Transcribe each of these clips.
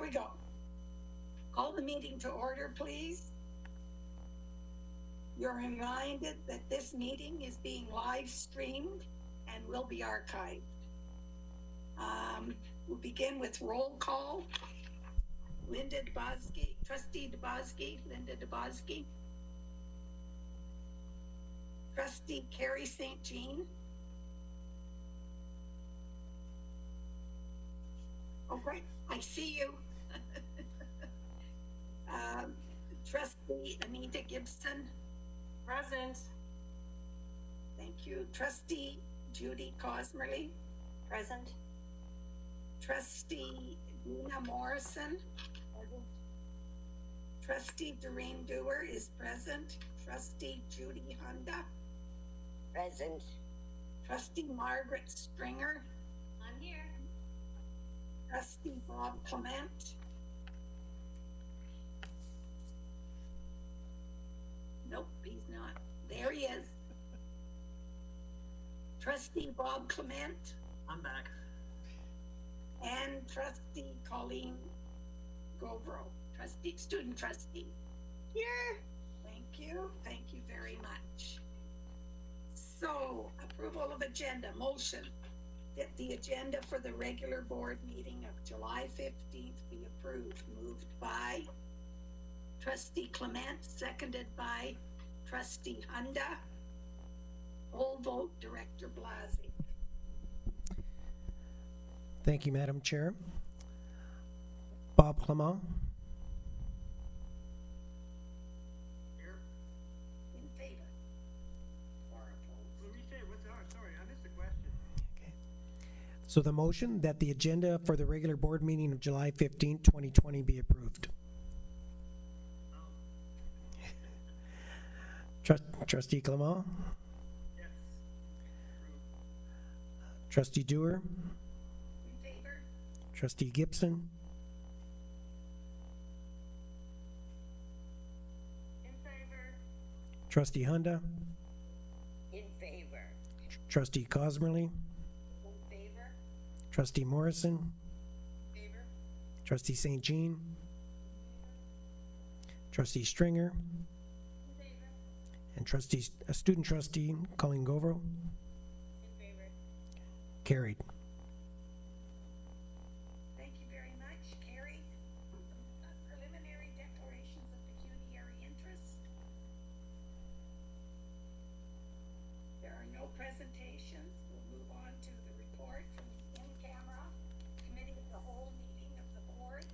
we go. Call the meeting to order, please. You're reminded that this meeting is being live streamed and will be archived. We'll begin with roll call. Linda DeBosky, Trustee DeBosky, Linda DeBosky. Trustee Carrie St. Jean. Okay, I see you. Trustee Anita Gibson. Present. Thank you. Trustee Judy Cosmerly. Present. Trustee Dina Morrison. Present. Trustee Doreen Dewar is present. Trustee Judy Honda. Present. Trustee Margaret Stringer. I'm here. Trustee Bob Clement. Nope, he's not. There he is. Trustee Bob Clement. I'm back. And Trustee Colleen Govro, student trustee. Here. Thank you very much. So, approval of agenda, motion that the agenda for the regular board meeting of July 15th be approved. Moved by Trustee Clement, seconded by Trustee Honda. All vote, Director Blasey. Thank you, Madam Chair. Bob Clement. Here. In favor. Or opposed. Let me say, sorry, I missed the question. Okay. So the motion that the agenda for the regular board meeting of July 15, 2020 be approved. Trustee Clement. Yes. Trustee Dewar. In favor. Trustee Gibson. In favor. Trustee Honda. In favor. Trustee Cosmerly. In favor. Trustee Morrison. Favor. Trustee St. Jean. Trustee Stringer. In favor. And student trustee Colleen Govro. In favor. Carried. Thank you very much, Carrie. Preliminary declarations of pecuniary interest. There are no presentations. We'll move on to the report from the in-camera committee of the whole meeting of the board.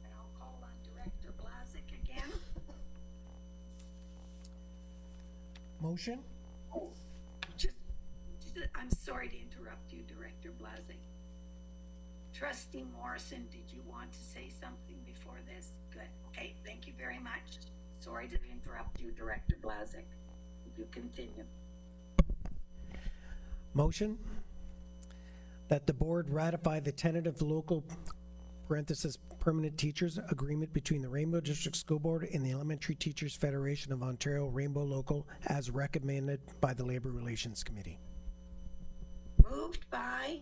And I'll call on Director Blazic again. Motion? I'm sorry to interrupt you, Director Blazic. Trustee Morrison, did you want to say something before this? Good. Okay, thank you very much. Sorry to interrupt you, Director Blazic. You continue. Motion that the board ratify the tentative local permanent teachers agreement between the Rainbow District School Board and the Elementary Teachers Federation of Ontario Rainbow Local as recommended by the Labor Relations Committee. Moved by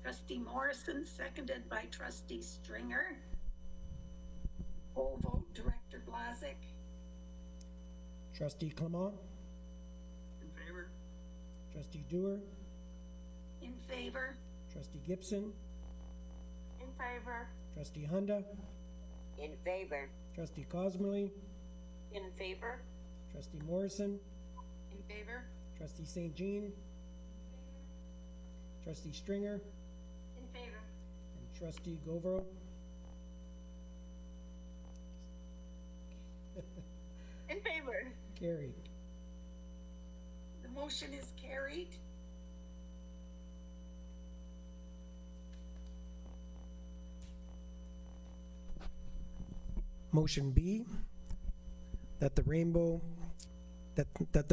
Trustee Morrison, seconded by Trustee Stringer. Full vote, Director Blazic. Trustee Clement. In favor? Trustee Dewar. In favor. Trustee Gibson. In favor. Trustee Honda. In favor. Trustee Cosmerly. In favor. Trustee Morrison. In favor. Trustee St. Jean. Trustee Stringer. In favor. And Trustee Govro. In favor. Carried. The motion is carried. Motion B, that the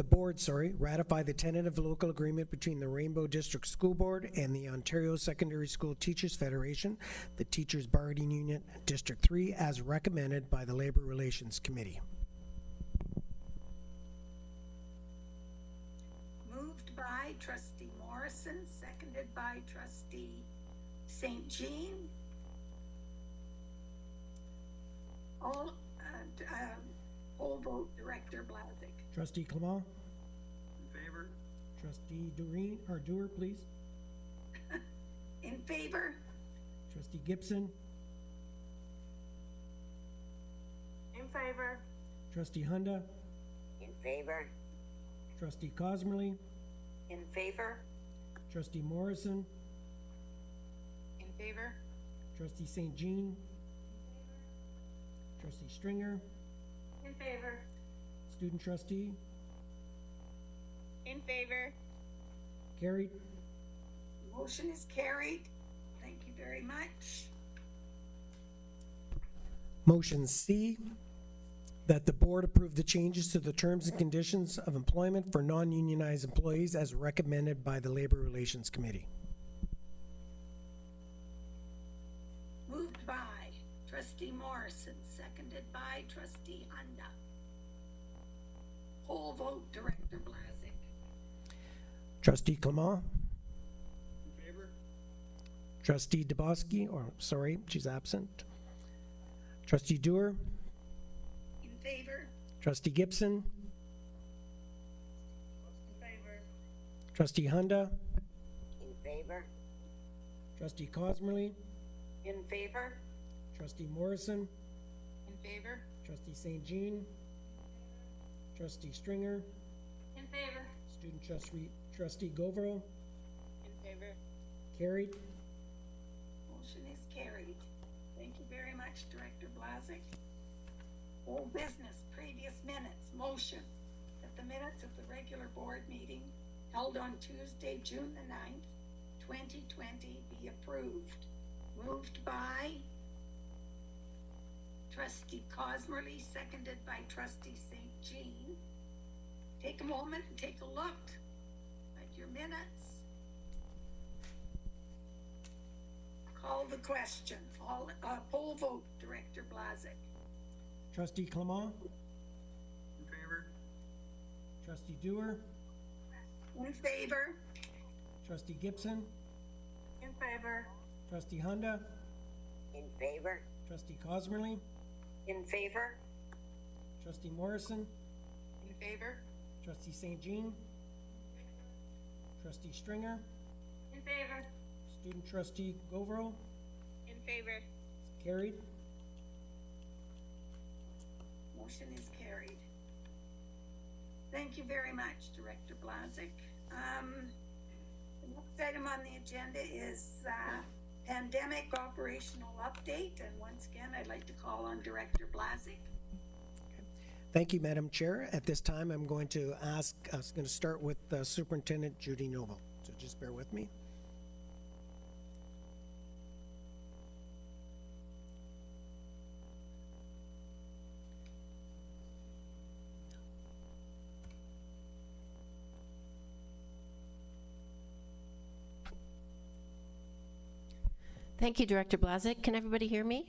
board, ratify the tentative local agreement between the Rainbow District School Board and the Ontario Secondary School Teachers Federation, the Teachers Bargaining Unit, District 3, as recommended by the Labor Relations Committee. Moved by Trustee Morrison, seconded by Trustee St. Jean. All, poll vote, Director Blazick. Trustee Clement, In favor? trustee Doer, please. In favor? Trustee Gibson, In favor. trustee Hunda, In favor. trustee Cosmerly, In favor. trustee Morrison, In favor. trustee St. Jean, trustee Stringer, In favor. student trustee, In favor. carried. Motion is carried. Thank you very much. Motion C, that the board approve the changes to the terms and conditions of employment for non-unionized employees as recommended by the Labor Relations Committee. Moved by trustee Morrison, seconded by trustee Hunda. Poll vote, Director Blazick. Trustee Clement, In favor? trustee she's absent. Trustee Doer, In favor? trustee Gibson, In favor. trustee Hunda, In favor. trustee Cosmerly, In favor. trustee Morrison, In favor. trustee St. Jean, trustee Stringer, In favor. student trustee Govero, In favor. carried. Motion is carried. Thank you very much, Director Blazick. Old business, previous minutes, motion that the minutes of the regular board meeting held on Tuesday, June the 9th, 2020 be approved. Moved by trustee Cosmerly, seconded by trustee St. Jean. Take a moment and take a look at your minutes. Call the question. Poll vote, Director Blazick. Trustee Clement, In favor? trustee Doer, In favor? trustee Gibson, In favor. trustee Hunda, In favor. trustee Cosmerly, In favor. trustee Morrison, In favor. trustee St. Jean, trustee Stringer, In favor. student trustee Govero, In favor. carried. Motion is carried. Thank you very much, Director Blazick. The next item on the agenda is, pandemic operational update, and once again, I'd like to call on Director Blazick. Thank you, Madam Chair. At this time, I'm going to start with Superintendent Judy Noble. So just bear with me. Thank you, Director Blazick. Can everybody hear me?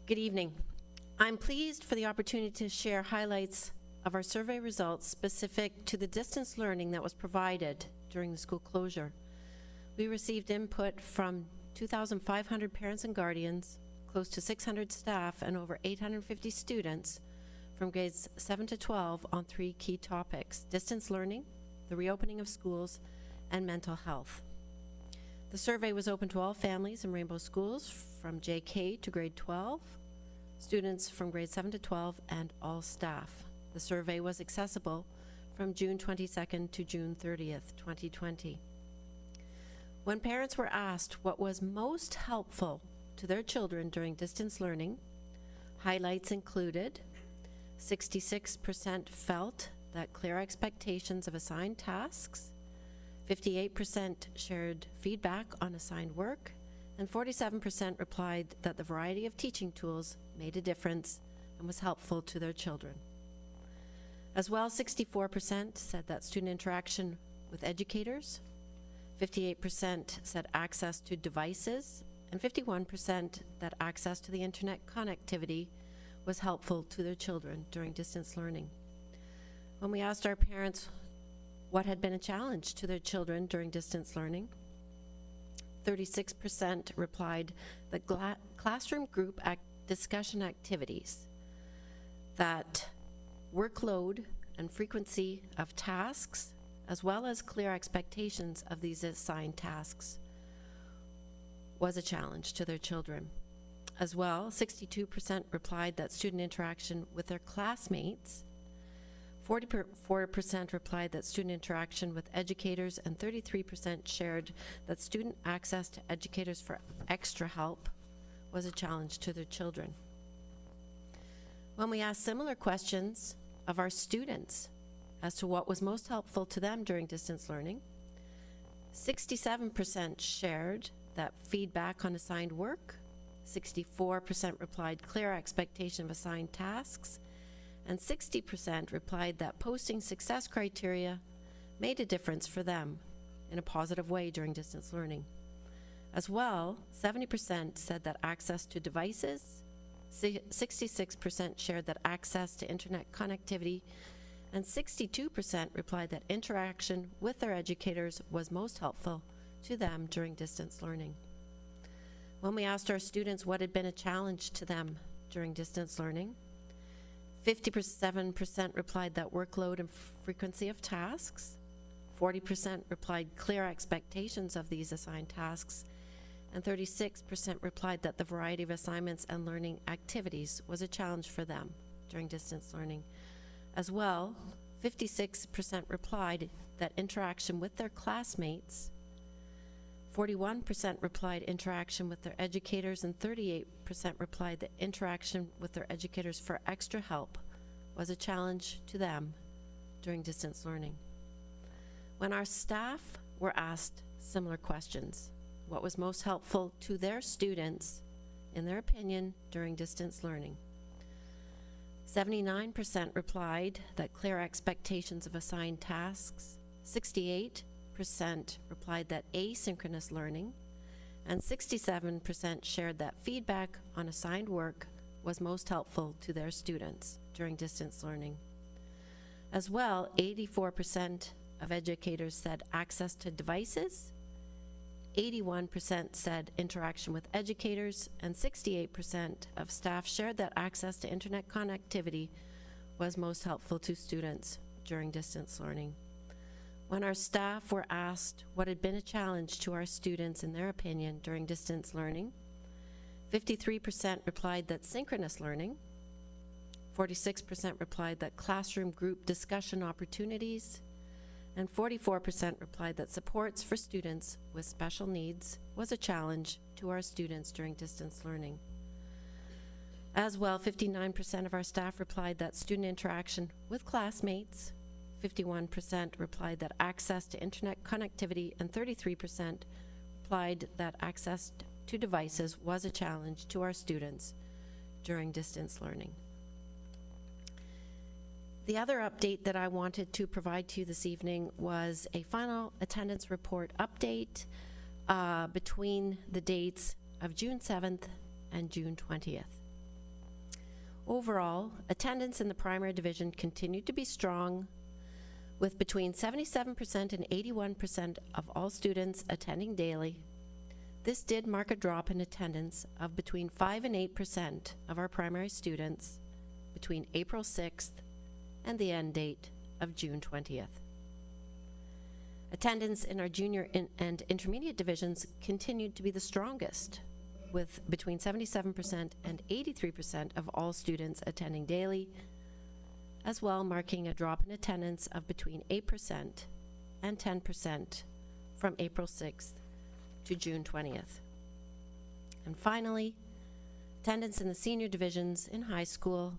Good evening. I'm pleased for the opportunity to share highlights of our survey results specific to the distance learning that was provided during the school closure. We received input from 2,500 parents and guardians, close to 600 staff, and over 850 students from grades 7 to 12 on 3 key topics: distance learning, the reopening of schools, and mental health. The survey was open to all families in Rainbow Schools from JK to grade 12, students from grade 7 to 12, and all staff. The survey was accessible from June 22nd to June 30th, 2020. When parents were asked what was most helpful to their children during distance learning, highlights included 66% felt that clear expectations of assigned tasks, 58% shared feedback on assigned work, and 47% replied that the variety of teaching tools made a difference and was helpful to their children. As well, 64% said that student interaction with educators, 58% said access to devices, and 51% that access to the internet connectivity was helpful to their children during distance learning. When we asked our parents what had been a challenge to their children during distance learning, 36% replied that classroom group discussion activities, that workload and frequency of tasks, as well as clear expectations of these assigned tasks, was a challenge to their children. As well, 62% replied that student interaction with their classmates, 44% replied that student interaction with educators, and 33% shared that student access to educators for extra help was a challenge to their children. When we asked similar questions of our students as to what was most helpful to them during distance learning, 67% shared that feedback on assigned work, 64% replied clear expectation of assigned tasks, and 60% replied that posting success criteria made a difference for them in a positive way during distance learning. As well, 70% said that access to devices, 66% shared that access to internet connectivity, and 62% replied that interaction with their educators was most helpful to them during distance learning. When we asked our students what had been a challenge to them during distance learning, 57% replied that workload and frequency of tasks, 40% replied clear expectations of these assigned tasks, and 36% replied that the variety of assignments and learning activities was a challenge for them during distance learning. As well, 56% replied that interaction with their classmates, 41% replied interaction with their educators, and 38% replied that interaction with their educators for extra help was a challenge to them during distance learning. When our staff were asked similar questions, what was most helpful to their students, in their opinion, during distance learning, 79% replied that clear expectations of assigned tasks, 68% replied that asynchronous learning, and 67% shared that feedback on assigned work was most helpful to their students during distance learning. As well, 84% of educators said access to devices, 81% said interaction with educators, and 68% of staff shared that access to internet connectivity was most helpful to students during distance learning. When our staff were asked what had been a challenge to our students in their opinion during distance learning, 53% replied that synchronous learning, 46% replied that classroom group discussion opportunities, and 44% replied that supports for students with special needs was a challenge to our students during distance learning. As well, 59% of our staff replied that student interaction with classmates, 51% replied that access to internet connectivity, and 33% replied that access to devices was a challenge to our students during distance learning. The other update that I wanted to provide to you this evening was a final attendance report update between the dates of June 7th and June 20th. Overall, attendance in the primary division continued to be strong, with between 77% and 81% of all students attending daily. This did mark a drop in attendance of between 5 and 8% of our primary students between April 6th and the end date of June 20th. Attendance in our junior and intermediate divisions continued to be the strongest, with between 77% and 83% of all students attending daily, as well marking a drop in attendance of between 8% and 10% from April 6th to June 20th. And finally, attendance in the senior divisions in high school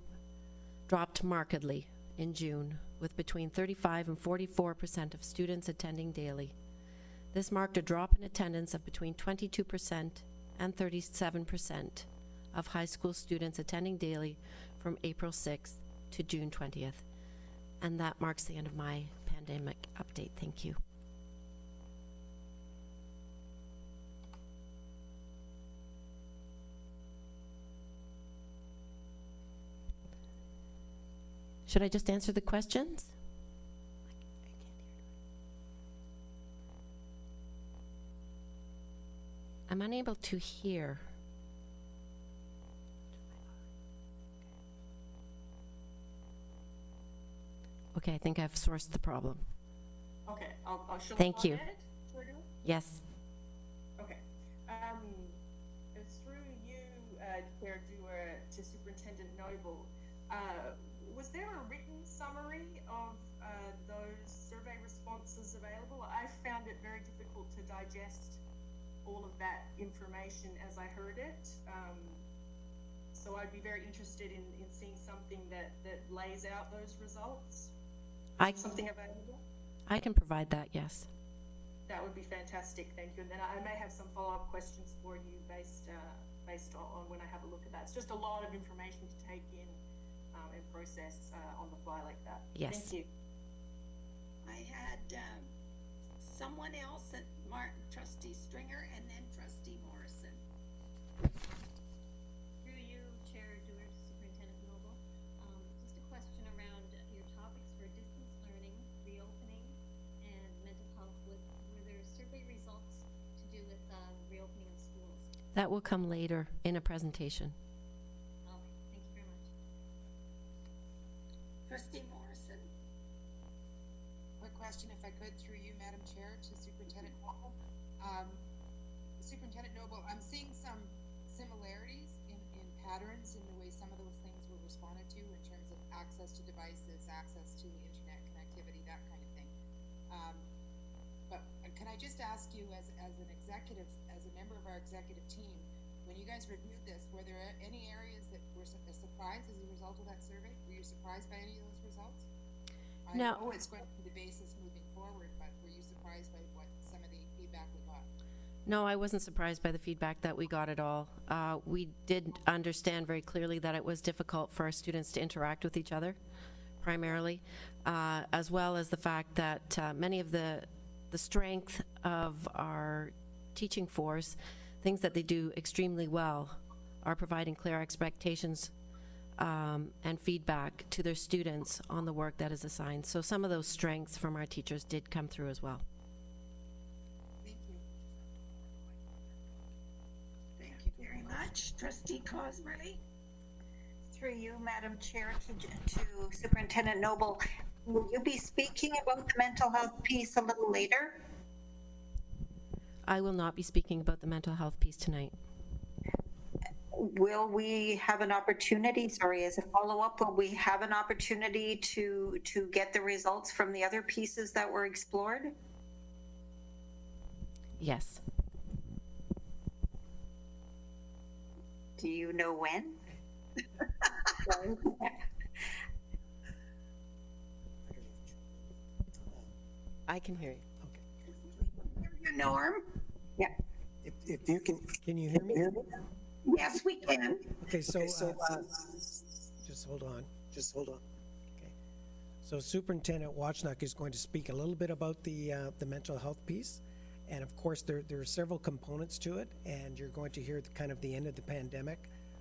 dropped markedly in June, with between 35 and 44% of students attending daily. This marked a drop in attendance of between 22% and 37% of high school students attending daily from April 6th to June 20th. And that marks the end of my pandemic update. Thank you. Should I just answer the questions? I'm unable to hear. Okay, I think I've sourced the problem. Okay, I'll show Thank you. it. Should I do it? Yes. Okay. It's through you, Chair Dewar, to Superintendent Noble. Was there a written summary of those survey responses available? I found it very difficult to digest all of that information as I heard it. So I'd be very interested in seeing something that lays out those results. Something available? I can provide that, yes. That would be fantastic, thank you. And then I may have some follow-up questions for you based on when I have a look at that. It's just a lot of information to take in and process on the fly like that. Yes. Thank you. I had, someone else at Trustee Stringer and then Trustee Morrison. Through you, Chair Dewar, to Superintendent Noble, just a question around your topics for distance learning, reopening, and mental health. Were there survey results to do with reopening of schools? That will come later in a presentation. Okay, thank you very much. Trustee Morrison. Quick question, if I could, through you, Madam Chair, to Superintendent Noble. Superintendent Noble, I'm seeing some similarities in patterns in the way some of those things were responded to in terms of access to devices, access to internet connectivity, that kind of thing. But can I just ask you, as an executive, as a member of our executive team, when you guys reviewed this, were there any areas that were a surprise as a result of that survey? Were you surprised by any of those results? No. I know it's going to be the basis moving forward, but were you surprised by what some of the feedback we got? No, I wasn't surprised by the feedback that we got at all. We did understand very clearly that it was difficult for our students to interact with each other, primarily, as well as the fact that many of the strength of our teaching force, things that they do extremely well, are providing clear expectations and feedback to their students on the work that is assigned. So some of those strengths from our teachers did come through as well. Thank you. Thank you very much. Trustee Cosmerly. Through you, Madam Chair, to Superintendent Noble, will you be speaking about the mental health piece a little later? I will not be speaking about the mental health piece tonight. Will we have an opportunity, sorry, as a follow-up, will we have an opportunity to get the results from the other pieces that were explored? Yes. Do you know when? I can hear you. Norm. If you can you hear me? Yes, we can. Okay, so just hold on. Okay. So Superintendent Wachnock is going to speak a little bit about the mental health piece. And of course, there are several components to it, and you're going to hear kind of the end of the pandemic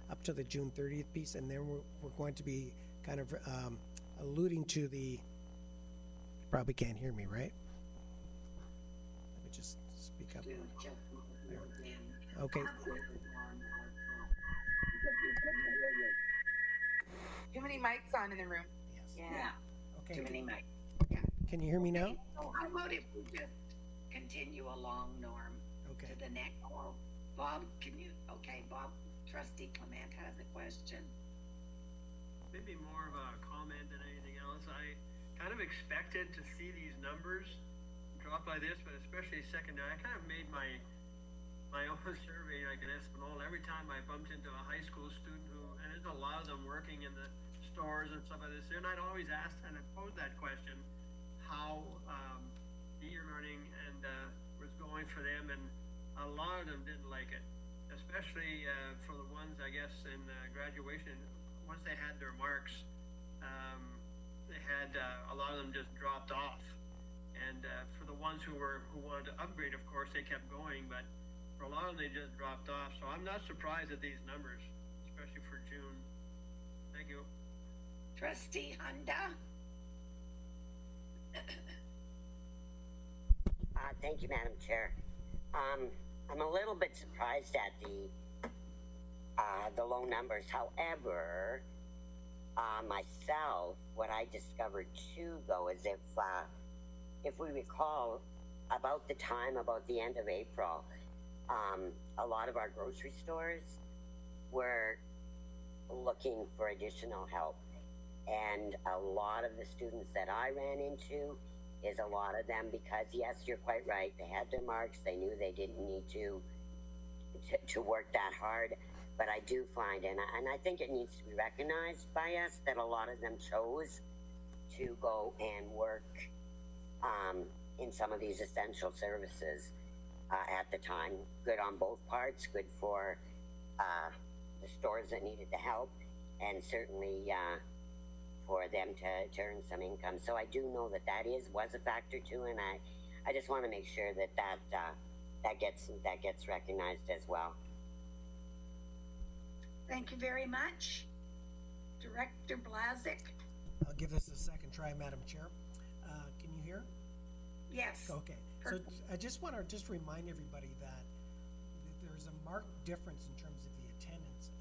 up to the June 30th piece, and then we're going to be kind of alluding to the, you probably can't hear me, right? Let me just speak up. Okay. Too many mics on in the room. Yes. Yeah, too Okay. many mics. Can you hear me now? So how about if we just continue along, Norm, Okay. to the next one? Bob, Bob, Trustee Clement has a question. Maybe more of a comment than anything else. I kind of expected to see these numbers drop by this, but especially secondary. I kind of made my own survey like an Espanola every time I bumped into a high school student and there's a lot of them working in the stores and stuff like this, and I'd always ask and I'd pose that question, how e-learning and was going for them, and a lot of them didn't like it, especially for the ones, I guess, in graduation. Once they had their marks, they had a lot of them just dropped off, and for the ones who wanted to upgrade, of course, they kept going, but for a lot of them, they just dropped off. So I'm not surprised at these numbers, especially for June. Thank you. Trustee Hunda? Thank you, Madam Chair. I'm a little bit surprised at the low numbers. However, myself, what I discovered too, though, is if we recall, about the end of April, a lot of our grocery stores were looking for additional help. And a lot of the students that I ran into is a lot of them, because yes, you're quite right, they had their marks, they knew they didn't need to work that hard. But I do find, and I think it needs to be recognized by us, that a lot of them chose to go and work in some of these essential services at the time. Good on both parts, good for the stores that needed the help, and certainly for them to earn some income. So I do know that was a factor too, and I just want to make sure that gets recognized as well. Thank you very much. Director Blazik? I'll give this a second try, Madam Chair. Can you hear? Yes. Okay. So I just want to remind everybody that there's a marked difference in terms of the attendance,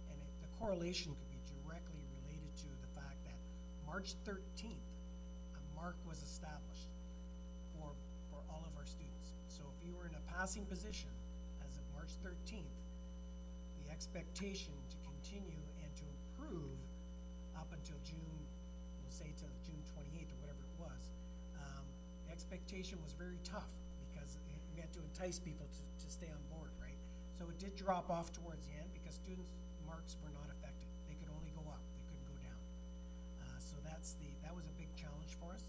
and the correlation could be directly related to the fact that March 13th, a mark was established for all of our students. So if you were in a passing position as of March 13th, the expectation to continue and to improve up until June, we'll say to June 28th or whatever it was, the expectation was very tough because we had to entice people to stay on board, right? So it did drop off towards the end because students' marks were not affected. They could only go up, they couldn't go down. So that was a big challenge for us.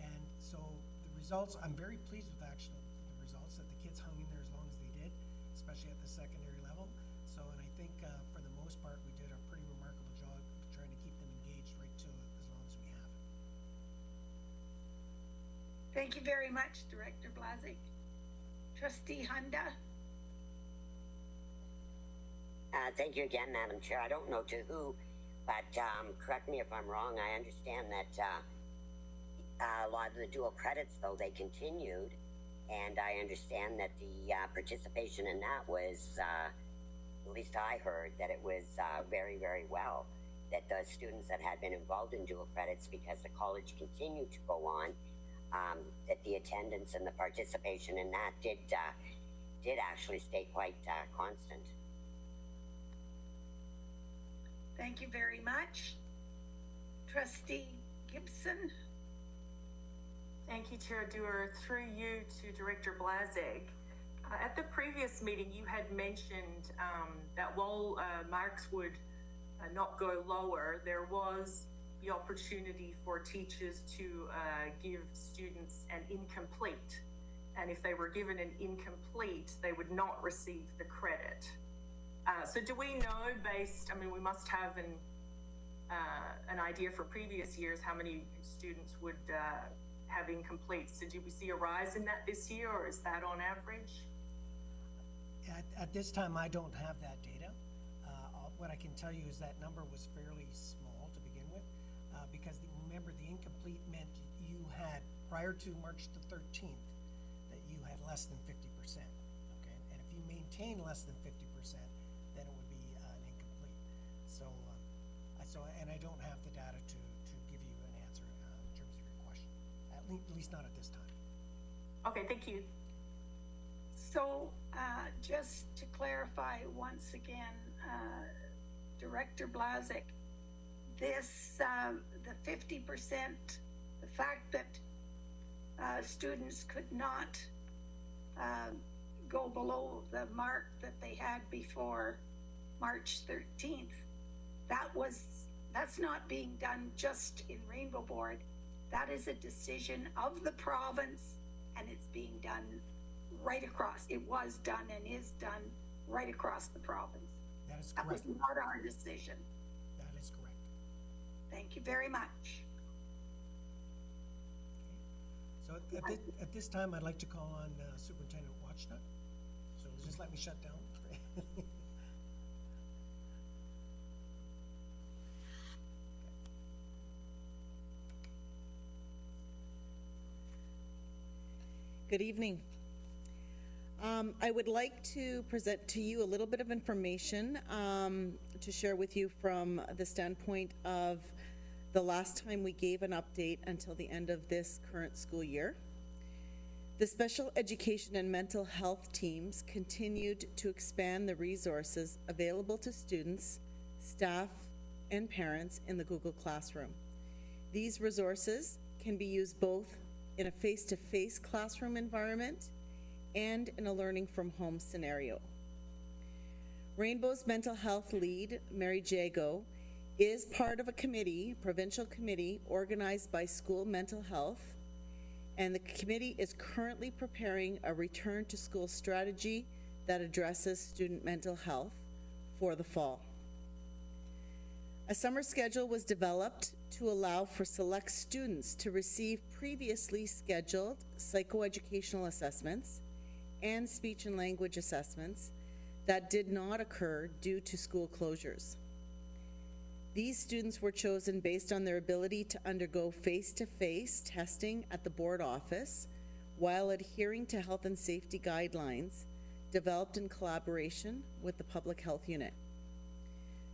And so the results, I'm very pleased with actually the results that the kids hung in there as long as they did, especially at the secondary level. So, and I think for the most part, we did a pretty remarkable job of trying to keep them engaged right to as long as we have. Thank you very much, Director Blazik. Trustee Hunda? Thank you again, Madam Chair. I don't know to who, but correct me if I'm wrong. I understand that a lot of the dual credits, though, they continued, and I understand that the participation in that was, at least I heard, that it was very, very well, that the students that had been involved in dual credits, because the college continued to go on, that the attendance and the participation in that did actually stay quite constant. Thank you very much. Trustee Gibson? Thank you, Chair Dewar. Through you to Director Blazek. At the previous meeting, you had mentioned that while marks would not go lower, there was the opportunity for teachers to give students an incomplete. And if they were given an incomplete, they would not receive the credit. So do we know we must have an idea for previous years how many students would have incompletes. So do we see a rise in that this year, or is that on average? At this time, I don't have that data. What I can tell you is that number was fairly small to begin with, because remember, the incomplete meant you had, prior to March the 13th, that you had less than 50%, okay? And if you maintain less than 50%, then it would be an incomplete. And I don't have the data to give you an answer in terms of your question, at least not at this time. Okay, thank you. So, just to clarify once again, Director Blazik, this, the 50%, the fact that students could not go below the mark that they had before March 13th, that's not being done just in Rainbow Board. That is a decision of the province, and it's being done right across. It was done and is done right across the province. That is That was correct. not our decision. That is correct. Thank you very much. So at this time, I'd like to call on Superintendent Watchnut. So just let me shut down. Good evening. I would like to present to you a little bit of information to share with you from the standpoint of the last time we gave an update until the end of this current school year. The special education and mental health teams continued to expand the resources available to students, staff, and parents in the Google Classroom. These resources can be used both in a face-to-face classroom environment and in a learning from home scenario. Rainbow's mental health lead, Mary Jago, is part of a committee, provincial committee, organized by School Mental Health, and the committee is currently preparing a return to school strategy that addresses student mental health for the fall. A summer schedule was developed to allow for select students to receive previously scheduled psychoeducational assessments and speech and language assessments that did not occur due to school closures. These students were chosen based on their ability to undergo face-to-face testing at the board office while adhering to health and safety guidelines developed in collaboration with the public health unit.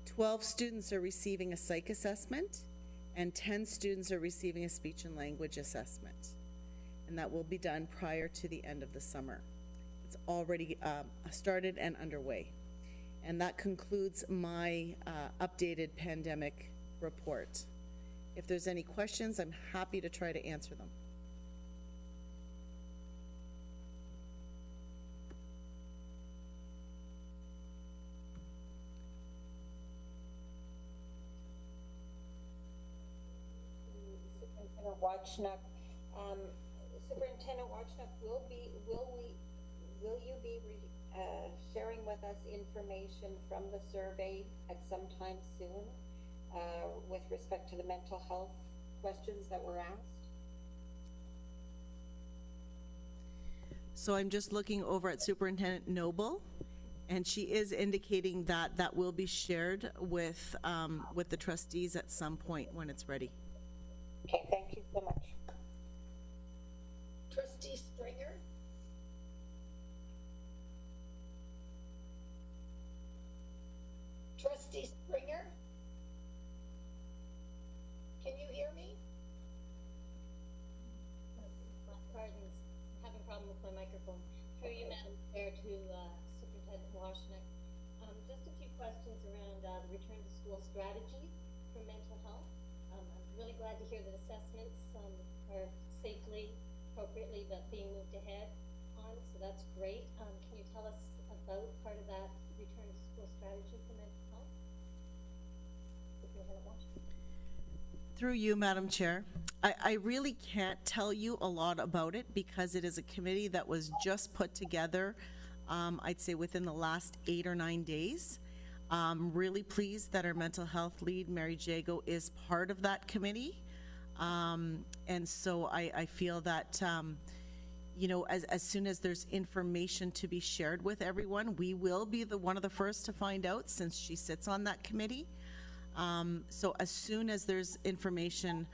12 students are receiving a psych assessment and 10 students are receiving a speech and language assessment. And that will be done prior to the end of the summer. It's already started and underway. And that concludes my updated pandemic report. If there's any questions, I'm happy to try to answer them. Superintendent Wachnuck. Superintendent Wachnuck, will you be sharing with us information from the survey at some time soon with respect to the mental health questions that were asked? So I'm just looking over at Superintendent Noble, and she is indicating that that will be shared with the trustees at some point when it's ready. Okay, thank you so much. Trustee Stringer? Trustee Springer? Can you hear me? Pardons, having a problem with my microphone. Through you, Madam Chair, to Superintendent Washnick. Just a few questions around the return to school strategy for mental health. I'm really glad to hear that assessments are safely, appropriately, but being moved ahead on, so that's great. Can you tell us about part of that return to school strategy for mental health? Superintendent Washnick. Through you, Madam Chair. I really can't tell you a lot about it because it is a committee that was just put together, I'd say within the last 8 or 9 days. Really pleased that our mental health lead, Mary Jago, is part of that committee. And so I feel that, you know, as soon as there's information to be shared with everyone, we will be one of the first to find out since she sits on that committee. So as soon as there's information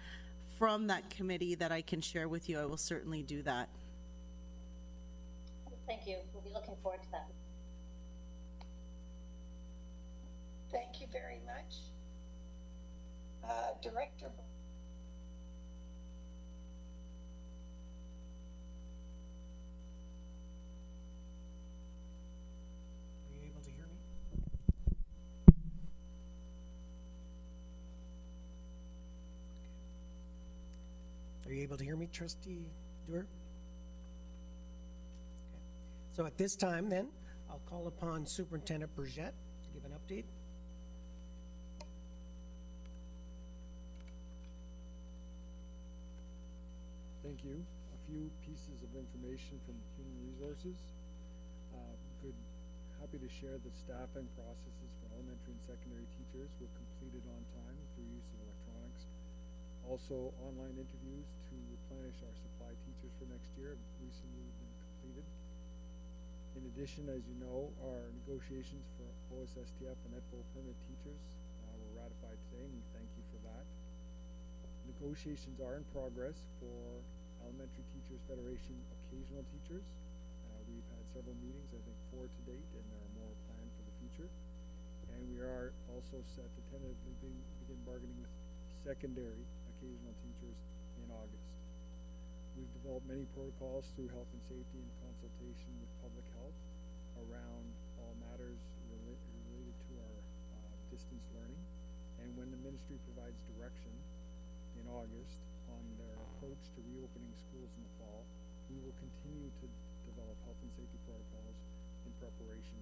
from that committee that I can share with you, I will certainly do that. Thank you. We'll be looking forward to that. Thank you very much. Director. Are you able to hear me? Are you able to hear me, Trustee Dewar? Okay. So at this time, then, I'll call upon Superintendent Burgett to give an update. Thank you. A few pieces of information from Human Resources. Happy to share that staffing processes for elementary and secondary teachers were completed on time through use of electronics. Also, online interviews to replenish our supply teachers for next year have recently been completed. In addition, as you know, our negotiations for OSSTF and EDFO permanent teachers were ratified today, and we thank you for that. Negotiations are in progress for Elementary Teachers Federation occasional teachers. We've had several meetings, I think 4 to date, and there are more planned for the future. And we are also set to tentatively begin bargaining with secondary occasional teachers in August. We've developed many protocols through health and safety and consultation with public health around all matters related to our distance learning. And when the ministry provides direction in August on their approach to reopening schools in the fall, we will continue to develop health and safety protocols in preparation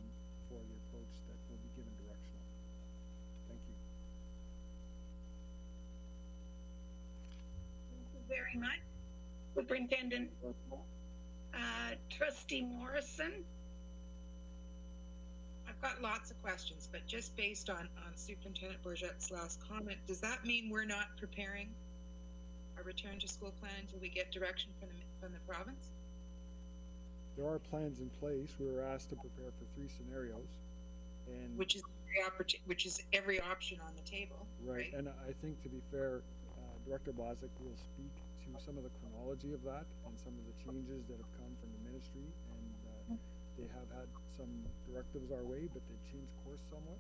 for the approach that will be given direction on. Thank you. Thank you very much. Superintendent, Trustee Morrison. I've got lots of questions, but just based on Superintendent Bourgette's last comment, does that mean we're not preparing a return to school plan until we get direction from the province? There are plans in place. We were asked to prepare for 3 scenarios, and Which is every option on the table, right? And I think, to be fair, Director Blazik will speak to some of the chronology of that and some of the changes that have come from the ministry, and they have had some directives our way, but they've changed course somewhat.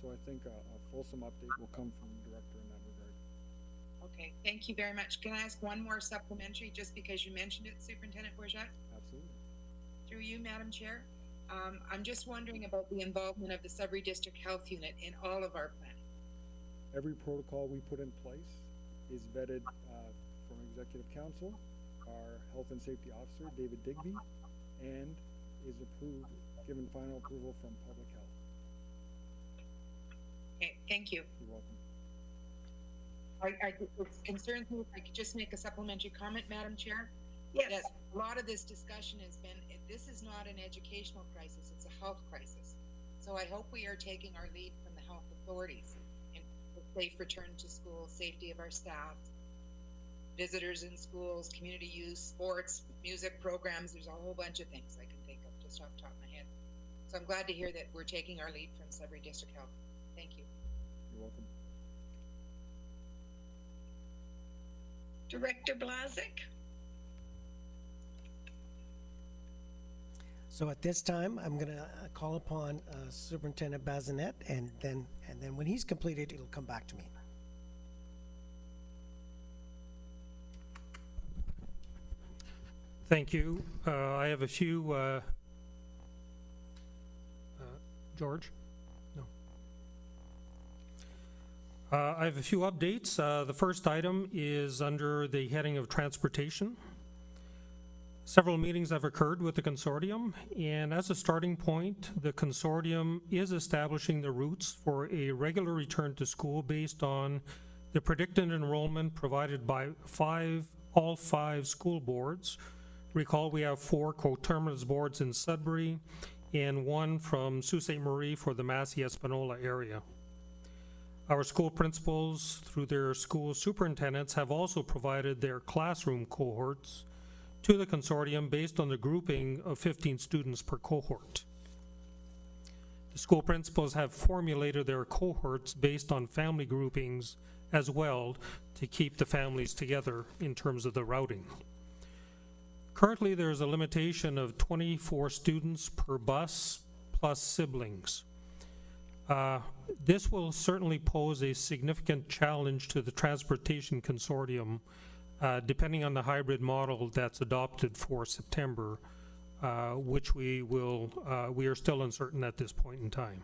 So I think a fulsome update will come from the director in that regard. Okay, thank you very much. Can I ask one more supplementary, just because you mentioned it, Superintendent Bourgette? Absolutely. Through you, Madam Chair. I'm just wondering about the involvement of the Sudbury District Health Unit in all of our planning. Every protocol we put in place is vetted from Executive Council, our Health and Safety Officer, David Digby, and is approved, given final approval from Public Health. Okay, thank you. You're welcome. It concerns me if I could just make a supplementary comment, Madam Chair. Yes. That a lot of this discussion has been, this is not an educational crisis, it's a health crisis. So I hope we are taking our lead from the health authorities in safe return to school, safety of our staff, visitors in schools, community use, sports, music programs. There's a whole bunch of things I can think of just off the top of my head. So I'm glad to hear that we're taking our lead from Sudbury District Health. Thank you. You're welcome. Director Blazik. So at this time, I'm going to call upon Superintendent Bazinet, and then when he's completed, it'll come back to me. Thank you. I have a few, George? No. I have a few updates. The first item is under the heading of transportation. Several meetings have occurred with the consortium, and as a starting point, the consortium is establishing the routes for a regular return to school based on the predicted enrollment provided by all five school boards. Recall we have 4 coterminous boards in Sudbury and 1 from Sault Ste. Marie for the Massey Espanola area. Our school principals, through their school superintendents, have also provided their classroom cohorts to the consortium based on the grouping of 15 students per cohort. The school principals have formulated their cohorts based on family groupings as well to keep the families together in terms of the routing. Currently, there is a limitation of 24 students per bus plus siblings. This will certainly pose a significant challenge to the transportation consortium, depending on the hybrid model that's adopted for September, which we are still uncertain at this point in time.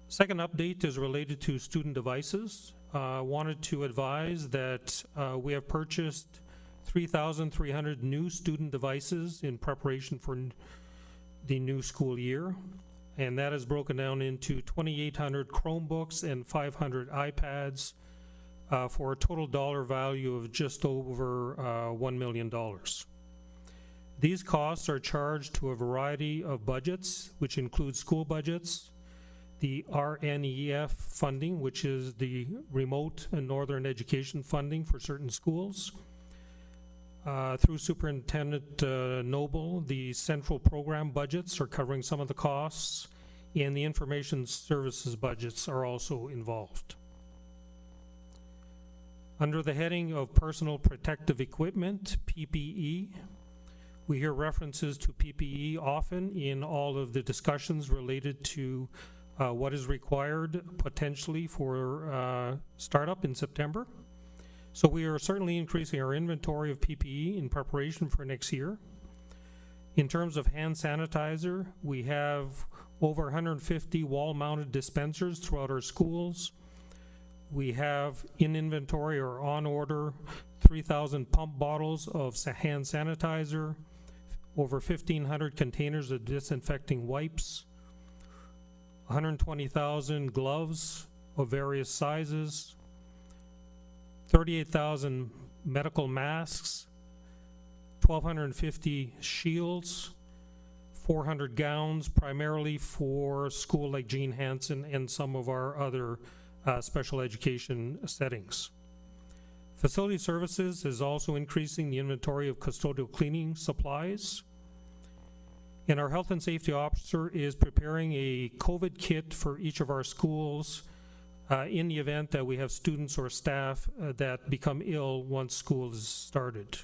Second update is related to student devices. Wanted to advise that we have purchased 3,300 new student devices in preparation for the new school year, and that is broken down into 2,800 Chromebooks and 500 iPads for a total dollar value of just over $1 million. These costs are charged to a variety of budgets, which include school budgets, the RNEF funding, which is the remote and northern education funding for certain schools. Through Superintendent Noble, the central program budgets are covering some of the costs, and the information services budgets are also involved. Under the heading of personal protective equipment, PPE, We hear references to PPE often in all of the discussions related to what is required potentially for startup in September. So we are certainly increasing our inventory of PPE in preparation for next year. In terms of hand sanitizer, we have over 150 wall-mounted dispensers throughout our schools. We have in inventory or on order 3,000 pump bottles of hand sanitizer, over 1,500 containers of disinfecting wipes, 120,000 gloves of various sizes, 38,000 medical masks, 1,250 shields, 400 gowns, primarily for school like Gene Hansen and some of our other special education settings. Facility Services is also increasing the inventory of custodial cleaning supplies. And our health and safety officer is preparing a COVID kit for each of our schools in the event that we have students or staff that become ill once school is started.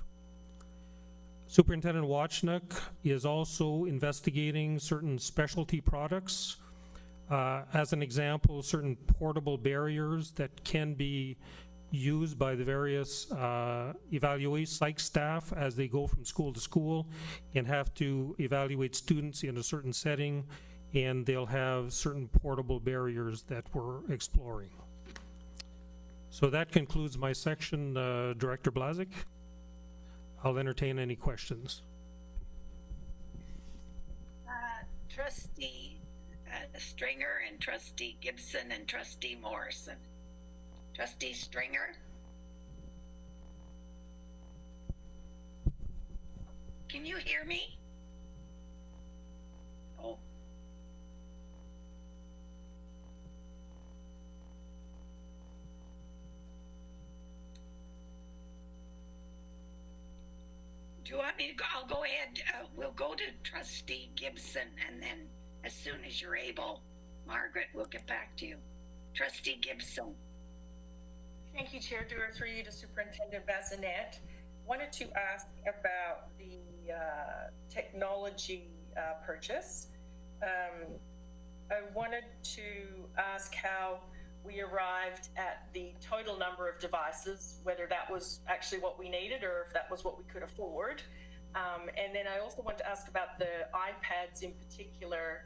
Superintendent Wachnick is also investigating certain specialty products. As an example, certain portable barriers that can be used by the various evaluate psych staff as they go from school to school and have to evaluate students in a certain setting, and they'll have certain portable barriers that we're exploring. So that concludes my section, Director Blazik. I'll entertain any questions. Trustee Stringer and Trustee Gibson and Trustee Morrison. Trustee Stringer? Can you hear me? Oh. Do you want me to go? I'll go ahead. We'll go to Trustee Gibson, and then as soon as you're able, Margaret, we'll get back to you. Trustee Gibson. Thank you, Chair Dewar, through you to Superintendent Bazinet. Wanted to ask about the technology purchase. I wanted to ask how we arrived at the total number of devices, whether that was actually what we needed or if that was what we could afford. And then I also want to ask about the iPads in particular,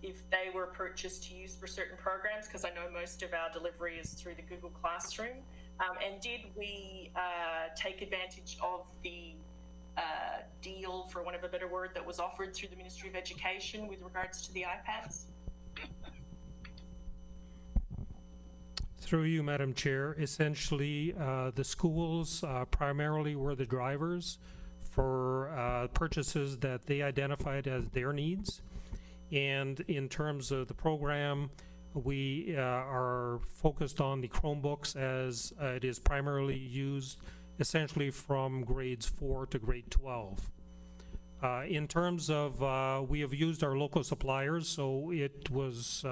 if they were purchased to use for certain programs, because I know most of our delivery is through the Google Classroom. And did we take advantage of the deal, for want of a better word, that was offered through the Ministry of Education with regards to the iPads? Through you, Madam Chair, essentially the schools primarily were the drivers for purchases that they identified as their needs. And in terms of the program, we are focused on the Chromebooks as it is primarily used essentially from grades 4 to grade 12. In terms of, we have used our local suppliers, so it was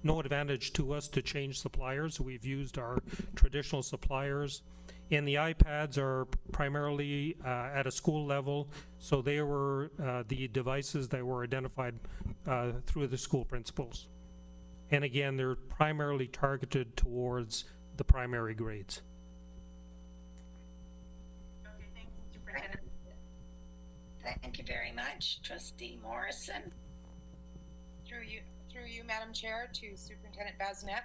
no advantage to us to change suppliers. We've used our traditional suppliers. And the iPads are primarily at a school level, so they were the devices that were identified through the school principals. And again, they're primarily targeted towards the primary grades. Okay, thank you, Superintendent. Thank you very much. Trustee Morrison. Through you, Madam Chair, to Superintendent Bazinet.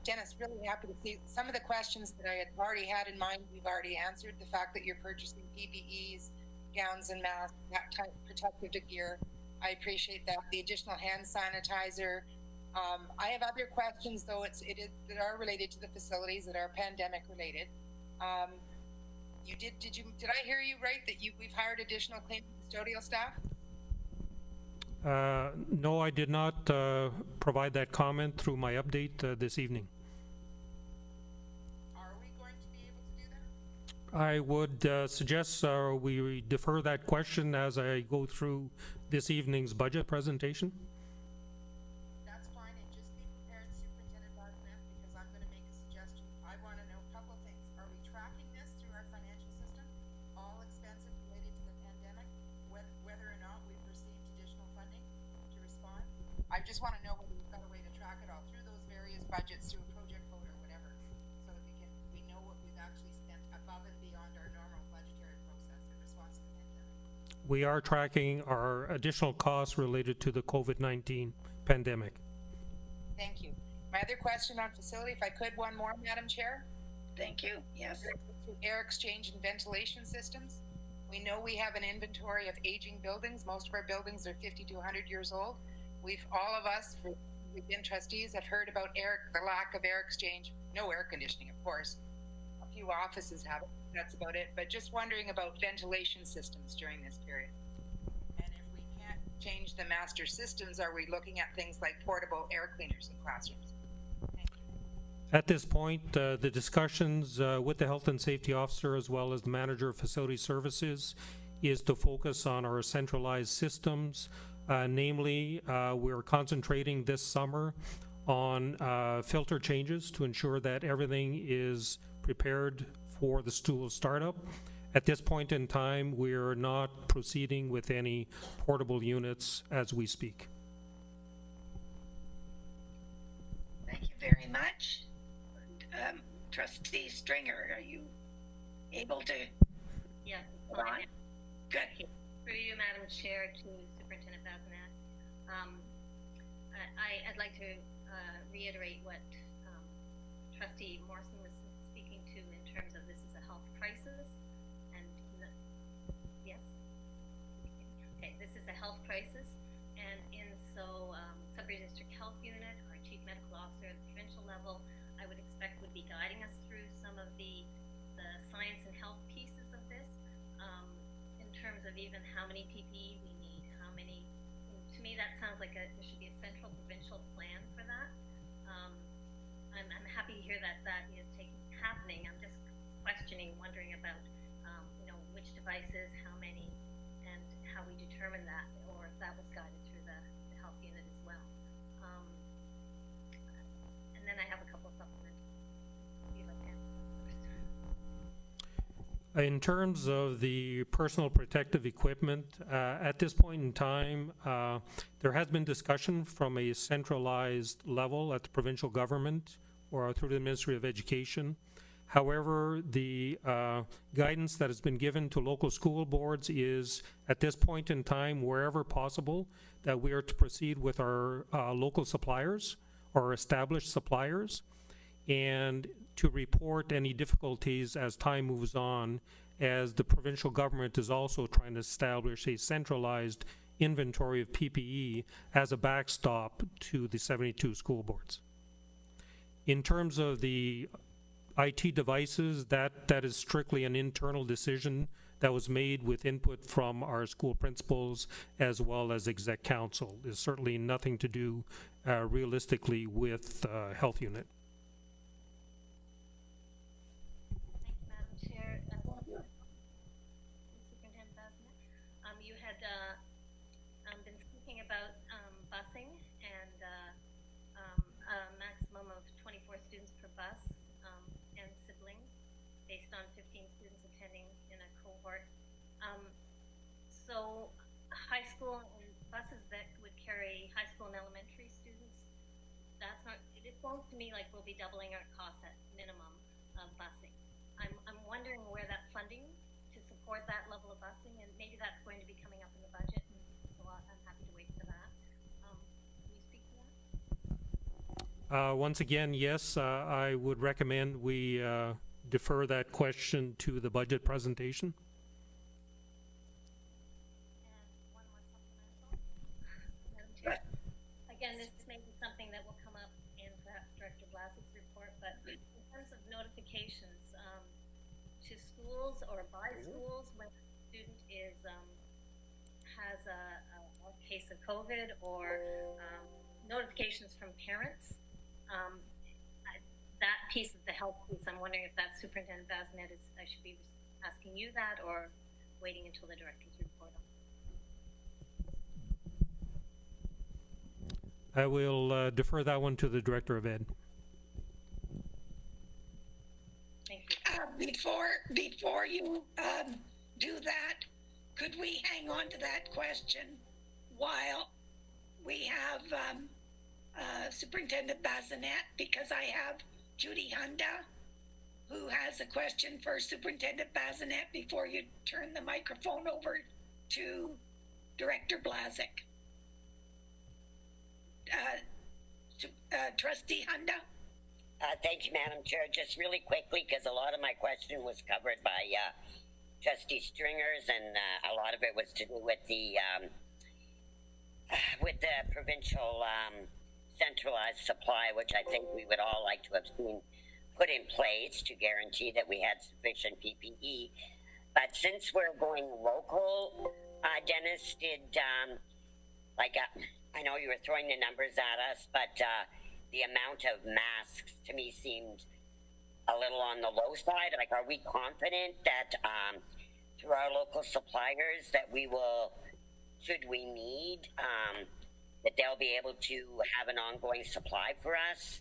Dennis, really happy to see some of the questions that I had already had in mind. We've already answered. The fact that you're purchasing PPEs, gowns and masks, that type of protective gear. I appreciate that. The additional hand sanitizer. I have other questions, though that are related to the facilities that are pandemic related. Did I hear you right that we've hired additional cleaning custodial staff? No, I did not provide that comment through my update this evening. Are we going to be able to do that? I would suggest we defer that question as I go through this evening's budget presentation. That's fine, and just be prepared, Superintendent Bazinet, because I'm going to make a suggestion. I want to know a couple of things. Are we tracking this through our financial system? All expenses related just wanna know whether we've got a way to track it all through those various budgets, through a project code or whatever, so that we know what we've actually spent above and beyond our normal budgetary process in response to the pandemic. We are tracking our additional costs related to the COVID-19 pandemic. Thank you. My other question on facility, if I could, one more, Madam Chair. Thank you, yes. Air exchange and ventilation systems. We know we have an inventory of aging buildings. Most of our buildings are 50 to 100 years old. All of us, we've been trustees, have heard about the lack of air exchange, no air conditioning, of course. A few offices have it, that's about it. But just wondering about ventilation systems during this period. And if we can't change the master systems, are we looking at things like portable air cleaners in classrooms? At this point, the discussions with the health and safety officer as well as the manager of facility services is to focus on our centralized systems. Namely, we're concentrating this summer on filter changes to ensure that everything is prepared for the school startup. At this point in time, we're not proceeding with any portable units as we speak. Thank you very much. Trustee Stringer, are you able to? Yeah. Go on. Good. Through you, Madam Chair, to Superintendent Bazinet. I'd like to reiterate what Trustee Morrison was speaking to in terms of this is a health crisis, and yes, okay, this is a health crisis, and so Sudbury District Health Unit, our Chief Medical Officer at the provincial level, I would expect would be guiding us through some of the science and health pieces of this, in terms of even how many PPE we need, how many. To me, that sounds like there should be a central provincial plan for that. I'm happy to hear that is happening. I'm just wondering about, which devices, how many, and how we determine that, or if that was guided through the health unit as well. And then I have a couple of supplements. You'd like to answer first. In terms of the personal protective equipment, at this point in time, there has been discussion from a centralized level at the provincial government or through the Ministry of Education. However, the guidance that has been given to local school boards is, at this point in time, wherever possible, that we are to proceed with our local suppliers or established suppliers, and to report any difficulties as time moves on, as the provincial government is also trying to establish a centralized inventory of PPE as a backstop to the 72 school boards. In terms of the IT devices, that is strictly an internal decision that was made with input from our school principals as well as exec council. There's certainly nothing to do realistically with health unit. Thank you, Madam Chair. Superintendent Bazinet, you had been speaking about busing and a maximum of 24 students per bus and siblings based on 15 students attending in a cohort. So high school and buses that would carry high school and elementary students, it sounds to me like we'll be doubling our costs at minimum of busing. I'm wondering where that funding to support that level of busing, and maybe that's going to be coming up in the budget, and so I'm happy to wait for that. Can you speak to that? Once again, yes, I would recommend we defer that question to the budget presentation. And one more supplemental. Madam Chair. Again, this may be something that will come up in perhaps Director Blasic's report, but in terms of notifications to schools or by schools when a student has a case of COVID, or notifications from parents, that piece of the health piece, I'm wondering if that's Superintendent Bazinet, I should be asking you that, or waiting until the director's report on. I will defer that one to the Director of Ed. Thank you. Before you do that, could we hang on to that question while we have Superintendent Bazinet, because I have Judy Hunda, who has a question for Superintendent Bazinet before you turn the microphone over to Director Blazik. Trustee Hunda? Thank you, Madam Chair. Just really quickly, because a lot of my question was covered by Trustee Stringers, and a lot of it was to do with the provincial centralized supply, which I think we would all like to have seen put in place to guarantee that we had sufficient PPE. But since we're going local, Dennis, I know you were throwing the numbers at us, but the amount of masks to me seemed a little on the low side. Like, are we confident that through our local suppliers that we will, should we need, that they'll be able to have an ongoing supply for us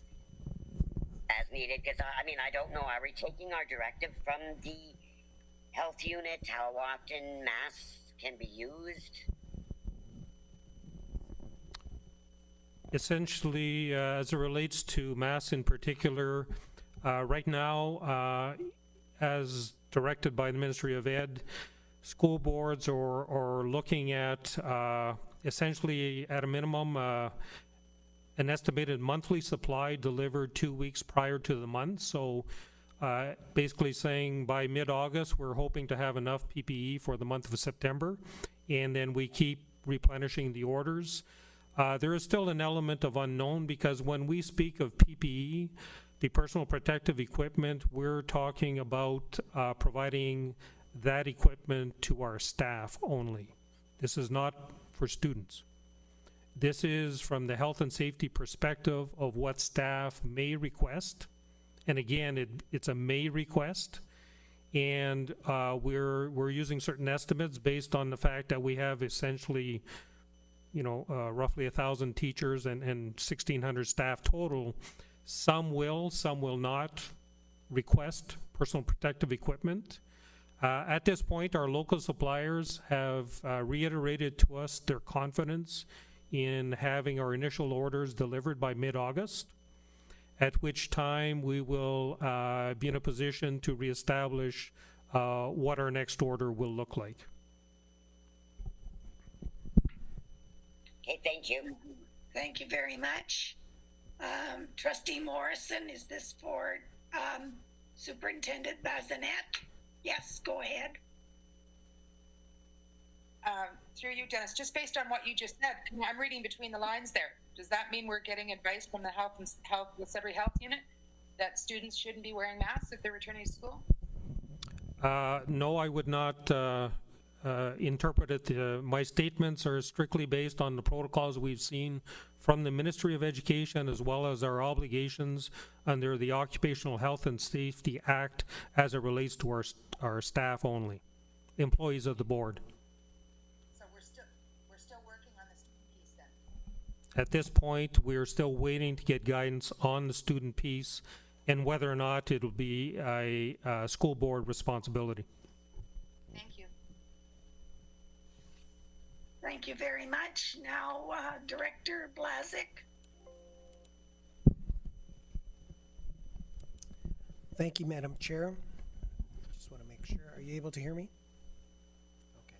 as needed? Because, I don't know, are we taking our directive from the health unit, how often masks can be used? Essentially, as it relates to masks in particular, right now, as directed by the Ministry of Ed, school boards are looking at essentially, at a minimum, an estimated monthly supply delivered 2 weeks prior to the month. So basically saying by mid-August, we're hoping to have enough PPE for the month of September, and then we keep replenishing the orders. There is still an element of unknown, because when we speak of PPE, the personal protective equipment, we're talking about providing that equipment to our staff only. This is not for students. This is from the health and safety perspective of what staff may request. And again, it's a may request. And we're using certain estimates based on the fact that we have essentially, roughly 1,000 teachers and 1,600 staff total. Some will not request personal protective equipment. At this point, our local suppliers have reiterated to us their confidence in having our initial orders delivered by mid-August, at which time we will be in a position to reestablish what our next order will look like. Okay, thank you. Thank you very much. Trustee Morrison, is this for Superintendent Bazinet? Yes, go ahead. Through you, Dennis, just based on what you just said, I'm reading between the lines there. Does that mean we're getting advice from the the Sudbury Health Unit that students shouldn't be wearing masks if they're returning to school? No, I would not interpret it. My statements are strictly based on the protocols we've seen from the Ministry of Education, as well as our obligations under the Occupational Health and Safety Act as it relates to our staff only, employees of the board. So we're still working on the student piece then? At this point, we're still waiting to get guidance on the student piece and whether or not it'll be a school board responsibility. Thank you. Thank you very much. Now, Director Blazik. Thank you, Madam Chair. Just want to make sure. Are you able to hear me? Okay.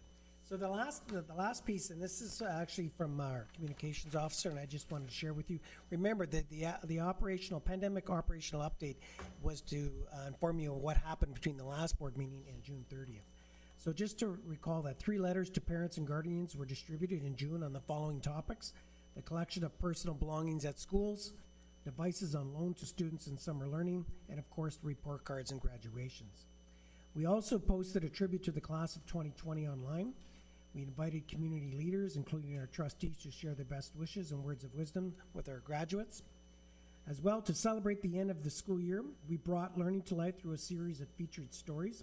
So the last piece, and this is actually from our communications officer, and I just wanted to share with you. Remember that the pandemic operational update was to inform you of what happened between the last board meeting and June 30th. So just to recall that 3 letters to parents and guardians were distributed in June on the following topics: the collection of personal belongings at schools, devices on loan to students in summer learning, and of course, report cards and graduations. We also posted a tribute to the class of 2020 online. We invited community leaders, including our trustees, to share their best wishes and words of wisdom with our graduates. As well, to celebrate the end of the school year, we brought learning to life through a series of featured stories.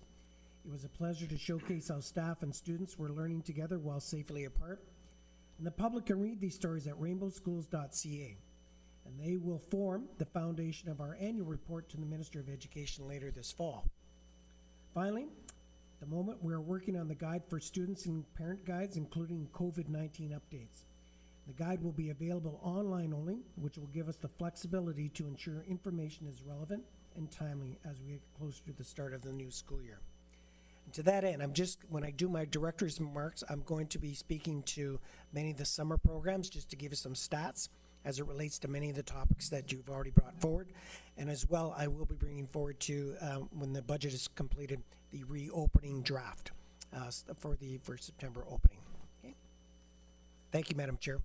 It was a pleasure to showcase how staff and students were learning together while safely apart. And the public can read these stories at rainbowschools.ca. And they will form the foundation of our annual report to the Minister of Education later this fall. Finally, at the moment we are working on the guide for students and parent guides, including COVID-19 updates. The guide will be available online only, which will give us the flexibility to ensure information is relevant and timely as we get closer to the start of the new school year. And to that end, when I do my director's remarks, I'm going to be speaking to many of the summer programs just to give you some stats as it relates to many of the topics that you've already brought forward. And as well, I will be bringing forward to, when the budget is completed, the reopening draft for September opening. Okay. Thank you, Madam Chair.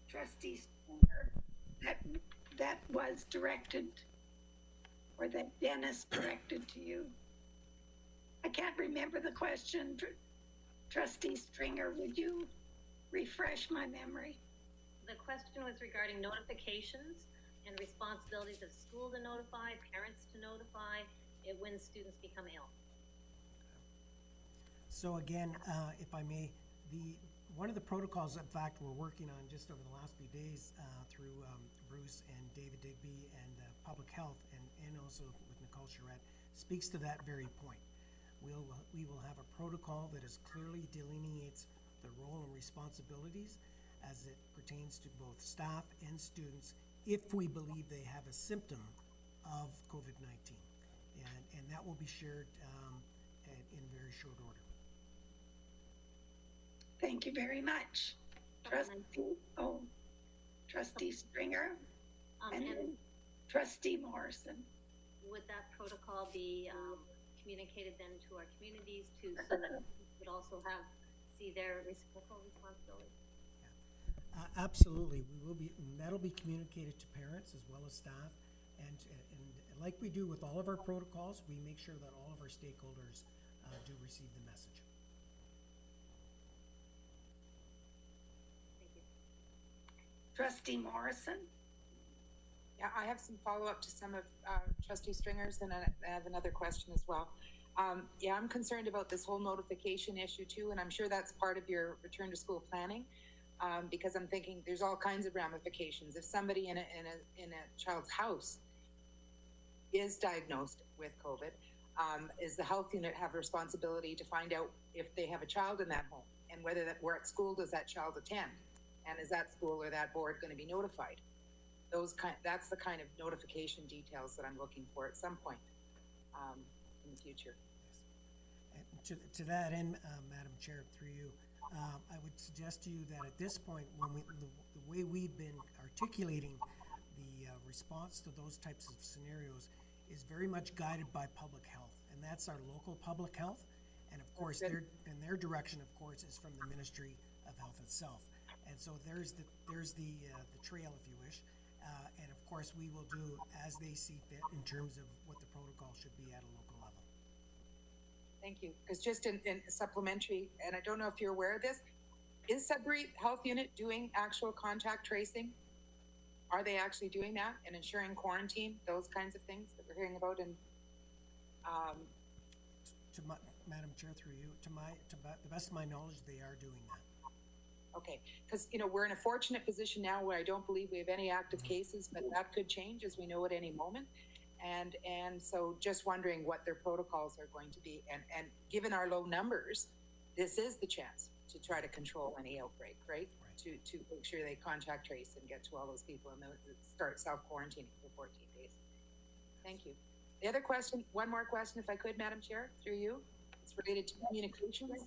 Trustee Spooner, that was directed, or that Dennis directed to you. I can't remember the question. Trustee Stringer, would you refresh my memory? The question was regarding notifications and responsibilities of school to notify, parents to notify, when students become ill. So again, if I may, one of the protocols, in fact, we're working on just over the last few days through Bruce and David Digby and Public Health and also with Nicole Charette, speaks to that very point. We will have a protocol that is clearly delineates the role and responsibilities as it pertains to both staff and students if we believe they have a symptom of COVID-19. And that will be shared in very short order. Thank you very much. Trustee Stringer and then Trustee Morrison. Would that protocol be communicated then to our communities so that we would also see their reciprocal responsibility? Absolutely, that'll be communicated to parents as well as staff, and like we do with all of our protocols, we make sure that all of our stakeholders do receive the message. Thank you. Trustee Morrison. Yeah, I have some follow-up to some of Trustee Stringer's, and I have another question as well. Yeah, I'm concerned about this whole notification issue too, and I'm sure that's part of your return to school planning, because I'm thinking there's all kinds of ramifications. If somebody in a child's house is diagnosed with COVID, is the health unit have a responsibility to find out if they have a child in that home, and whether what school does that child attend, and is that school or that board going to be notified? That's the kind of notification details that I'm looking for at some point in the future. And to that end, Madam Chair, through you, I would suggest to you that at this point, the way we've been articulating the response to those types of scenarios is very much guided by public health, and that's our local public health, and of course, their direction, of course, is from the Ministry of Health itself. And so there's the trail, if you wish, and of course, we will do as they see fit in terms of what the protocol should be at a local level. Thank you. Because just in supplementary, and I don't know if you're aware of this, is Sudbury Health Unit doing actual contact tracing? Are they actually doing that and ensuring quarantine, those kinds of things that we're hearing about? And Madam Chair, through you, to the best of my knowledge, they are doing that. Okay, because we're in a fortunate position now where I don't believe we have any active cases, but that could change, as we know, at any moment. And so just wondering what their protocols are going to be. And given our low numbers, this is the chance to try to control any outbreak, right? To make sure they contact trace and get to all those people and start self-quarantining for 14 days. Thank you. The other question, one more question, if I could, Madam Chair, through you. It's related to communications.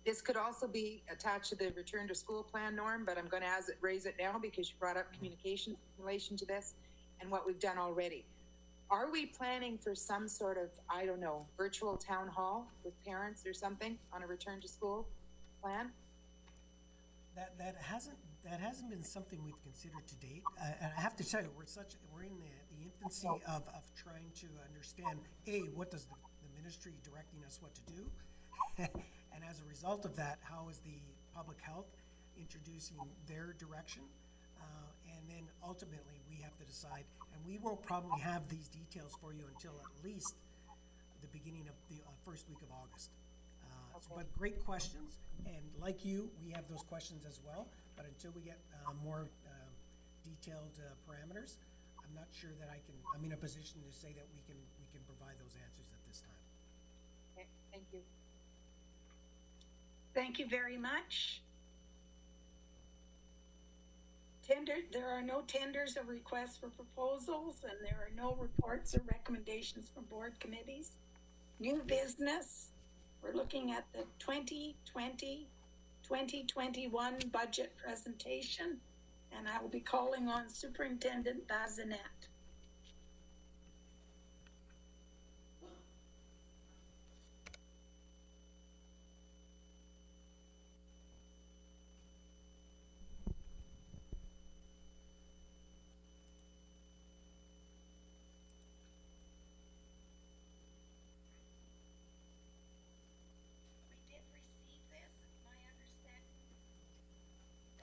This could also be attached to the return to school plan, Norm, but I'm going to raise it now because you brought up communication in relation to this and what we've done already. Are we planning for some sort of, I don't know, virtual town hall with parents or something on a return to school plan? That hasn't been something we've considered to date. And I have to tell you, we're in the infancy of trying to understand, what does the ministry directing us what to do? And as a result of that, how is the public health introducing their direction? And then ultimately we have to decide, and we won't probably have these details for you until at least the beginning of the first week of August. But great questions, and like you, we have those questions as well, but until we get more detailed parameters, I'm I'm not sure that I'm in a position to say that we can provide those answers at this time. Okay, thank you. Thank you very much. There are no tenders or requests for proposals, and there are no reports or recommendations from board committees. New business, we're looking at the 2020-2021 budget presentation, and I will be calling on Superintendent Bazinet.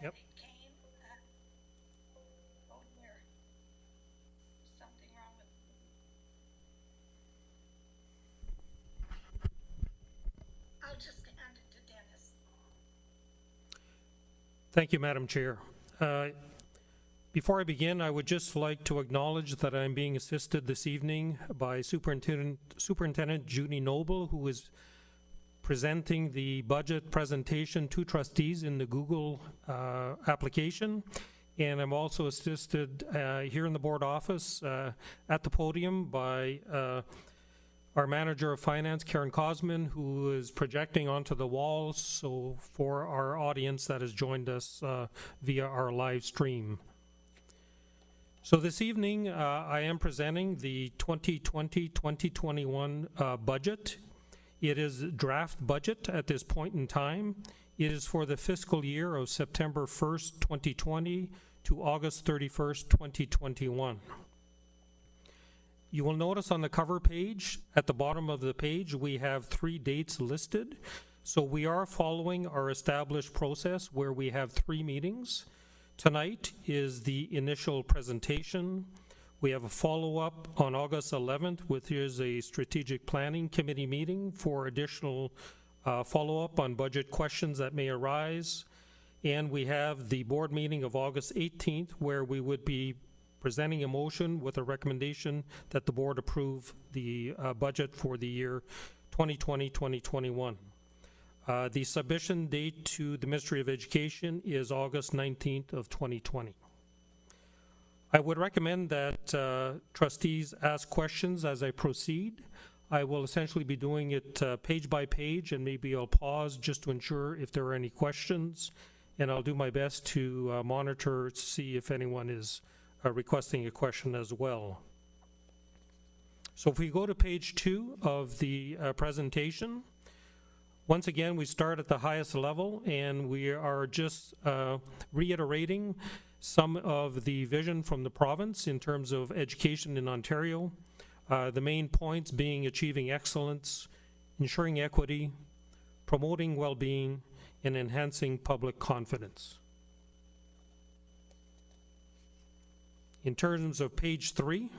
Yep. It came, oh dear, something wrong with I'll just hand it to Dennis. Thank you, Madam Chair. Before I begin, I would just like to acknowledge that I'm being assisted this evening by Superintendent Judy Noble, who is presenting the budget presentation to trustees in the Google application. And I'm also assisted here in the board office at the podium by our manager of finance, Karen Cosman, who is projecting onto the walls, so for our audience that has joined us via our live stream. So this evening, I am presenting the 2020-2021 budget. It is draft budget at this point in time. It is for the fiscal year of September 1st, 2020 to August 31st, 2021. You will notice on the cover page, at the bottom of the page, we have 3 dates listed. So we are following our established process where we have 3 meetings. Tonight is the initial presentation. We have a follow-up on August 11th, which is a strategic planning committee meeting for additional follow-up on budget questions that may arise. And we have the board meeting of August 18th, where we would be presenting a motion with a recommendation that the board approve the budget for the year 2020-2021. The submission date to the Ministry of Education is August 19th of 2020. I would recommend that trustees ask questions as I proceed. I will essentially be doing it page by page, and maybe I'll pause just to ensure if there are any questions, and I'll do my best to monitor to see if anyone is requesting a question as well. So if we go to page 2 of the presentation, once again, we start at the highest level, and we are just reiterating some of the vision from the province in terms of education in Ontario. The main points being achieving excellence, ensuring equity, promoting well-being, and enhancing public confidence. In terms of page 3,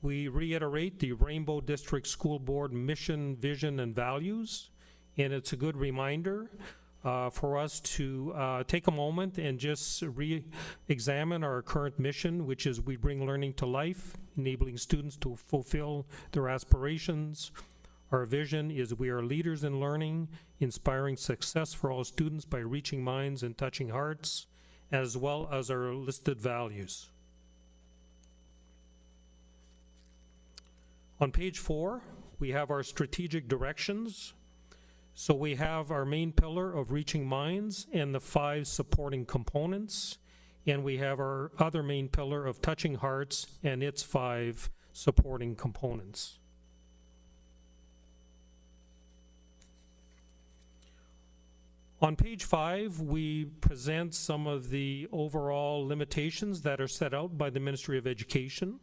we reiterate the Rainbow District School Board mission, vision, and values. And it's a good reminder for us to take a moment and just re-examine our current mission, which is we bring learning to life, enabling students to fulfill their aspirations. Our vision is we are leaders in learning, inspiring success for all students by reaching minds and touching hearts, as well as our listed values. On page 4, we have our strategic directions. So we have our main pillar of reaching minds and the 5 supporting components, and we have our other main pillar of touching hearts and its 5 supporting components. On page 5, we present some of the overall limitations that are set out by the Ministry of Education.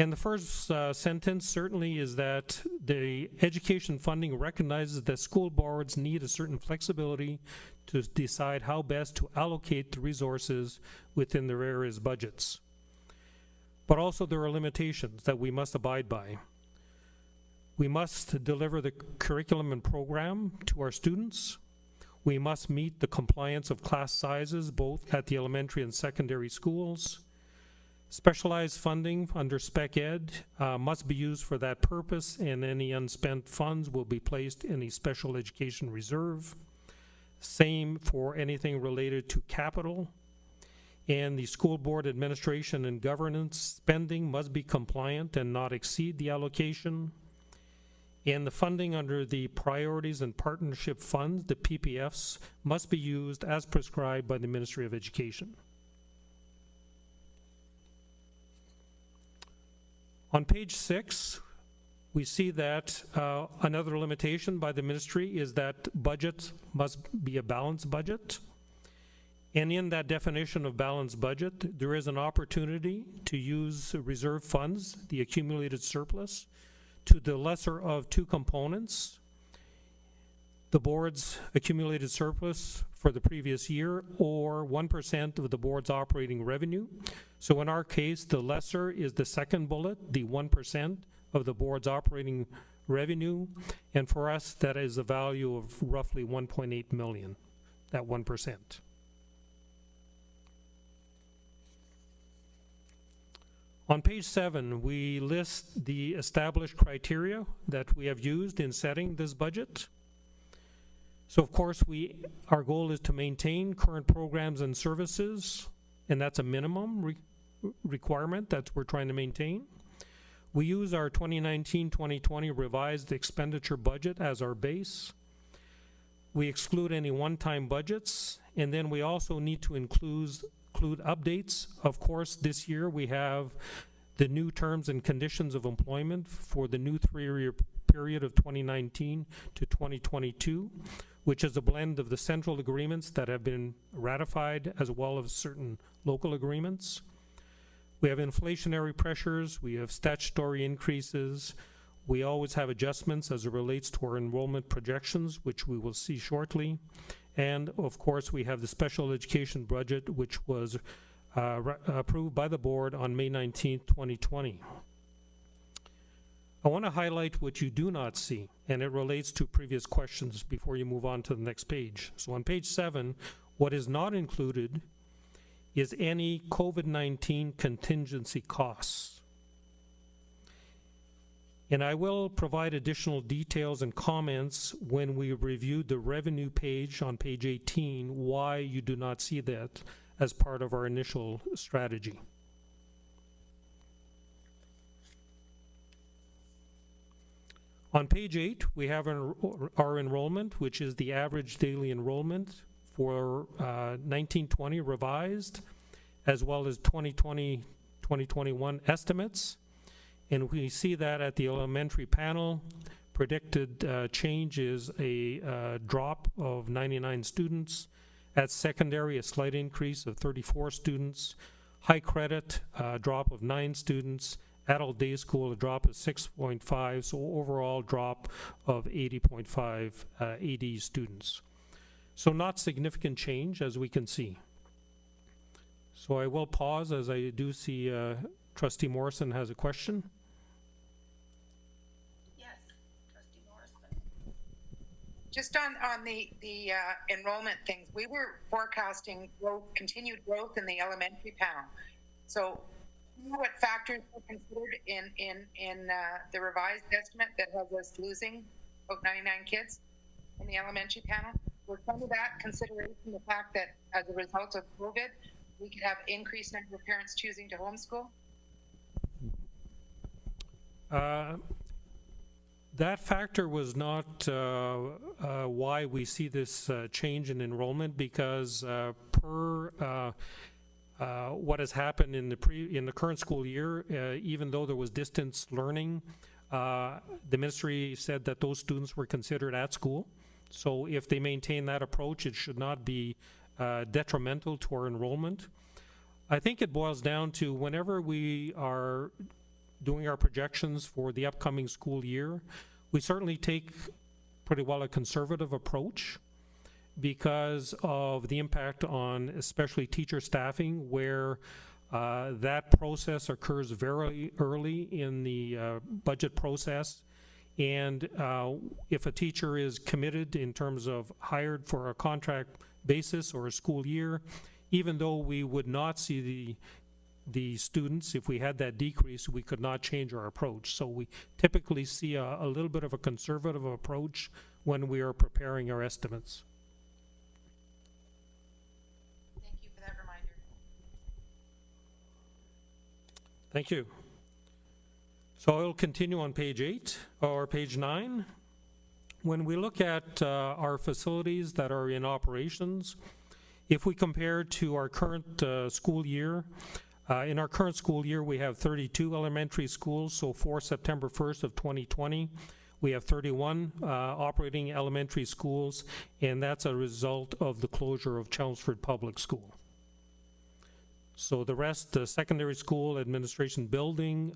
And the first sentence certainly is that the education funding recognizes that school boards need a certain flexibility to decide how best to allocate the resources within their areas' budgets. But also there are limitations that we must abide by. We must deliver the curriculum and program to our students. We must meet the compliance of class sizes both at the elementary and secondary schools. Specialized funding under Spec Ed must be used for that purpose, and any unspent funds will be placed in a special education reserve. Same for anything related to capital. And the school board administration and governance spending must be compliant and not exceed the allocation. And the funding under the priorities and partnership funds, the PPFs, must be used as prescribed by the Ministry of Education. On page 6, we see that another limitation by the ministry is that budget must be a balanced budget. And in that definition of balanced budget, there is an opportunity to use reserve funds, the accumulated surplus, to the lesser of two components: the board's accumulated surplus for the previous year, or 1% of the board's operating revenue. So in our case, the lesser is the second bullet, the 1% of the board's operating revenue, and for us, that is a value of roughly 1.8 million, that 1%. On page 7, we list the established criteria that we have used in setting this budget. So of course, our goal is to maintain current programs and services, and that's a minimum requirement that we're trying to maintain. We use our 2019-2020 revised expenditure budget as our base. We exclude any one-time budgets, and then we also need to include updates. Of course, this year we have the new terms and conditions of employment for the new 3-year period of 2019 to 2022, which is a blend of the central agreements that have been ratified as well as certain local agreements. We have inflationary pressures, we have statutory increases, we always have adjustments as it relates to our enrollment projections, which we will see shortly. And of course, we have the special education budget, which was approved by the board on May 19th, 2020. I want to highlight what you do not see, and it relates to previous questions before you move on to the next page. So on page 7, what is not included is any COVID-19 contingency costs. And I will provide additional details and comments when we review the revenue page on page 18, why you do not see that as part of our initial strategy. On page 8, we have our enrollment, which is the average daily enrollment for 1920 revised, as well as 2020-2021 estimates. And we see that at the elementary panel, predicted change is a drop of 99 students. At secondary, a slight increase of 34 students. High credit, drop of 9 students. Adult day school, a drop of 6.5, so overall drop of 80.5 AD students. So not significant change, as we can see. So I will pause, as I do see Trustee Morrison has a question. Yes, Trustee Morrison. Just on the enrollment things, we were forecasting continued growth in the elementary panel. So what factors were considered in the revised estimate that has us losing about 99 kids in the elementary panel? Was some of that consideration the fact that as a result of COVID, we could have increased number of parents choosing to homeschool? That factor was not why we see this change in enrollment, because per what has happened in the current school year, even though there was distance learning, the ministry said that those students were considered at school. So if they maintain that approach, it should not be detrimental to our enrollment. I think it boils down to whenever we are doing our projections for the upcoming school year, we certainly take pretty well a conservative approach because of the impact on especially teacher staffing, where that process occurs very early in the budget process. And if a teacher is committed in terms of hired for a contract basis or a school year, even though we would not see the students. If we had that decrease, we could not change our approach. So we typically see a little bit of a conservative approach when we are preparing our estimates. Thank you for that reminder. Thank you. So I'll continue on page 8 or page 9. When we look at our facilities that are in operations, if we compare to our current school year, in our current school year, we have 32 elementary schools. So for September 1st of 2020, we have 31 operating elementary schools, and that's a result of the closure of Chelmsford Public School. So the rest, the secondary school administration building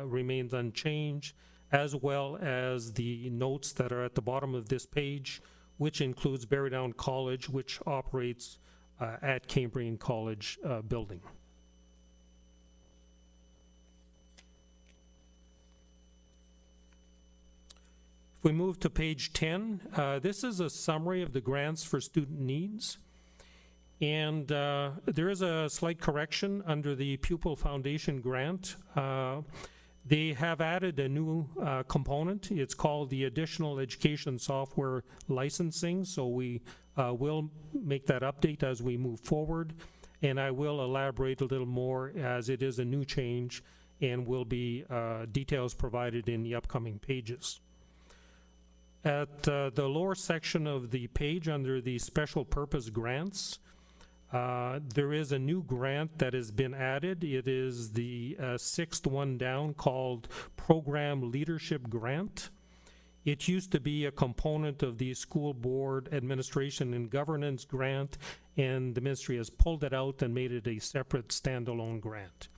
remains unchanged, as well as the notes that are at the bottom of this page, which includes Berrydown College, which operates at Cambrian College building. If we move to page 10, this is a summary of the grants for student needs. And there is a slight correction under the Pupil Foundation grant. They have added a new component. It's called the Additional Education Software Licensing. So we will make that update as we move forward. And I will elaborate a little more as it is a new change and will be details provided in the upcoming pages. At the lower section of the page under the special purpose grants, there is a new grant that has been added. It is the sixth one down, called Program Leadership Grant. It used to be a component of the School Board Administration and Governance Grant, and the ministry has pulled it out and made it a separate standalone grant.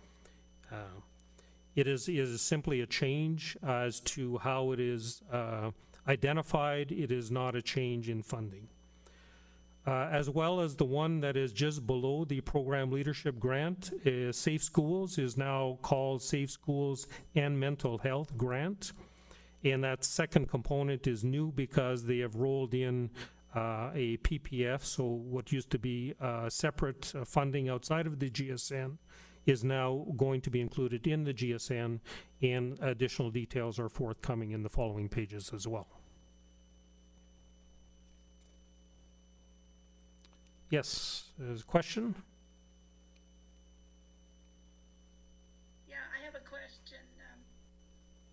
It is simply a change as to how it is identified. It is not a change in funding. As well as the one that is just below the Program Leadership Grant, Safe Schools is now called Safe Schools and Mental Health Grant. And that second component is new because they have rolled in a PPF, so what used to be separate funding outside of the GSN is now going to be included in the GSN, and additional details are forthcoming in the following pages as well. Yes, there's a question? Yeah, I have a question.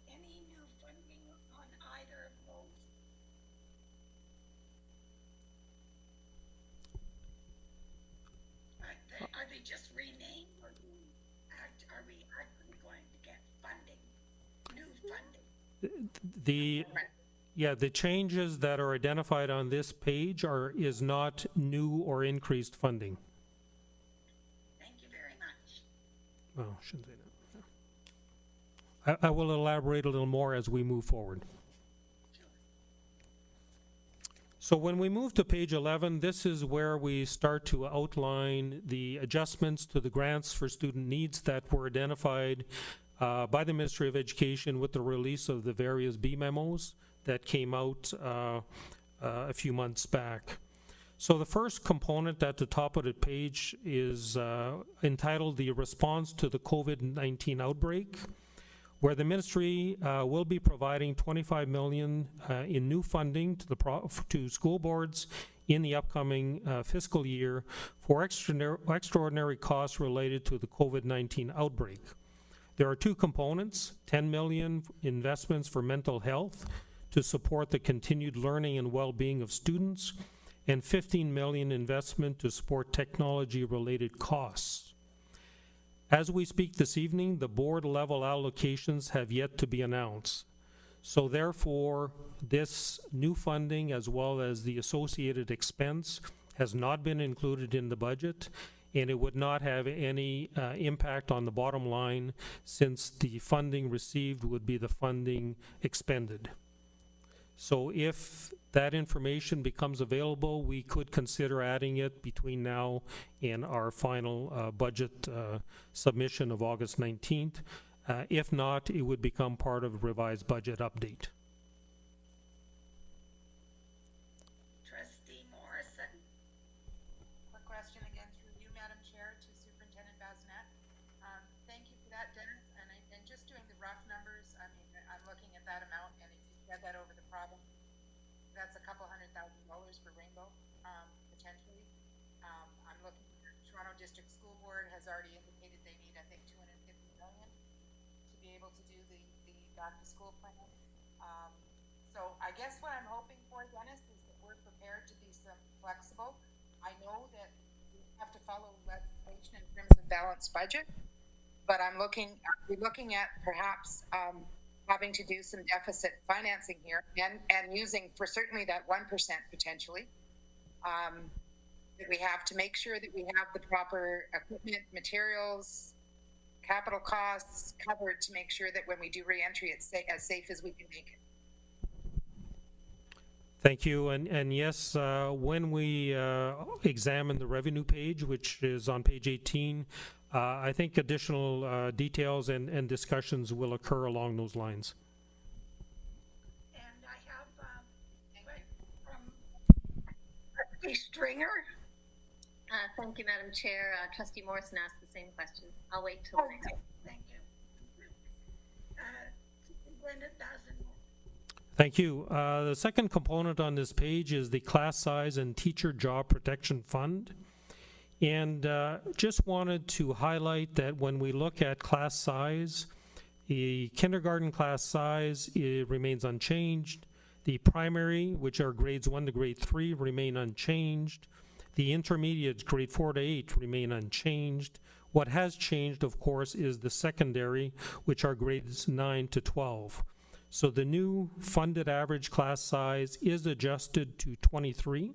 Any new funding on either of those? Are they just renamed, or are we actually going to get funding, new funding? The changes that are identified on this page is not new or increased funding. Thank you very much. Well, shouldn't say that. I will elaborate a little more as we move forward. So when we move to page 11, this is where we start to outline the adjustments to the grants for student needs that were identified by the Ministry of Education with the release of the various B memos that came out a few months back. So the first component at the top of the page is entitled the Response to the COVID-19 Outbreak, where the ministry will be providing $25 million in new funding to school boards in the upcoming fiscal year for extraordinary costs related to the COVID-19 outbreak. There are two components: $10 million investments for mental health to support the continued learning and well-being of students, and $15 million investment to support technology-related costs. As we speak this evening, the board-level allocations have yet to be announced. So therefore, this new funding, as well as the associated expense, has not been included in the budget, and it would not have any impact on the bottom line, since the funding received would be the funding expended. So if that information becomes available, we could consider adding it between now and our final budget submission of August 19th. If not, it would become part of a revised budget update. Trustee Morrison. Quick question again through you, Madam Chair, to Superintendent Bazinet. that's a couple $100,000 for Rainbow, potentially. I'm looking, Toronto District School Board has already indicated they need, I think, $250 million to be able to do the back to school plan. So I guess what I'm hoping for, Dennis, is that we're prepared to be some flexible. I know that we have to follow legislation in terms of balanced budget, but we're looking at perhaps having to do some deficit financing here and using for certainly that 1% potentially. That we have to make sure that we have the proper equipment, materials, capital costs covered to make sure that when we do re-entry, it's as safe as we can make it. Thank you. And yes, when we examine the revenue page, which is on page 18, I think additional details and discussions will occur along those lines. And I have, from Trustee Stringer. Thank you, Madam Chair. Trustee Morrison asked the same question. I'll wait till the next. Thank you. Glenda doesn't. Thank you. The second component on this page is the class size and teacher job protection fund. And just wanted to highlight that when we look at class size, the kindergarten class size, it remains unchanged. The primary, which are grades 1 to grade 3, remain unchanged. The intermediates, grade 4 to 8, remain unchanged. What has changed, of course, is the secondary, which are grades 9 to 12. So the new funded average class size is adjusted to 23.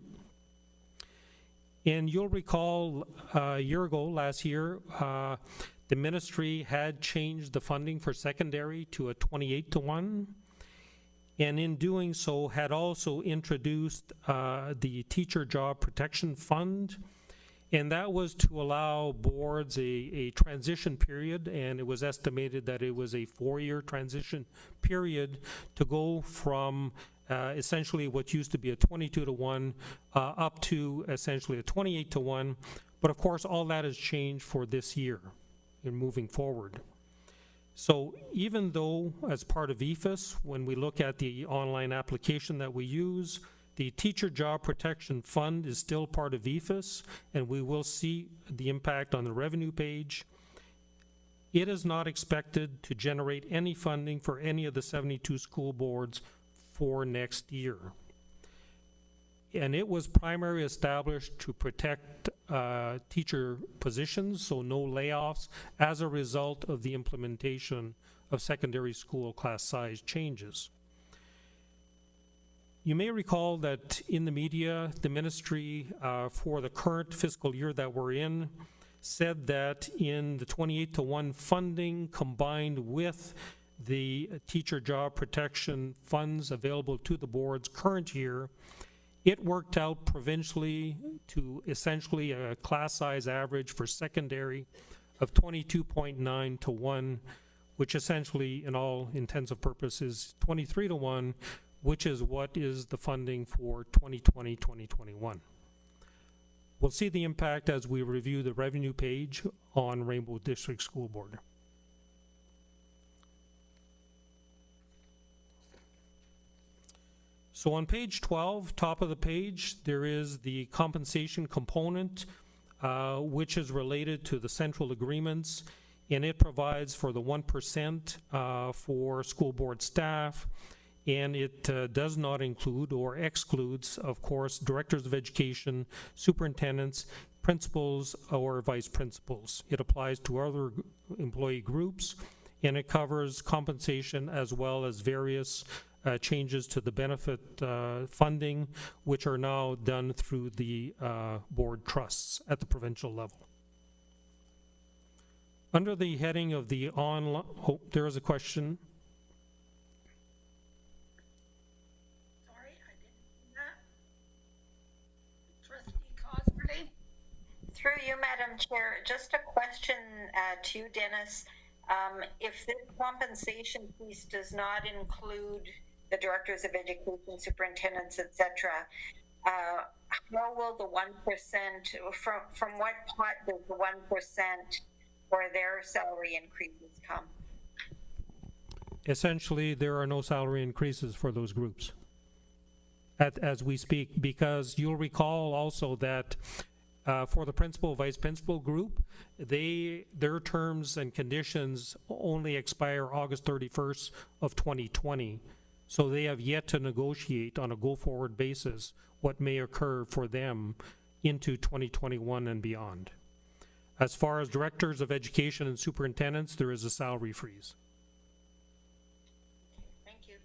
And you'll recall a year ago, last year, the ministry had changed the funding for secondary to a 28-to-1. And in doing so, had also introduced the Teacher Job Protection Fund. And that was to allow boards a transition period, and it was estimated that it was a 4-year transition period to go from essentially what used to be a 22-to-1 up to essentially a 28-to-1. But of course, all that has changed for this year and moving forward. So even though as part of EFIS, when we look at the online application that we use, the Teacher Job Protection Fund is still part of EFIS, and we will see the impact on the revenue page. It is not expected to generate any funding for any of the 72 school boards for next year. And it was primarily established to protect teacher positions, so no layoffs, as a result of the implementation of secondary school class size changes. You may recall that in the media, the ministry for the current fiscal year that we're in said that in the 28-to-1 funding combined with the teacher job protection funds available to the boards current year, it worked out provincially to essentially a class size average for secondary of 22.9-to-1, which essentially in all intents and purposes 23-to-1, which is what is the funding for 2020-2021. We'll see the impact as we review the revenue page on Rainbow District School Board. So on page 12, top of the page, there is the compensation component, which is related to the central agreements, and it provides for the 1% for school board staff, and it does not include or excludes, of course, directors of education, superintendents, principals, or vice principals. It applies to other employee groups, and it covers compensation as well as various changes to the benefit funding, which are now done through the board trusts at the provincial level. Under the heading of the online, oh, there is a question. Sorry, I didn't see that. Trustee Cosberly? Through you, Madam Chair, just a question to you, Dennis. If this compensation piece does not include the directors of education, superintendents, etc., how will the 1%, from what pot does the 1% for their salary increases come? Essentially, there are no salary increases for those groups as we speak, because you'll recall also that for the principal, vice principal group, their terms and conditions only expire August 31st of 2020. So they have yet to negotiate on a go-forward basis what may occur for them into 2021 and beyond. As far as directors of education and superintendents, there is a salary freeze. Thank you.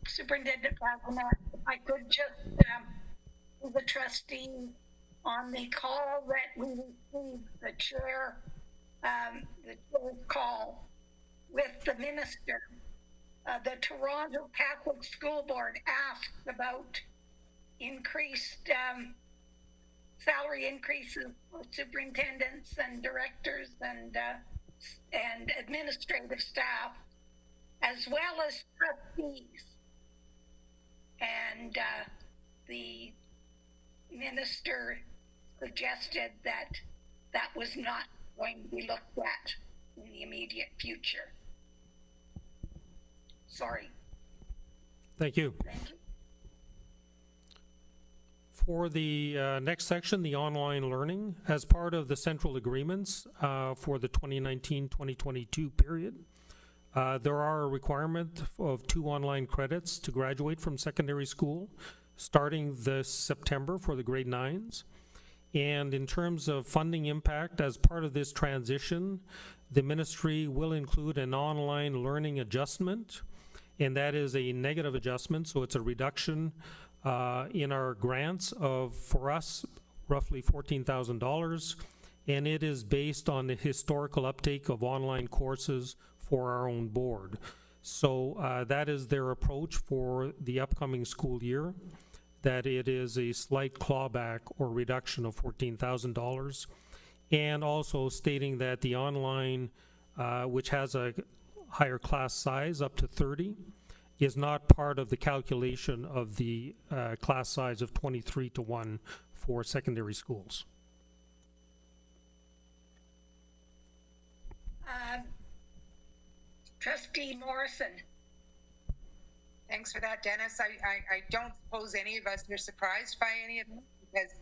Superintendent Wagner, if I could just, the trustee on the call that we received, the chair's call with the minister, the Toronto Catholic School Board asked about increased salary increases for superintendents and directors and administrative staff, as well as trustees. And the minister suggested that that was not going to be looked at in the immediate future. Sorry. Thank you. Thank you. For the next section, the online learning, as part of the central agreements for the 2019-2022 period, there are a requirement of 2 online credits to graduate from secondary school starting this September for the grade 9s. And in terms of funding impact, as part of this transition, the ministry will include an online learning adjustment, and that is a negative adjustment, so it's a reduction in our grants of, for us, roughly $14,000, and it is based on the historical uptake of online courses for our own board. So that is their approach for the upcoming school year, that it is a slight clawback or reduction of $14,000, and also stating that the online, which has a higher class size up to 30, is not part of the calculation of the class size of 23:1 for secondary schools. Trustee Morrison. Thanks for that, Dennis. I don't suppose any of us are surprised by any of this, because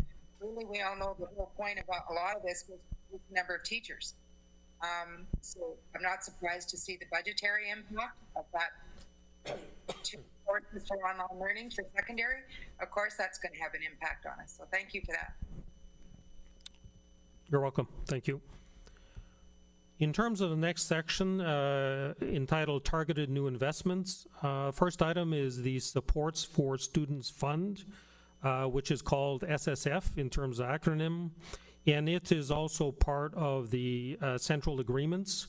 really we all know the whole point about a lot of this was the number of teachers. So I'm not surprised to see the budgetary impact of that 2 courses for online learning for secondary. Of course, that's going to have an impact on us. So thank you for that. You're welcome. Thank you. In terms of the next section, entitled Targeted New Investments, first item is the Supports for Students Fund, which is called SSF in terms of acronym, and it is also part of the central agreements,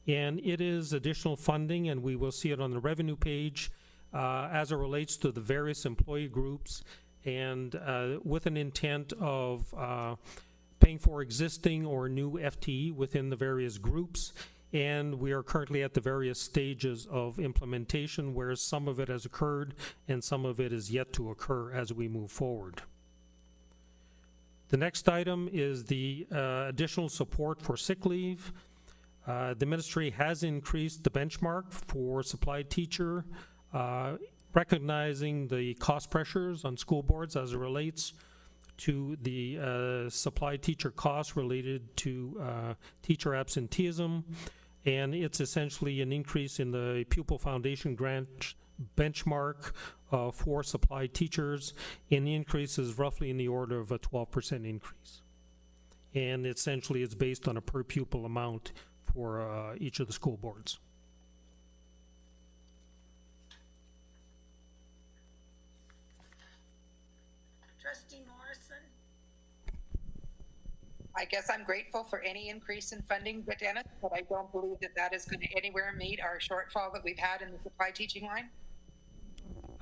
and it is additional funding, and we will see it on the revenue page as it relates to the various employee groups, and with an intent of paying for existing or new FTE within the various groups, and we are currently at the various stages of implementation, where some of it has occurred and some of it is yet to occur as we move forward. The next item is the additional support for sick leave. The ministry has increased the benchmark for supplied teacher, recognizing the cost pressures on school boards as it relates to the supply teacher costs related to teacher absenteeism, and it's essentially an increase in the pupil foundation grant benchmark for supply teachers, and the increase is roughly in the order of a 12% increase. And essentially it's based on a per pupil amount for each of the school boards. Trustee Morrison. I guess I'm grateful for any increase in funding, but Dennis, but I don't believe that that is going to anywhere meet our shortfall that we've had in the supply teaching line.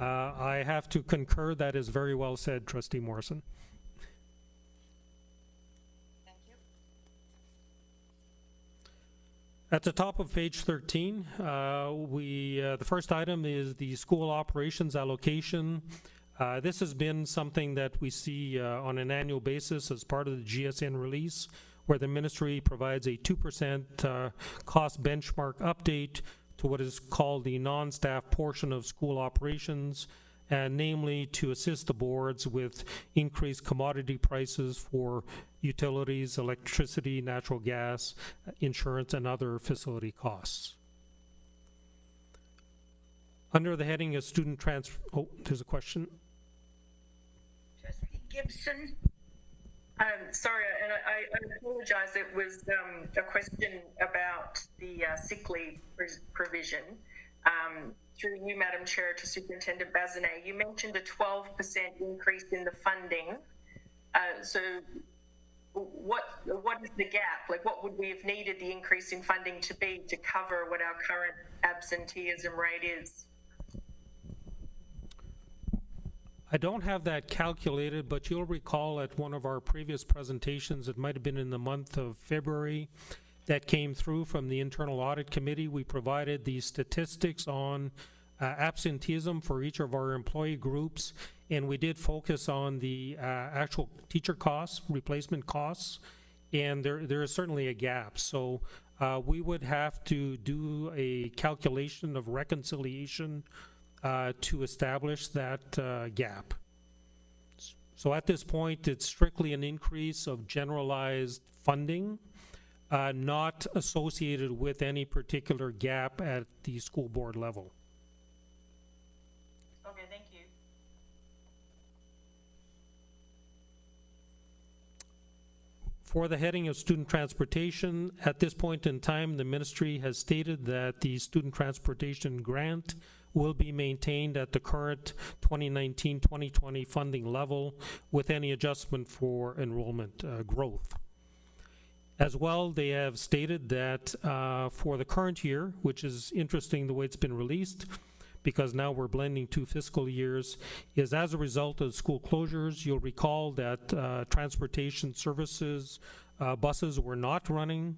I have to concur. That is very well said, Trustee Morrison. Thank you. At the top of page 13, the first item is the school operations allocation. This has been something that we see on an annual basis as part of the GSN release, where the ministry provides a 2% cost benchmark update to what is called the non-staff portion of school operations, and namely to assist the boards with increased commodity prices for utilities, electricity, natural gas, insurance, and other facility costs. Under the heading of student there's a question. Trustee Gibson? Sorry, and I apologize. It was a question about the sick leave provision. Through you, Madam Chair, to Superintendent Bazinet, you mentioned a 12% increase in the funding. So what is the gap? Like, what would we have needed the increase in funding to be to cover what our current absenteeism rate is? I don't have that calculated, but you'll recall at one of our previous presentations, it might have been in the month of February, that came through from the Internal Audit Committee. We provided the statistics on absenteeism for each of our employee groups, and we did focus on the actual teacher costs, replacement costs, and there is certainly a gap. So we would have to do a calculation of reconciliation to establish that gap. So at this point, it's strictly an increase of generalized funding, not associated with any particular gap at the school board level. Okay, thank you. For the heading of student transportation, at this point in time, the ministry has stated that the student transportation grant will be maintained at the current 2019-2020 funding level with any adjustment for enrollment growth. As well, they have stated that for the current year, which is interesting the way it's been released, because now we're blending 2 fiscal years, is as a result of school closures. You'll recall that transportation services, buses were not running.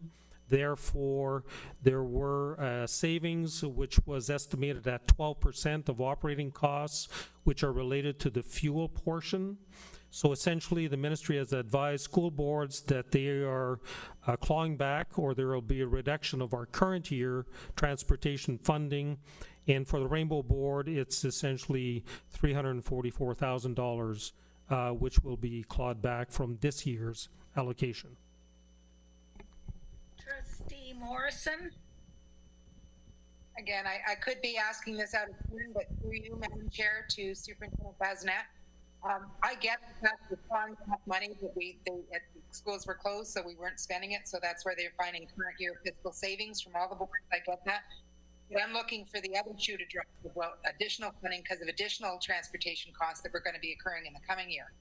Therefore, there were savings, which was estimated at 12% of operating costs, which are related to the fuel portion. So essentially, the ministry has advised school boards that they are clawing back, or there will be a reduction of our current year transportation funding. And for the Rainbow Board, it's essentially $344,000, which will be clawed back from this year's allocation. Trustee Morrison? Again, I could be asking this out of turn, but through you, Madam Chair, to Superintendent Bazinet. I get that we're finding enough money, but schools were closed, so we weren't spending it. So that's where they're finding current year fiscal savings from all the boards. I get that. But I'm looking for the other shoe to drop, well, additional funding because of additional transportation costs that were going to be occurring in the coming year.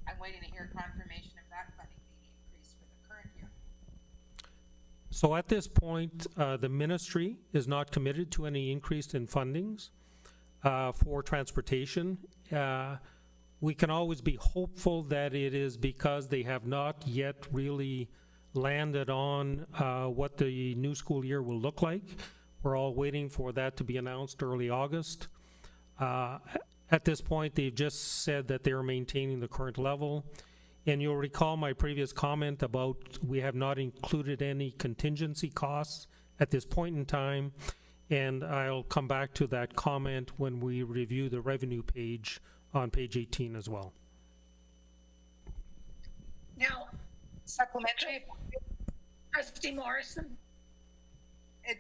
I'm waiting to hear confirmation of that funding being increased for the current year. So at this point, the ministry is not committed to any increase in fundings for transportation. We can always be hopeful that it is because they have not yet really landed on what the new school year will look like. We're all waiting for that to be announced early August. At this point, they've just said that they're maintaining the current level. And you'll recall my previous comment about we have not included any contingency costs at this point in time. And I'll come back to that comment when we review the revenue page on page 18 as well. Now, Supplementary. Trustee Morrison?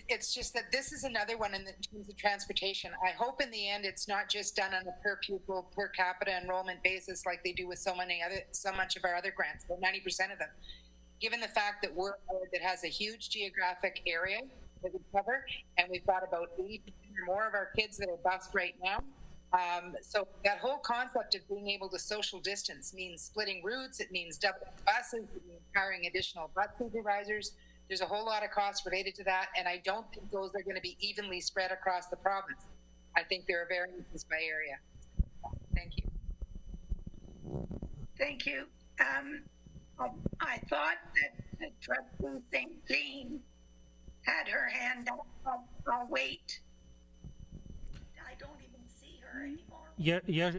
It's just that this is another one in terms of transportation. I hope in the end it's not just done on a per pupil, per capita enrollment basis like they do with so much of our other grants, about 90% of them. Given the fact that we're a board that has a huge geographic area that we cover, and we've got about 80% or more of our kids that are bused right now. So that whole concept of being able to social distance means splitting routes, it means doubling buses, it means hiring additional bus supervisors. There's a whole lot of costs related to that, and I don't think those are going to be evenly spread across the province. I think there are variances by area. Thank you. Thank you. I thought that Trustee St. Jean had her hand up. I'll wait. I don't even see her anymore.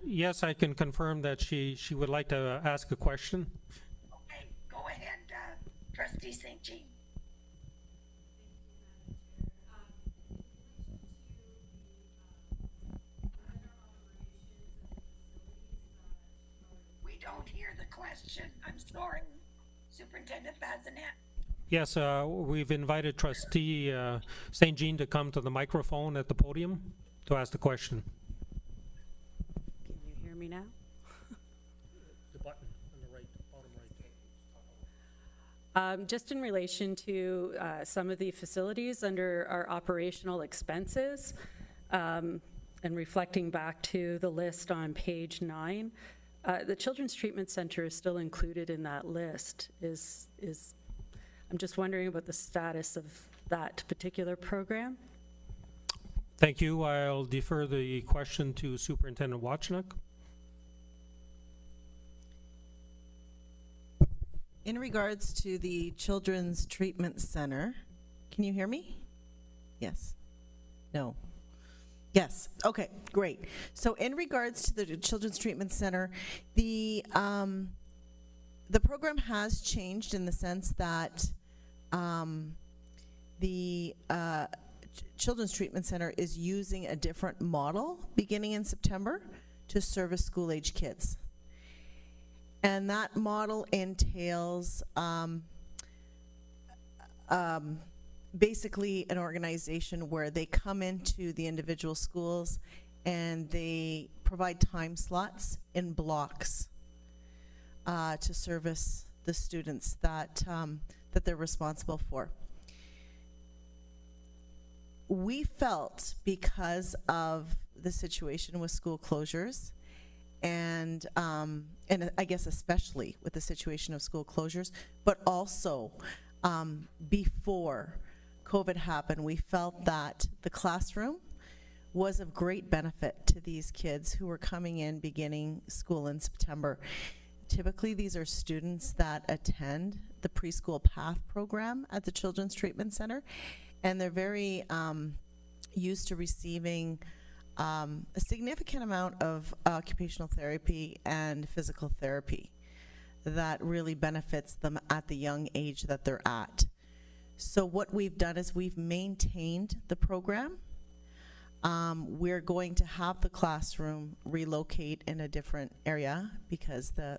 Yes, I can confirm that she would like to ask a question. Okay, go ahead, Trustee St. Jean. Superintendent Bazinet. Yes, we've invited trustee St. Jean to come to the microphone at the podium to ask the question. Can you hear me now? The button on the right, bottom right. Just in relation to some of the facilities under our operational expenses, and reflecting back to the list on page 9, the Children's Treatment Center is still included in that list. I'm just wondering about the status of that particular program. Thank you. I'll defer the question to Superintendent Wachnick. In regards to the Children's Treatment Center, can you hear me? Yes. No. Yes. Okay, great. So in regards to the Children's Treatment Center, the program has changed in the sense that the Children's Treatment Center is using a different model beginning in September to service school-age kids. And that model entails basically an organization where they come into the individual schools and they provide time slots in blocks to service the students that they're responsible for. We felt, because of the situation with school closures, and I guess especially with the situation of school closures, but also before COVID happened, we felt that the classroom was of great benefit to these kids who were coming in beginning school in September. Typically, these are students that attend the preschool path program at the Children's Treatment Center, and they're very used to receiving a significant amount of occupational therapy and physical therapy that really benefits them at the young age that they're at. So what we've done is we've maintained the program. We're going to have the classroom relocate in a different area because the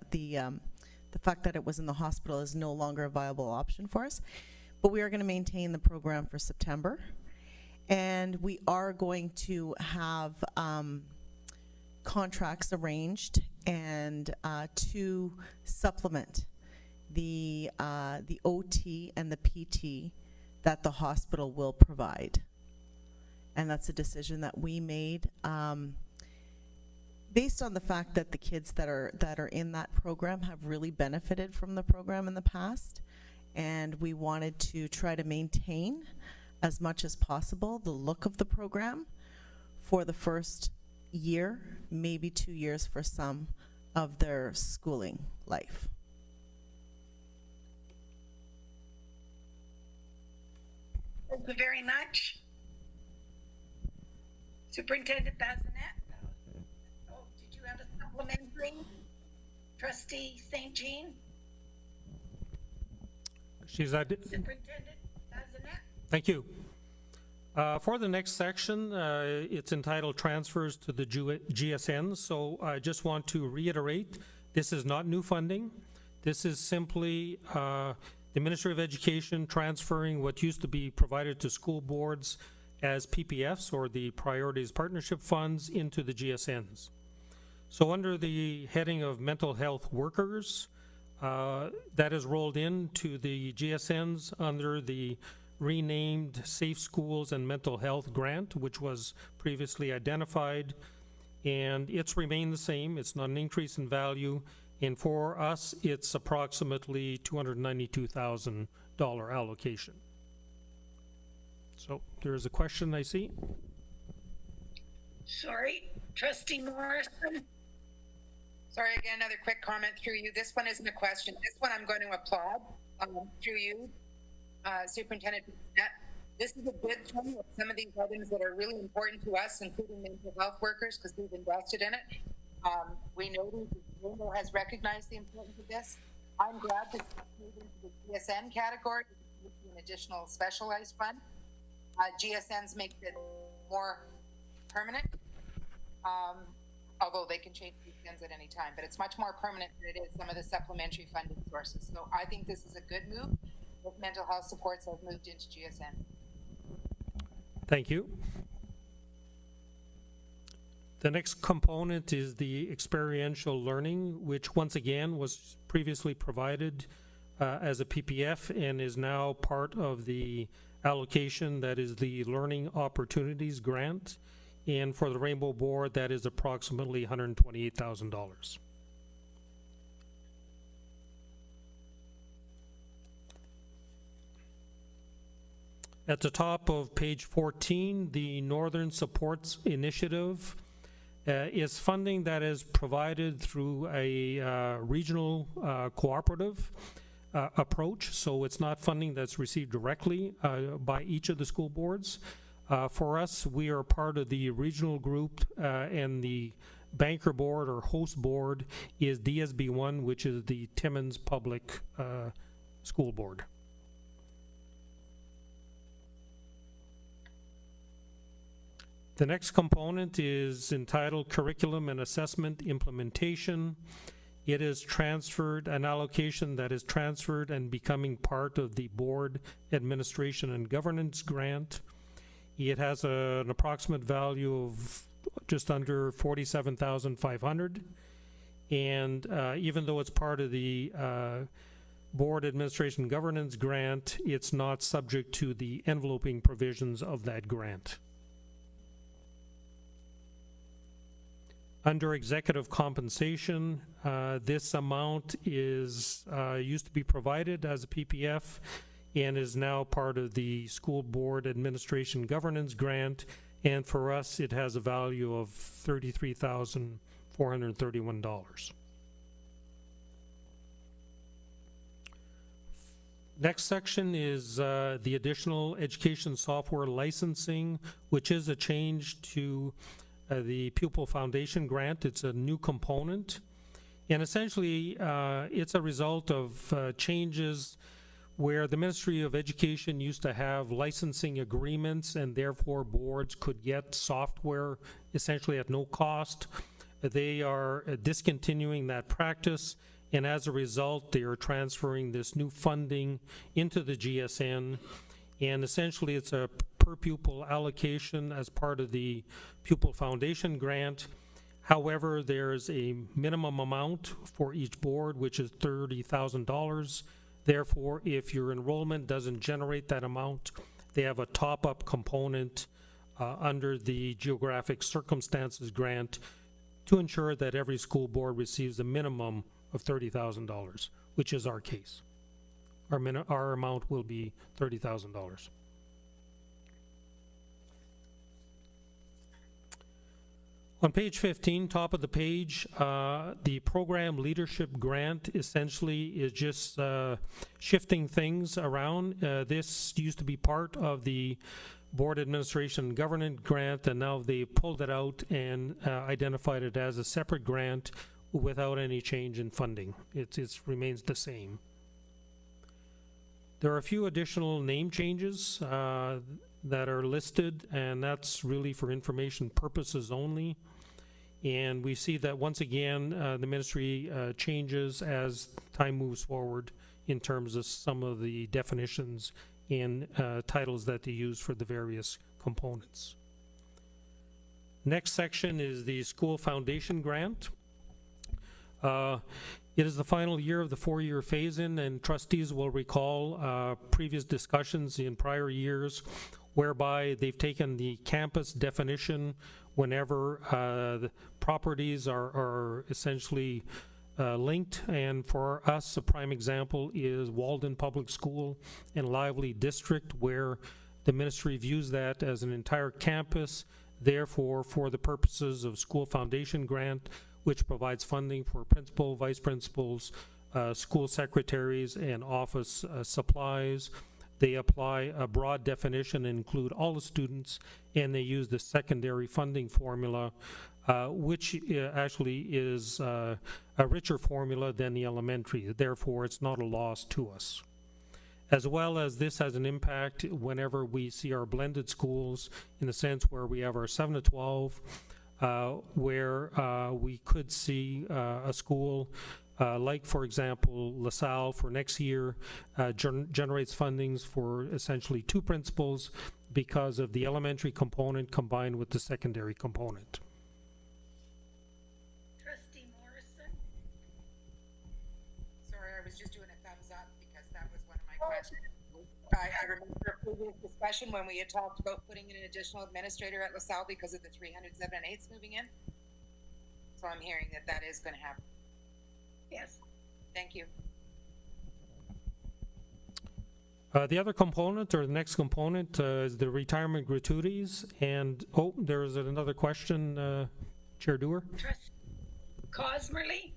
fact that it was in the hospital is no longer a viable option for us. But we are going to maintain the program for September. And we are going to have contracts arranged and to supplement the OT and the PT that the hospital will provide. And that's a decision that we made based on the fact that the kids that are in that program have really benefited from the program in the past, and we wanted to try to maintain as much as possible the look of the program for the first year, maybe 2 years for some of their schooling life. Thank you very much. Superintendent Bazinet. Oh, did you have a supplementary? Trustee St. Jean? Superintendent Bazinet? Thank you. For the next section, it's entitled Transfers to the GSNs. So I just want to reiterate, this is not new funding. This is simply the Ministry of Education transferring what used to be provided to school boards as PPFs, or the Priorities Partnership Funds, into the GSNs. So under the heading of mental health workers, that is rolled into the GSNs under the renamed Safe Schools and Mental Health Grant, which was previously identified, and it's remained the same. It's not an increase in value, and for us, it's approximately $292,000 allocation. So there is a question I see. Sorry, Trustee Morrison. Sorry, again, another quick comment through you. This one isn't a question. This one I'm going to applaud through you, Superintendent. This is a good thing with some of these items that are really important to us, including mental health workers, because we've invested in it. We know that has recognized the importance of this. I'm glad to move into the GSN category, an additional specialized fund. GSNs make it more permanent. although they can change weekends at any time, but it's much more permanent than it is some of the supplementary funding sources. So I think this is a good move. If mental health supports have moved into GSN. Thank you. The next component is the experiential learning, which once again was previously provided as a PPF and is now part of the allocation that is the Learning Opportunities Grant. And for the Rainbow Board, that is approximately $128,000. At the top of page 14, the Northern Supports Initiative is funding that is provided through a regional cooperative approach. So it's not funding that's received directly by each of the school boards. For us, we are part of the regional group, and the banker board or host board is DSB1, which is the Timmins Public School Board. The next component is entitled Curriculum and Assessment Implementation. It is transferred, an allocation that is transferred and becoming part of the Board Administration and Governance Grant. It has an approximate value of just under $47,500. And even though it's part of the Board Administration Governance Grant, it's not subject to the enveloping provisions of that grant. Under executive compensation, this amount is used to be provided as a PPF and is now part of the School Board Administration Governance Grant, and for us it has a value of $33,431. Next section is the additional education software licensing, which is a change to the Pupil Foundation Grant. It's a new component, and essentially it's a result of changes where the Ministry of Education used to have licensing agreements, and therefore boards could get software essentially at no cost. They are discontinuing that practice, and as a result they are transferring this new funding into the GSN, and essentially it's a per pupil allocation as part of the Pupil Foundation Grant. However, there's a minimum amount for each board, which is $30,000. Therefore, if your enrollment doesn't generate that amount, they have a top-up component under the Geographic Circumstances Grant to ensure that every school board receives a minimum of $30,000, which is our case. Our amount will be $30,000. On page 15, top of the page, the Program Leadership Grant essentially is just shifting things around. This used to be part of the Board Administration Governance Grant, and now they pulled it out and identified it as a separate grant without any change in funding. It remains the same. There are a few additional name changes that are listed, and that's really for information purposes only. And we see that once again the ministry changes as time moves forward in terms of some of the definitions and titles that they use for the various components. Next section is the School Foundation Grant. It is the final year of the 4-year phase-in, and trustees will recall previous discussions in prior years whereby they've taken the campus definition whenever the properties are essentially linked. And for us, a prime example is Walden Public School and Lively District, where the ministry views that as an entire campus. Therefore, for the purposes of School Foundation Grant, which provides funding for principal, vice principals, school secretaries, and office supplies, they apply a broad definition and include all the students, and they use the secondary funding formula, which actually is a richer formula than the elementary. Therefore, it's not a loss to us. As well as this has an impact whenever we see our blended schools, in the sense where we have our 7 to 12 where we could see a school like, for example, LaSalle for next year generates fundings for essentially 2 principals because of the elementary component combined with the secondary component. Trustee Morrison? Sorry, I was just doing a thumbs up because that was one of my questions. I remember a previous discussion when we had talked about putting in an additional administrator at LaSalle because of the 307 and 8s moving in. So I'm hearing that that is going to happen. Yes. Thank you. The other component, or the next component, is the retirement gratuities. And, oh, there's another question, Chair Dewar. Trustee Cosmerly?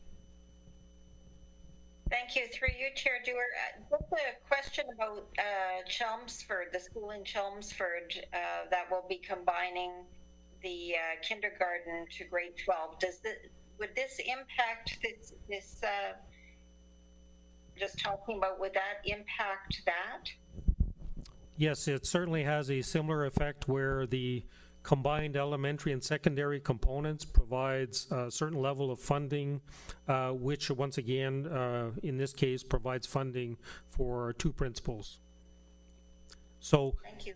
Thank you. Through you, Chair Dewar. Just a question about Chelmsford, the school in Chelmsford that will be combining the kindergarten to grade 12. Would this impact this just talking about, would that impact that? Yes, it certainly has a similar effect where the combined elementary and secondary components provides a certain level of funding, which once again, in this case, provides funding for 2 principals. So, thank you.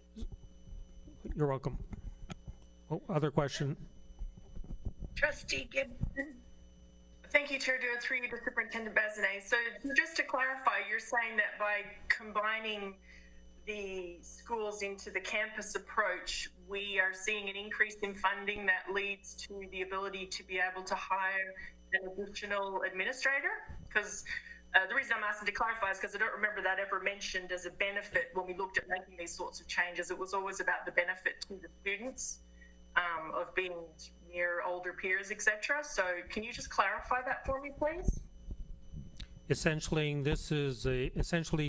You're welcome. Oh, other question? Trustee Gibson? Thank you, Chair Dewar, through you to Superintendent Bazinet. So just to clarify, you're saying that by combining the schools into the campus approach, we are seeing an increase in funding that leads to the ability to be able to hire an additional administrator? Because the reason I'm asking to clarify is because I don't remember that ever mentioned as a benefit when we looked at making these sorts of changes. It was always about the benefit to the students of being near older peers, etc. So can you just clarify that for me, please? Essentially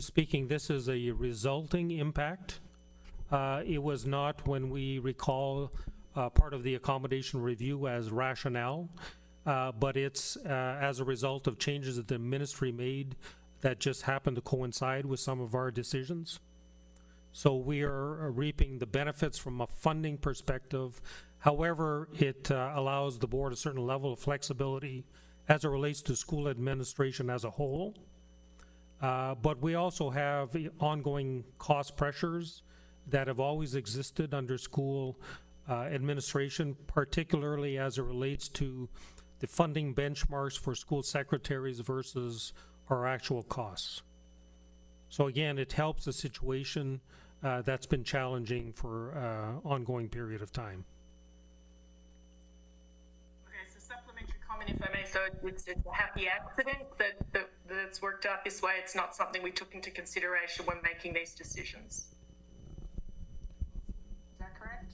speaking, this is a resulting impact. It was not, when we recall, part of the accommodation review as rationale, but it's as a result of changes that the ministry made that just happened to coincide with some of our decisions. So we are reaping the benefits from a funding perspective. However, it allows the board a certain level of flexibility as it relates to school administration as a whole. But we also have ongoing cost pressures that have always existed under school administration, particularly as it relates to the funding benchmarks for school secretaries versus our actual costs. So again, it helps a situation that's been challenging for an ongoing period of time. Okay, so supplementary comment, if I may. So it's a happy accident that it's worked out this way. It's not something we took into consideration when making these decisions. Is that correct?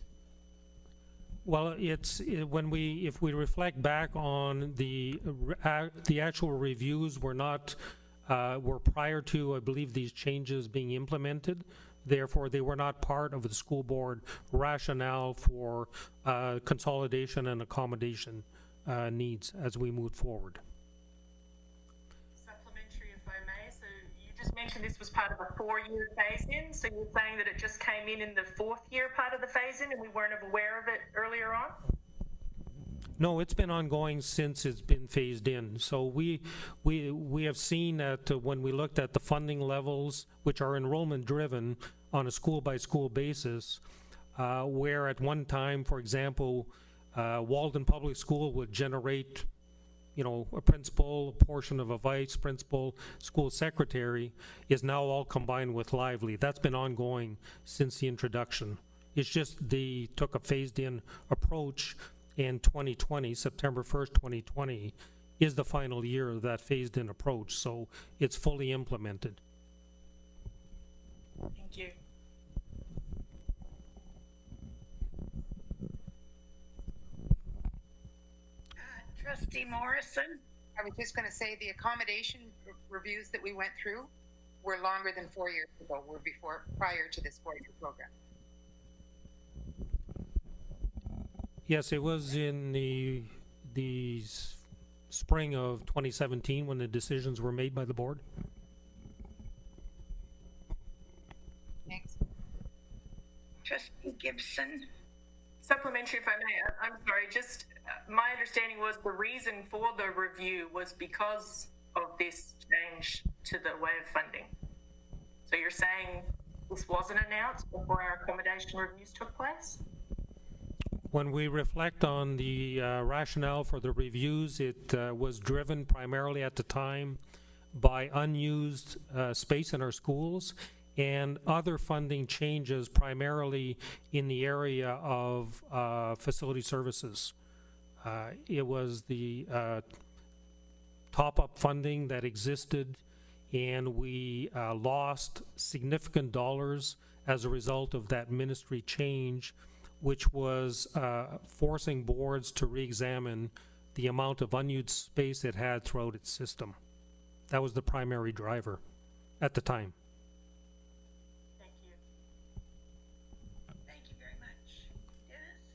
Well, if we reflect back on the actual reviews were prior to, I believe, these changes being implemented. Therefore, they were not part of the school board rationale for consolidation and accommodation needs as we move forward. Supplementary, if I may. So you just mentioned this was part of a 4-year phase-in. So you're saying that it just came in the 4th year part of the phase-in and we weren't aware of it earlier on? No, it's been ongoing since it's been phased in. So we have seen that when we looked at the funding levels, which are enrollment driven on a school by school basis, where at one time, for example, Walden Public School would generate, a principal, a portion of a vice principal, school secretary, is now all combined with Lively. That's been ongoing since the introduction. It's just they took a phased in approach. In 2020, September 1st, 2020, is the final year of that phased-in approach, so it's fully implemented. Thank you. Trustee Morrison? I was just going to say the accommodation reviews that we went through were longer than 4 years ago, were prior to this 4-year program. Yes, it was in the spring of 2017 when the decisions were made by the board. Thanks. Trustee Gibson? Supplementary, if I may. I'm sorry, just my understanding was the reason for the review was because of this change to the way of funding. So you're saying this wasn't announced before our accommodation reviews took place? When we reflect on the rationale for the reviews, it was driven primarily at the time by unused space in our schools and other funding changes primarily in the area of facility services. It was the top-up funding that existed, and we lost significant dollars as a result of that ministry change, which was forcing boards to re-examine the amount of unused space it had throughout its system. That was the primary driver at the time. Thank you. Thank you very much. Dennis?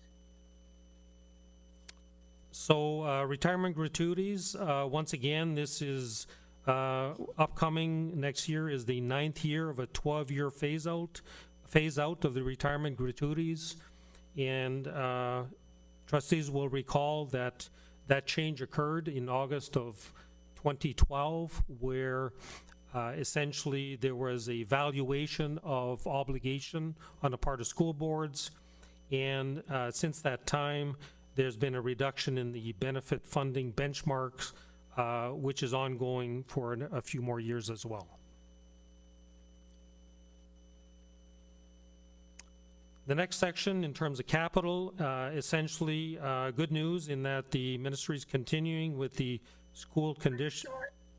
So retirement gratuities, once again, this is upcoming next year is the 9th year of a 12-year phase out of the retirement gratuities. And trustees will recall that that change occurred in August of 2012, where essentially there was a valuation of obligation on the part of school boards. And since that time, there's been a reduction in the benefit funding benchmarks, which is ongoing for a few more years as well. The next section, in terms of capital, essentially good news in that the ministry is continuing with the school condition.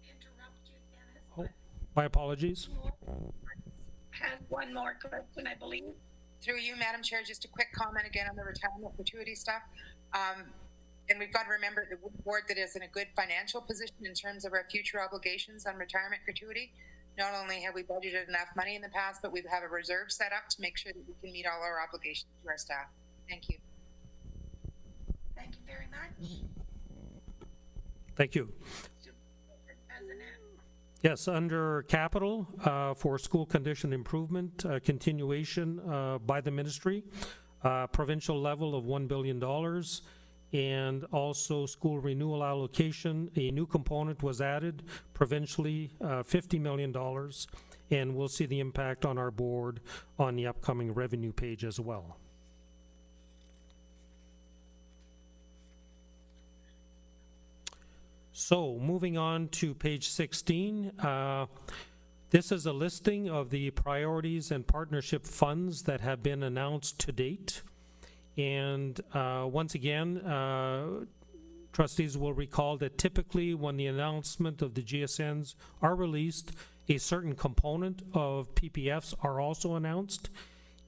Interrupt you, Dennis. Oh, my apologies. Has one more question, I believe. Through you, Madam Chair, just a quick comment again on the retirement gratuity stuff. And we've got to remember the board that is in a good financial position in terms of our future obligations on retirement gratuity. Not only have we budgeted enough money in the past, but we have a reserve set up to make sure that we can meet all our obligations to our staff. Thank you. Thank you very much. Thank you. President. Yes, under capital for school condition improvement, continuation by the ministry, provincial level of $1 billion, and also school renewal allocation. A new component was added provincially, $50 million, and we'll see the impact on our board on the upcoming revenue page as well. So moving on to page 16, this is a listing of the priorities and partnership funds that have been announced to date. And once again, trustees will recall that typically when the announcement of the GSNs are released, a certain component of PPFs are also announced,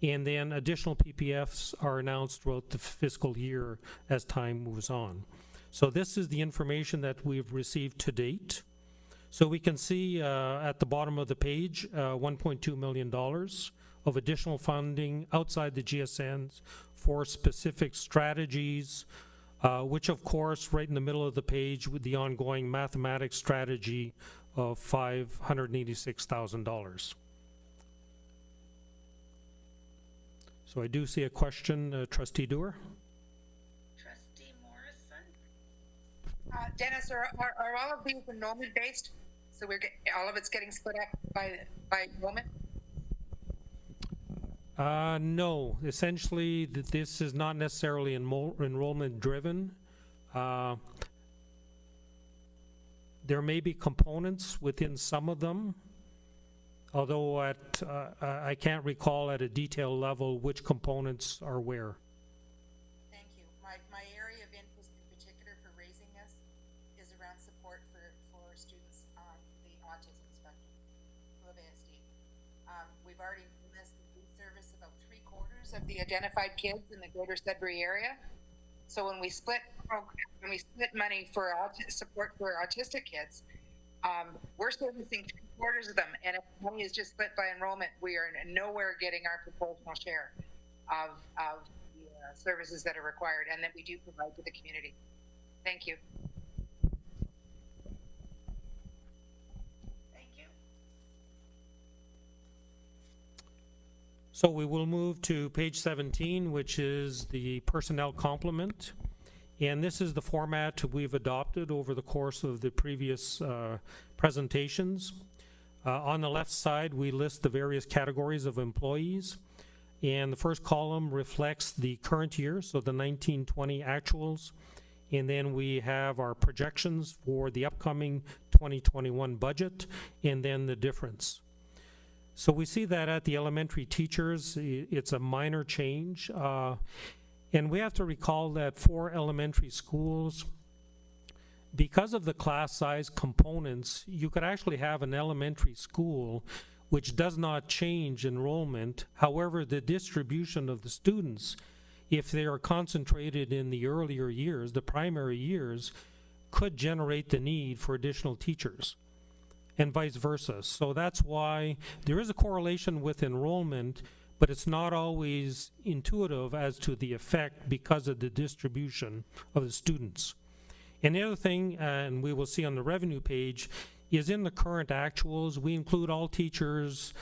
and then additional PPFs are announced throughout the fiscal year as time moves on. So this is the information that we've received to date. So we can see at the bottom of the page, $1.2 million of additional funding outside the GSNs for specific strategies, which of course, right in the middle of the page with the ongoing mathematics strategy of $586,000. So I do see a question, Trustee Dewar. Trustee Morrison. Dennis, are all of these enrollment based? So all of it's getting split up by enrollment? No, essentially this is not necessarily enrollment driven. There may be components within some of them, although I can't recall at a detail level which components are where. Thank you. My area of interest in particular for raising this is around support for students on the autism spectrum who have ASD. We've already missed the service about 3/4 of the identified kids in the greater Sudbury area. So when we split money for support for autistic kids, we're servicing 3/4 of them, and if money is just split by enrollment, we are nowhere getting our proportional share of the services that are required and that we do provide to the community. Thank you. Thank you. So we will move to page 17, which is the personnel complement. And this is the format we've adopted over the course of the previous presentations. On the left side, we list the various categories of employees. And the first column reflects the current year, so the 1920 actuals. And then we have our projections for the upcoming 2021 budget, and then the difference. So we see that at the elementary teachers, it's a minor change. And we have to recall that for elementary schools, because of the class size components, you could actually have an elementary school which does not change enrollment. However, the distribution of the students, if they are concentrated in the earlier years, the primary years, could generate the need for additional teachers, and vice versa. So that's why there is a correlation with enrollment, but it's not always intuitive as to the effect because of the distribution of the students. And the other thing, and we will see on the revenue page, is in the current actuals, we include all teachers,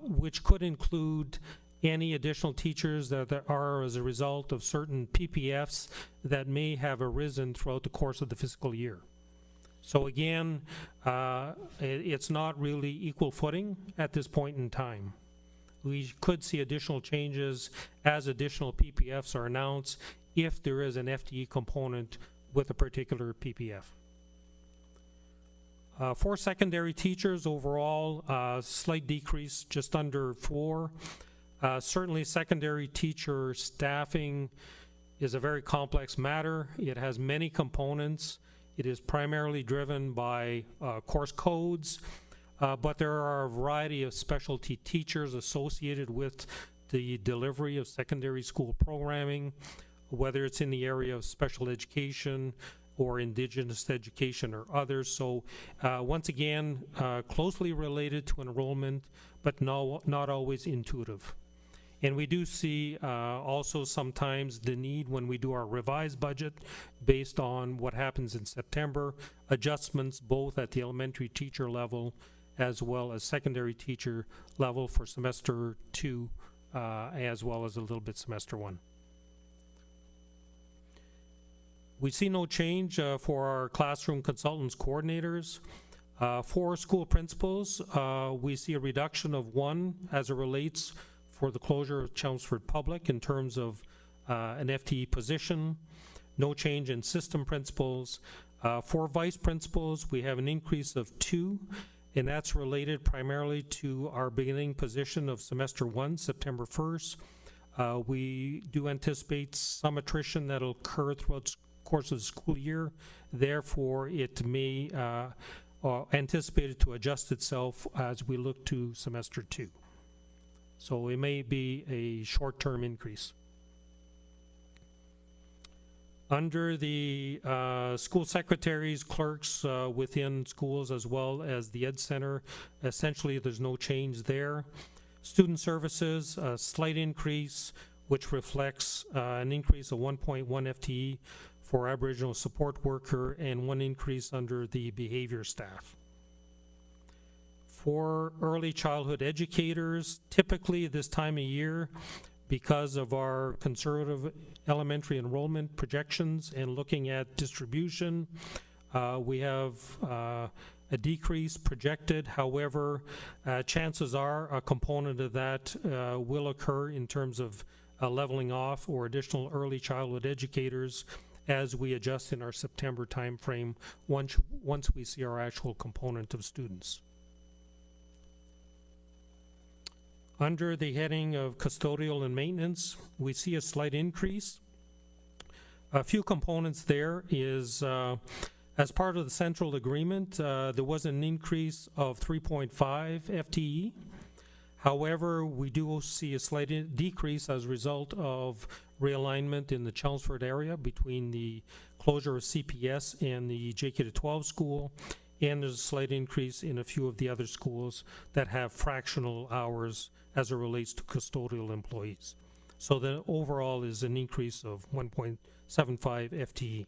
which could include any additional teachers that are as a result of certain PPFs that may have arisen throughout the course of the fiscal year. So again, it's not really equal footing at this point in time. We could see additional changes as additional PPFs are announced if there is an FTE component with a particular PPF. For secondary teachers overall, slight decrease, just under 4. Certainly secondary teacher staffing is a very complex matter. It has many components. It is primarily driven by course codes, but there are a variety of specialty teachers associated with the delivery of secondary school programming, whether it's in the area of special education or Indigenous education or others. So once again, closely related to enrollment, but not always intuitive. And we do see also sometimes the need when we do our revised budget based on what happens in September, adjustments both at the elementary teacher level as well as secondary teacher level for semester 2 as well as a little bit semester 1. We see no change for our classroom consultants coordinators. For school principals, we see a reduction of 1 as it relates for the closure of Chelmsford Public in terms of an FTE position. No change in system principals. For vice principals, we have an increase of 2, and that's related primarily to our beginning position of semester 1, September 1st. We do anticipate some attrition that'll occur throughout the course of the school year. Therefore, it may anticipated to adjust itself as we look to semester 2. So it may be a short-term increase. Under the school secretaries, clerks within schools as well as the Ed Center, essentially there's no change there. Student services, a slight increase, which reflects an increase of 1.1 FTE for Aboriginal support worker and 1 increase under the behavior staff. For early childhood educators, typically this time of year, because of our conservative elementary enrollment projections and looking at distribution, we have a decrease projected. However, chances are a component of that will occur in terms of leveling off or additional early childhood educators as we adjust in our September timeframe once we see our actual component of students. Under the heading of custodial and maintenance, we see a slight increase. A few components there is, as part of the central agreement, there was an increase of 3.5 FTE. However, we do see a slight decrease as a result of realignment in the Chelmsford area between the closure of CPS and the JK-12 school, and there's a slight increase in a few of the other schools that have fractional hours as it relates to custodial employees. So the overall is an increase of 1.75 FTE.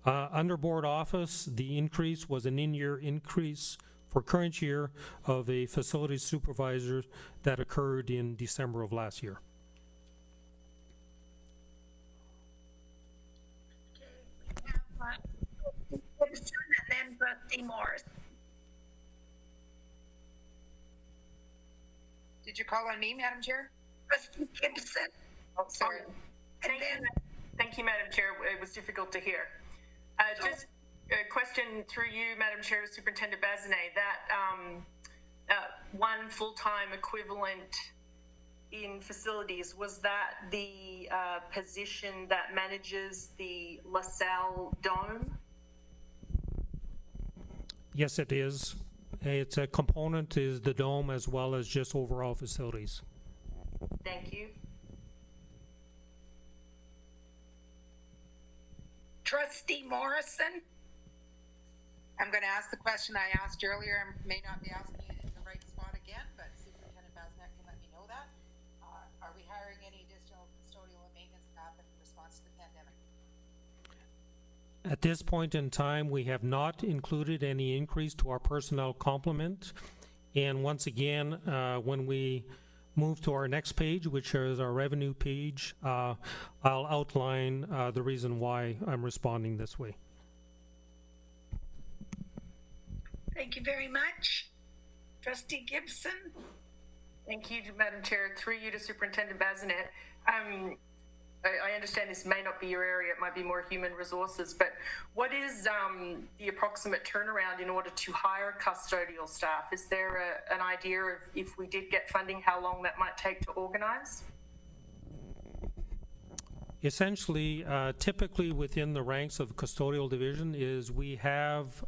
Under board office, the increase was an in-year increase for current year of a facilities supervisor that occurred in December of last year. Trustee Morris. Did you call on me, Madam Chair? Trustee Gibson. Oh, sorry. And then, Thank you, Madam Chair. It was difficult to hear. Just a question through you, Madam Chair, to Superintendent Bazinet. That one full-time equivalent in facilities, was that the position that manages the LaSalle Dome? Yes, it is. It's a component is the dome as well as just overall facilities. Thank you. Trustee Morrison. I'm going to ask the question I asked earlier. I may not be asking it in the right spot again, but Superintendent Bazinet can let me know that. Are we hiring any additional custodial and maintenance staff in response to the pandemic? At this point in time, we have not included any increase to our personnel complement. And once again, when we move to our next page, which is our revenue page, I'll outline the reason why I'm responding this way. Thank you very much. Trustee Gibson. Thank you, Madam Chair. Through you to Superintendent Bazinet. I understand this may not be your area, it might be more human resources, but what is the approximate turnaround in order to hire custodial staff? Is there an idea of, if we did get funding, how long that might take to organize? Essentially, typically within the ranks of custodial division is we have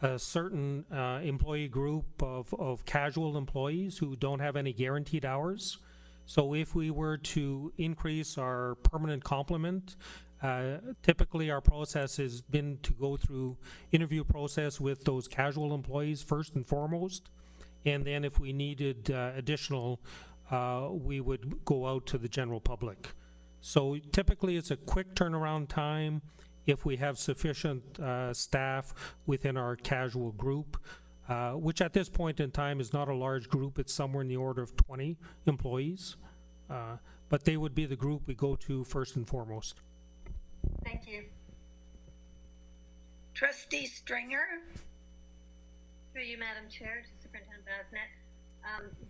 a certain employee group of casual employees who don't have any guaranteed hours. So if we were to increase our permanent complement, typically our process has been to go through interview process with those casual employees first and foremost. And then if we needed additional, we would go out to the general public. So typically it's a quick turnaround time if we have sufficient staff within our casual group, which at this point in time is not a large group. It's somewhere in the order of 20 employees. But they would be the group we go to first and foremost. Thank you. Trustee Stringer. Through you, Madam Chair, to Superintendent Bazinet.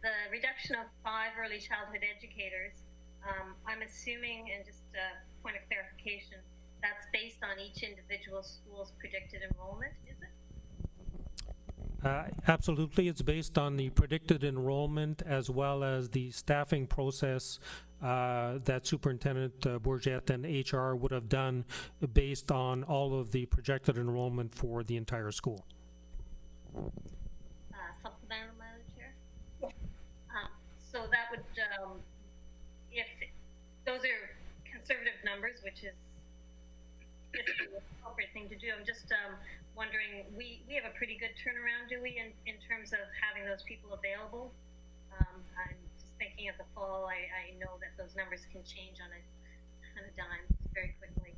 The reduction of 5 early childhood educators, I'm assuming, and just a point of clarification, that's based on each individual school's predicted enrollment, is it? Absolutely. It's based on the predicted enrollment as well as the staffing process that Superintendent Bourget and HR would have done based on all of the projected enrollment for the entire school. Supplemental, Madam Chair? So that would, if those are conservative numbers, which is the appropriate thing to do, I'm just wondering, we have a pretty good turnaround, do we, in terms of having those people available? I'm just thinking of the fall. I know that those numbers can change on a dime very quickly.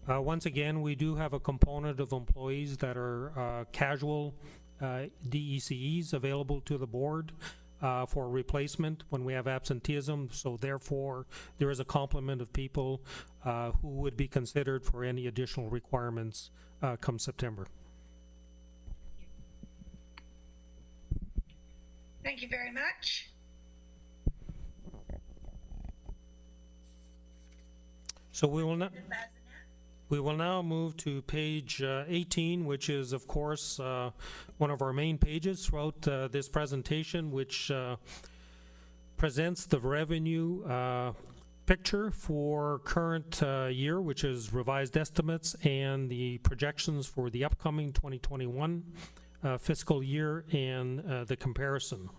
Once again, we do have a component of employees that are casual DECEs available to the board for replacement when we have absenteeism. So therefore, there is a complement of people who would be considered for any additional requirements come September. Thank you very much. So we will now move to page 18, which is, of course, one of our main pages throughout this presentation, which presents the revenue picture for current year, which is revised estimates, and the projections for the upcoming 2021 fiscal year and the comparison.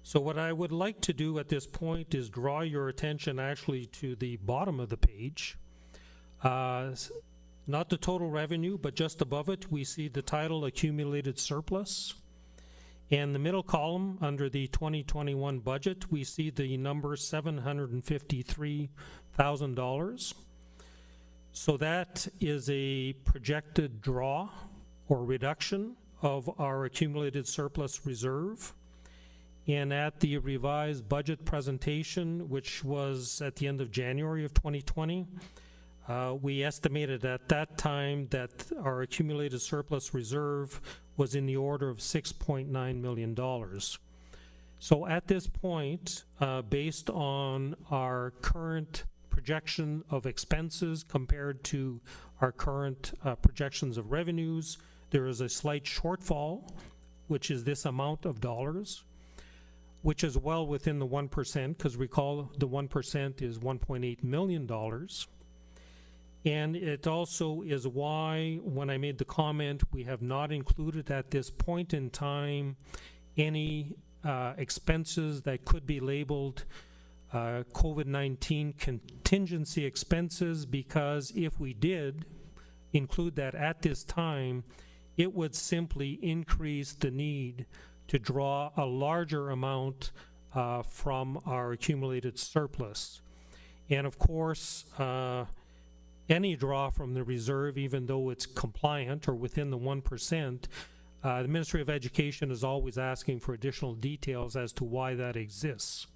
So what I would like to do at this point is draw your attention actually to the bottom of the page. Not the total revenue, but just above it, we see the title Accumulated Surplus. And the middle column, under the 2021 budget, we see the number $753,000. So that is a projected draw or reduction of our accumulated surplus reserve. And at the revised budget presentation, which was at the end of January of 2020, we estimated at that time that our accumulated surplus reserve was in the order of $6.9 million. So at this point, based on our current projection of expenses compared to our current projections of revenues, there is a slight shortfall, which is this amount of dollars, which is well within the 1%, because recall the 1% is $1.8 million. And it also is why, when I made the comment, we have not included at this point in time any expenses that could be labeled COVID-19 contingency expenses, because if we did include that at this time, it would simply increase the need to draw a larger amount from our accumulated surplus. And of course, any draw from the reserve, even though it's compliant or within the 1%, the Ministry of Education is always asking for additional details as to why that exists.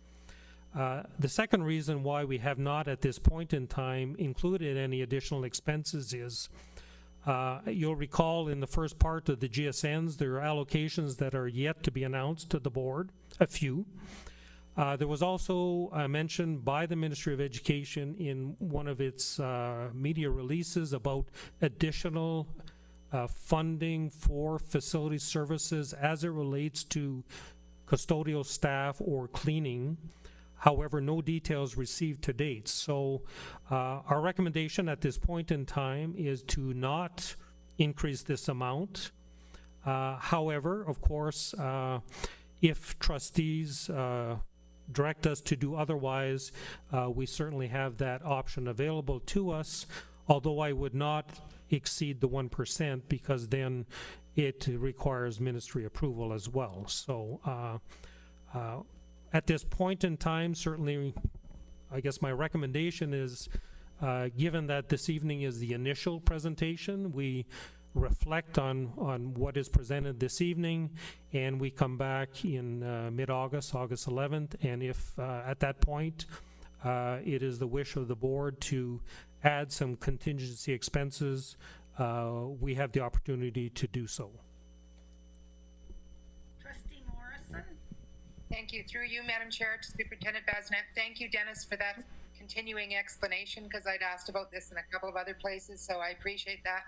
The second reason why we have not at this point in time included any additional expenses is, you'll recall in the first part of the GSNs, there are allocations that are yet to be announced to the board, a few. There was also a mention by the Ministry of Education in one of its media releases about additional funding for facility services as it relates to custodial staff or cleaning. However, no details received to date. So our recommendation at this point in time is to not increase this amount. However, of course, if trustees direct us to do otherwise, we certainly have that option available to us, although I would not exceed the 1%, because then it requires ministry approval as well. So at this point in time, certainly, I guess my recommendation is, given that this evening is the initial presentation, we reflect on what is presented this evening, and we come back in mid-August, August 11th, and if at that point it is the wish of the board to add some contingency expenses, we have the opportunity to do so. Trustee Morrison? Thank you. Through you, Madam Chair, to Superintendent Basnet. Thank you, Dennis, for that continuing explanation, because I'd asked about this in a couple of other places, so I appreciate that.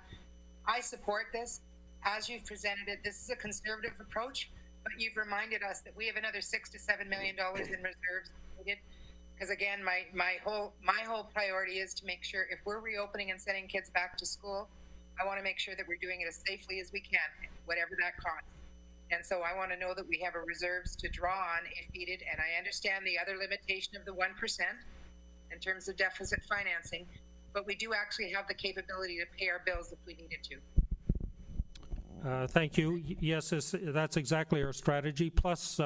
I support this. As you've presented it, this is a conservative approach, but you've reminded us that we have another $6 to $7 million in reserves needed. Because again, my whole priority is to make sure if we're reopening and sending kids back to school, I want to make sure that we're doing it as safely as we can, whatever that costs. And so I want to know that we have a reserves to draw on if needed. And I understand the other limitation of the 1% in terms of deficit financing, but we do actually have the capability to pay our bills if we needed to. Thank you. Yes, that's exactly our strategy. Plus,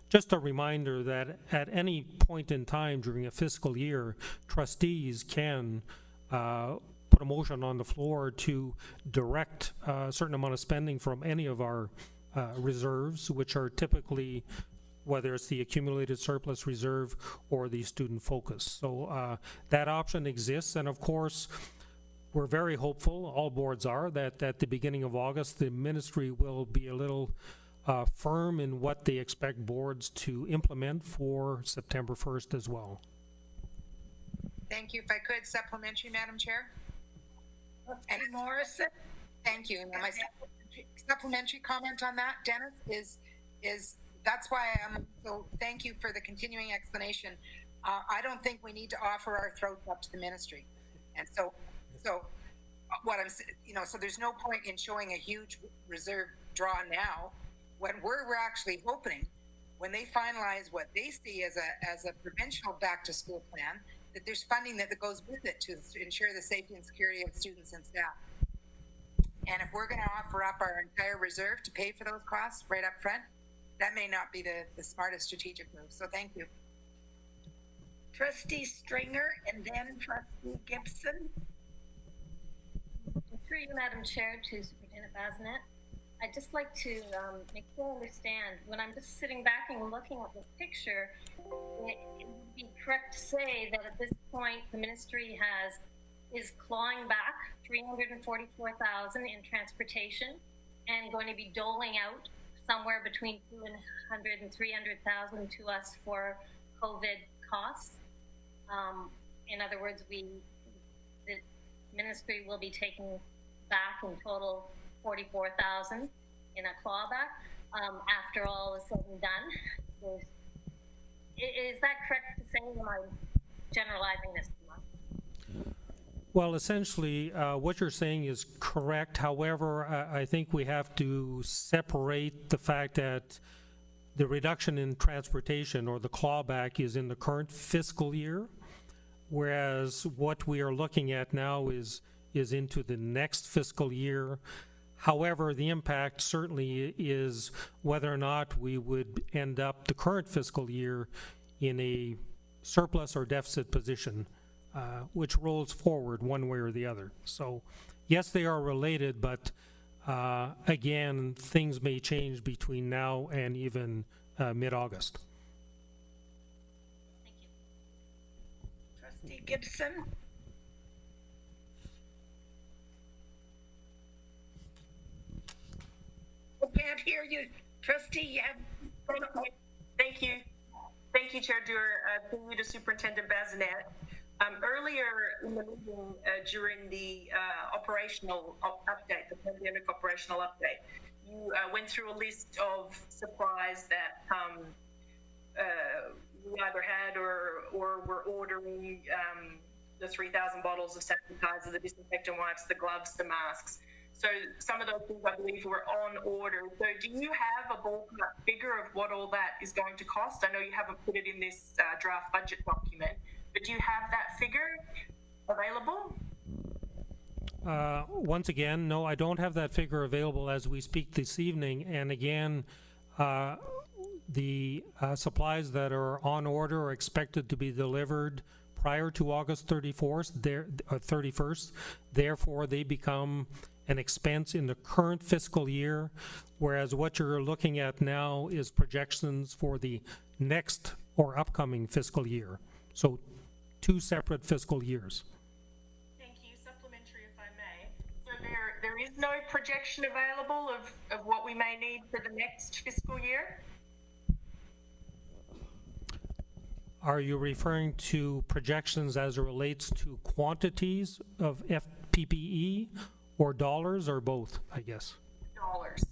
just a reminder that at any point in time during a fiscal year, trustees can put a motion on the floor to direct a certain amount of spending from any of our reserves, which are typically, whether it's the accumulated surplus reserve or the student focus. So that option exists, and of course, we're very hopeful, all boards are, that at the beginning of August, the ministry will be a little firm in what they expect boards to implement for September 1st as well. Thank you. If I could, supplementary, Madam Chair? And Morrison? Thank you. Now, my supplementary comment on that, Dennis, is that's why so thank you for the continuing explanation. I don't think we need to offer our throats up to the ministry. And so what I'm, so there's no point in showing a huge reserve draw now when we're actually hoping when they finalize what they see as a provincial back to school plan, that there's funding that goes with it to ensure the safety and security of students and staff. And if we're going to offer up our entire reserve to pay for those costs right up front, that may not be the smartest strategic move. So thank you. Trustee Stringer and then Trustee Gibson. Through you, Madam Chair, to Superintendent Basnet. I'd just like to make sure I understand. When I'm just sitting back and looking at this picture, it would be correct to say that at this point the ministry is clawing back $344,000 in transportation and going to be doling out somewhere between $200,000 and $300,000 to us for COVID costs. In other words, the ministry will be taking back in total $44,000 in a clawback after all is said and done. Is that correct to say? Am I generalizing this too much? Well, essentially, what you're saying is correct. However, I think we have to separate the fact that the reduction in transportation or the clawback is in the current fiscal year, whereas what we are looking at now is into the next fiscal year. However, the impact certainly is whether or not we would end up the current fiscal year in a surplus or deficit position, which rolls forward one way or the other. So yes, they are related, but again, things may change between now and even mid-August. Thank you. Trustee Gibson? I can't hear you. Trustee, you have... Thank you. Thank you, Chair Dewar. Thank you to Superintendent Bazinet. Earlier in the meeting, during the operational update, the pandemic operational update, you went through a list of supplies that we either had or were ordering, the 3,000 bottles of sanitizer, the disinfectant wipes, the gloves, the masks. So some of those things I believe were on order. So do you have a ballpark figure of what all that is going to cost? I know you haven't put it in this draft budget document, but do you have that figure available? Once again, no, I don't have that figure available as we speak this evening. And again, the supplies that are on order are expected to be delivered prior to August 31st. Therefore, they become an expense in the current fiscal year, whereas what you're looking at now is projections for the next or upcoming fiscal year. So 2 separate fiscal years. Thank you. Supplementary, if I may. So there is no projection available of what we may need for the next fiscal year? Are you referring to projections as it relates to quantities of PPE or dollars or both, I guess? Dollars.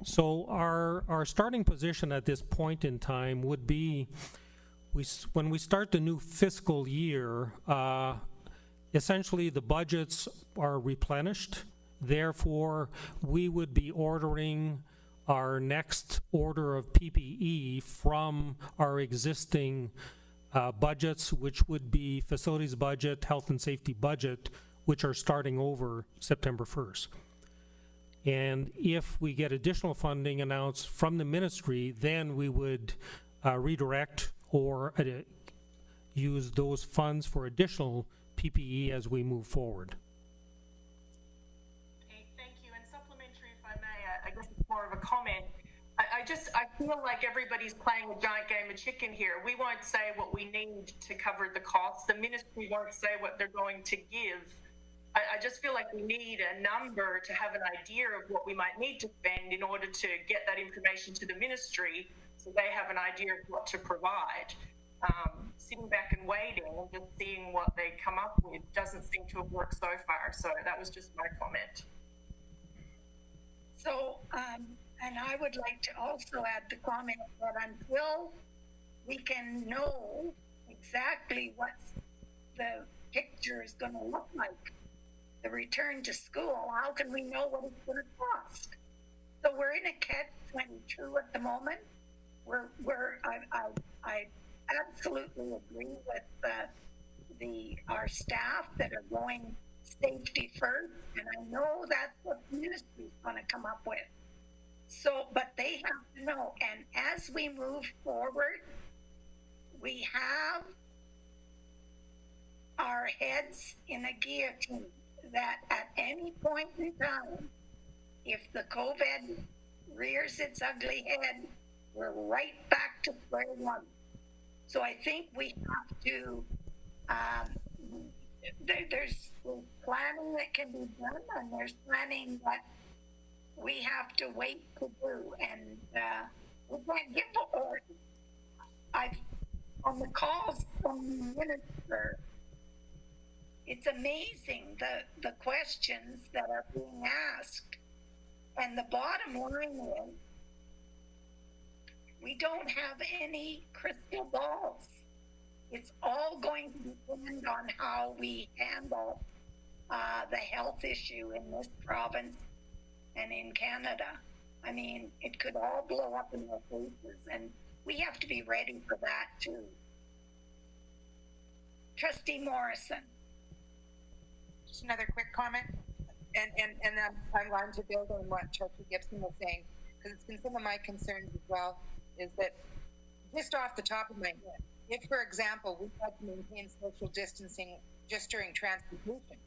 So our starting position at this point in time would be when we start the new fiscal year, essentially the budgets are replenished. Therefore, we would be ordering our next order of PPE from our existing budgets, which would be facilities budget, health and safety budget, which are starting over September 1st. And if we get additional funding announced from the ministry, then we would redirect or use those funds for additional PPE as we move forward. Okay, thank you. And supplementary, if I may, I guess it's more of a comment. I feel like everybody's playing a giant game of chicken here. We won't say what we need to cover the costs. The ministry won't say what they're going to give. I just feel like we need a number to have an idea of what we might need to spend in order to get that information to the ministry so they have an idea of what to provide. Sitting back and waiting and just seeing what they come up with doesn't seem to have worked so far. So that was just my comment. So, and I would like to also add the comment that until we can know exactly what the picture is going to look like, the return to school, how can we know what it's going to cost? So we're in a catch-22 at the moment. I absolutely agree with our staff that are going safety first, and I know that's what the ministry is going to come up with. So, but they have to know, and as we move forward, we have our heads in a guillotine that at any point in time, if the COVID rears its ugly head, we're right back to square one. So I think we have to, there's planning that can be done, and there's planning that we have to wait to do. And we can't give, or I've, on the calls from the minister, it's amazing the questions that are being asked. And the bottom line is, we don't have any crystal balls. It's all going to depend on how we handle the health issue in this province and in Canada. I mean, it could all blow up in our faces, and we have to be ready for that too. Trustee Morrison. Just another quick comment, and I'm going to build on what Trustee Gibson was saying, because it's been some of my concerns as well, is that just off the top of my head, if, for example, we had to maintain social distancing just during transportation,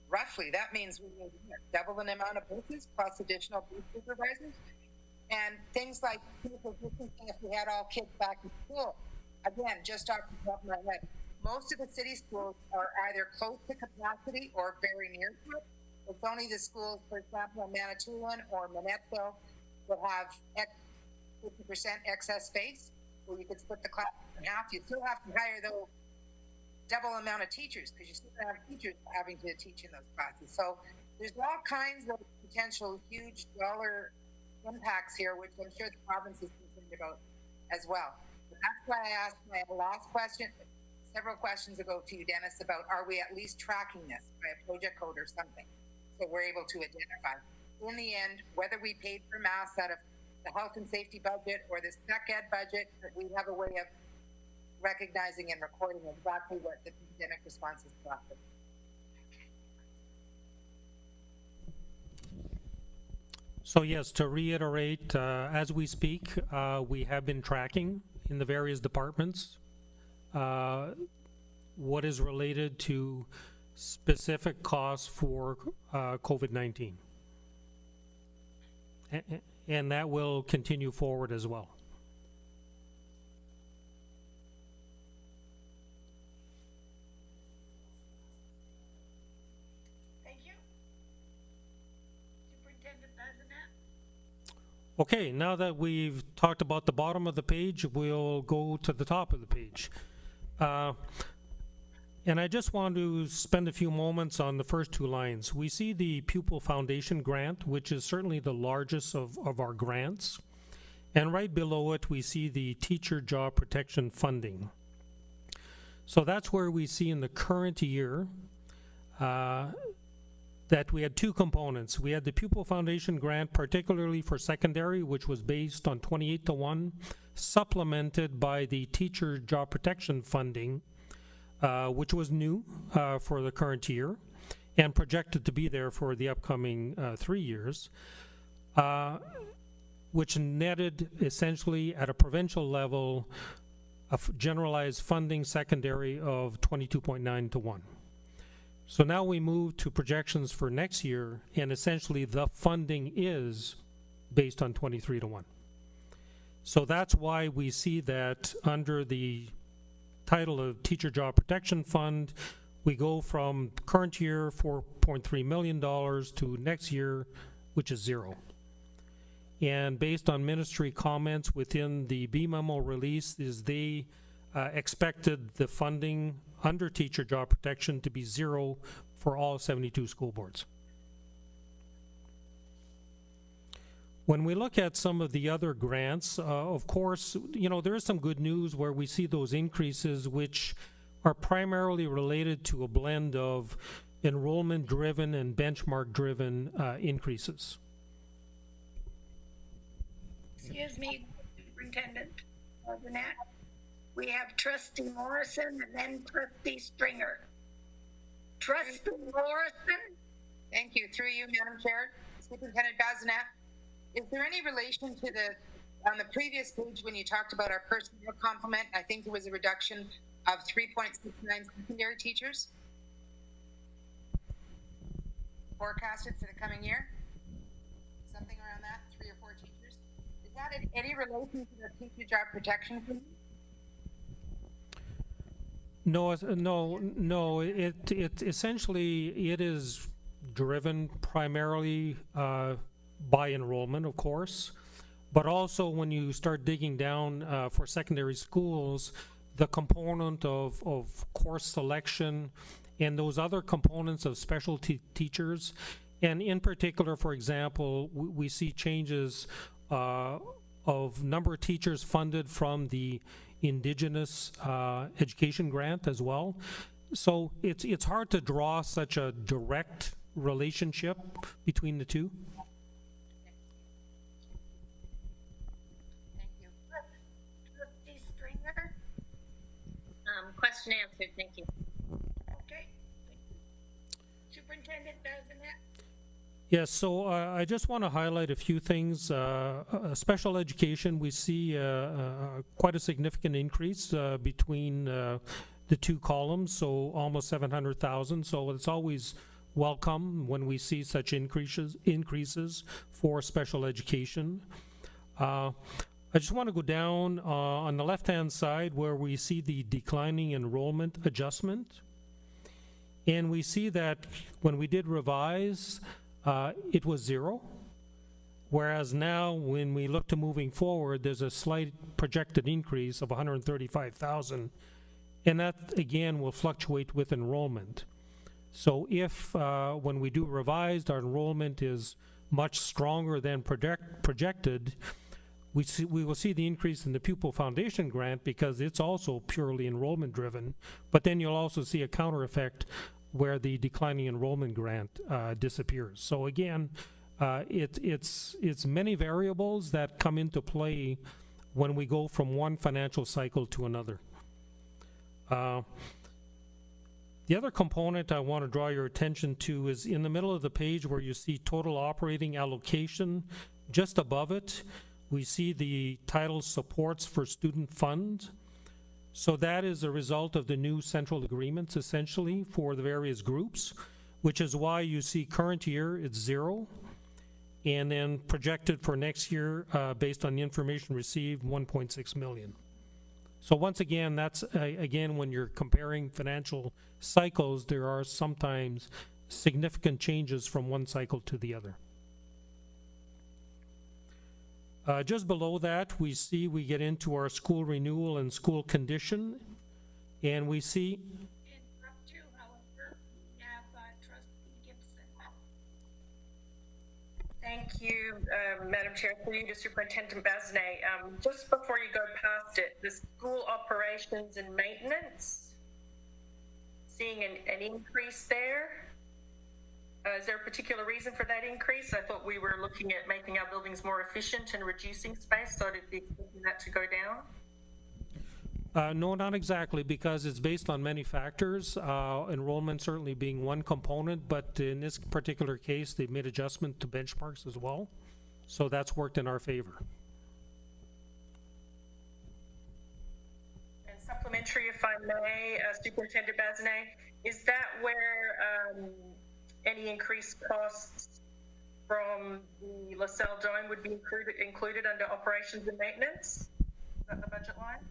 roughly that means we need double the amount of buses plus additional booth supervisors, and things like social distancing if we had all kids back in school. Again, just off the top of my head, most of the city schools are either close to capacity or very near to it. It's only the schools, for example, in Manitoulin or Manettville, that have 50% excess space, where you could split the class in half. You still have to hire the double amount of teachers, because you still have teachers having to teach in those classes. So there's all kinds of potential huge dollar impacts here, which I'm sure the province is concerned about as well. But that's why I asked my last question several questions ago to you, Dennis, about are we at least tracking this by a project code or something, so we're able to identify. In the end, whether we paid for masks out of the health and safety budget or the spec ed budget, we have a way of recognizing and recording exactly what the pandemic response is to. So yes, to reiterate, as we speak, we have been tracking in the various departments what is related to specific costs for COVID-19. And that will continue forward as well. Thank you. Superintendent Bazinet. Okay, now that we've talked about the bottom of the page, we'll go to the top of the page. And I just want to spend a few moments on the first two lines. We see the Pupil Foundation grant, which is certainly the largest of our grants. And right below it, we see the Teacher Job Protection Funding. So that's where we see in the current year that we had two components. We had the Pupil Foundation grant, particularly for secondary, which was based on 28-to-1, supplemented by the Teacher Job Protection Funding, which was new for the current year and projected to be there for the upcoming 3 years, which netted essentially at a provincial level a generalized funding secondary of 22.9-to-1. So now we move to projections for next year, and essentially the funding is based on 23-to-1. So that's why we see that under the title of Teacher Job Protection Fund, we go from current year $4.3 million to next year, which is zero. And based on ministry comments within the B memo release, is they expected the funding under Teacher Job Protection to be zero for all 72 school boards. When we look at some of the other grants, of course, you know, there is some good news where we see those increases, which are primarily related to a blend of enrollment-driven and benchmark-driven increases. Excuse me, Superintendent Bazinet. We have Trustee Morrison and then Trustee Stringer. Trustee Morrison? Thank you. Through you, Madam Chair. Superintendent Bazinet, is there any relation to on the previous page when you talked about our personnel complement, I think there was a reduction of 3.69 secondary teachers forecasted for the coming year? any relation to the teacher job protection fee? No, no. It essentially it is driven primarily by enrollment, of course, but also when you start digging down for secondary schools, the component of course selection and those other components of specialty teachers, and in particular, for example, we see changes of number of teachers funded from the Indigenous education grant as well. So it's hard to draw such a direct relationship between the two. Thank you. Trustee Stringer? Question answered, thank you. Okay. Superintendent Bazinet? Yes, so I just want to highlight a few things. Special education, we see quite a significant increase between the two columns, so almost 700,000. So it's always welcome when we see such increases for special education. I just want to go down on the left-hand side where we see the declining enrollment adjustment. And we see that when we did revise, it was 0, whereas now when we look to moving forward, there's a slight projected increase of 135,000, and that again will fluctuate with enrollment. So if when we do revised, our enrollment is much stronger than projected, we will see the increase in the pupil foundation grant because it's also purely enrollment driven, but then you'll also see a counter effect where the declining enrollment grant disappears. So again, it's many variables that come into play when we go from one financial cycle to another. The other component I want to draw your attention to is in the middle of the page where you see total operating allocation. Just above it, we see the title supports for student fund. So that is a result of the new central agreements, essentially, for the various groups, which is why you see current year, it's 0, and then projected for next year, based on the information received, 1.6 million. So once again, that's, again, when you're comparing financial cycles, there are sometimes significant changes from one cycle to the other. Just below that, we get into our school renewal and school condition, and we see. Interrupt you, however, we have Trustee Gibson. Thank you, Madam Chair, through you to Superintendent Bazinet. Just before you go past it, the school operations and maintenance, seeing an increase there. Is there a particular reason for that increase? I thought we were looking at making our buildings more efficient and reducing space, so I'd be expecting that to go down. No, not exactly, because it's based on many factors, enrollment certainly being one component, but in this particular case, they've made adjustment to benchmarks as well. So that's worked in our favor. And supplementary, if I may, Superintendent Bazinet, is that where any increased costs from the LaSalle Dome would be included under operations and maintenance? Is that the budget line?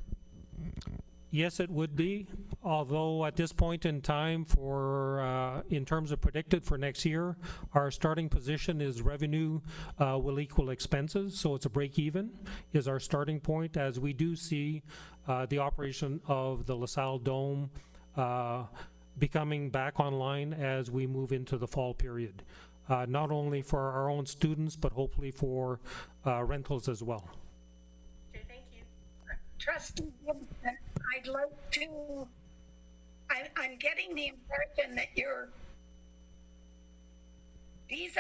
Yes, it would be, although at this point in time for, in terms of predicted for next year, our starting position is revenue will equal expenses, so it's a break even is our starting point, as we do see the operation of the LaSalle Dome becoming back online as we move into the fall period, not only for our own students, but hopefully for rentals as well. Okay, thank you. Trustee Gibson, I'd like to, I'm getting the impression that these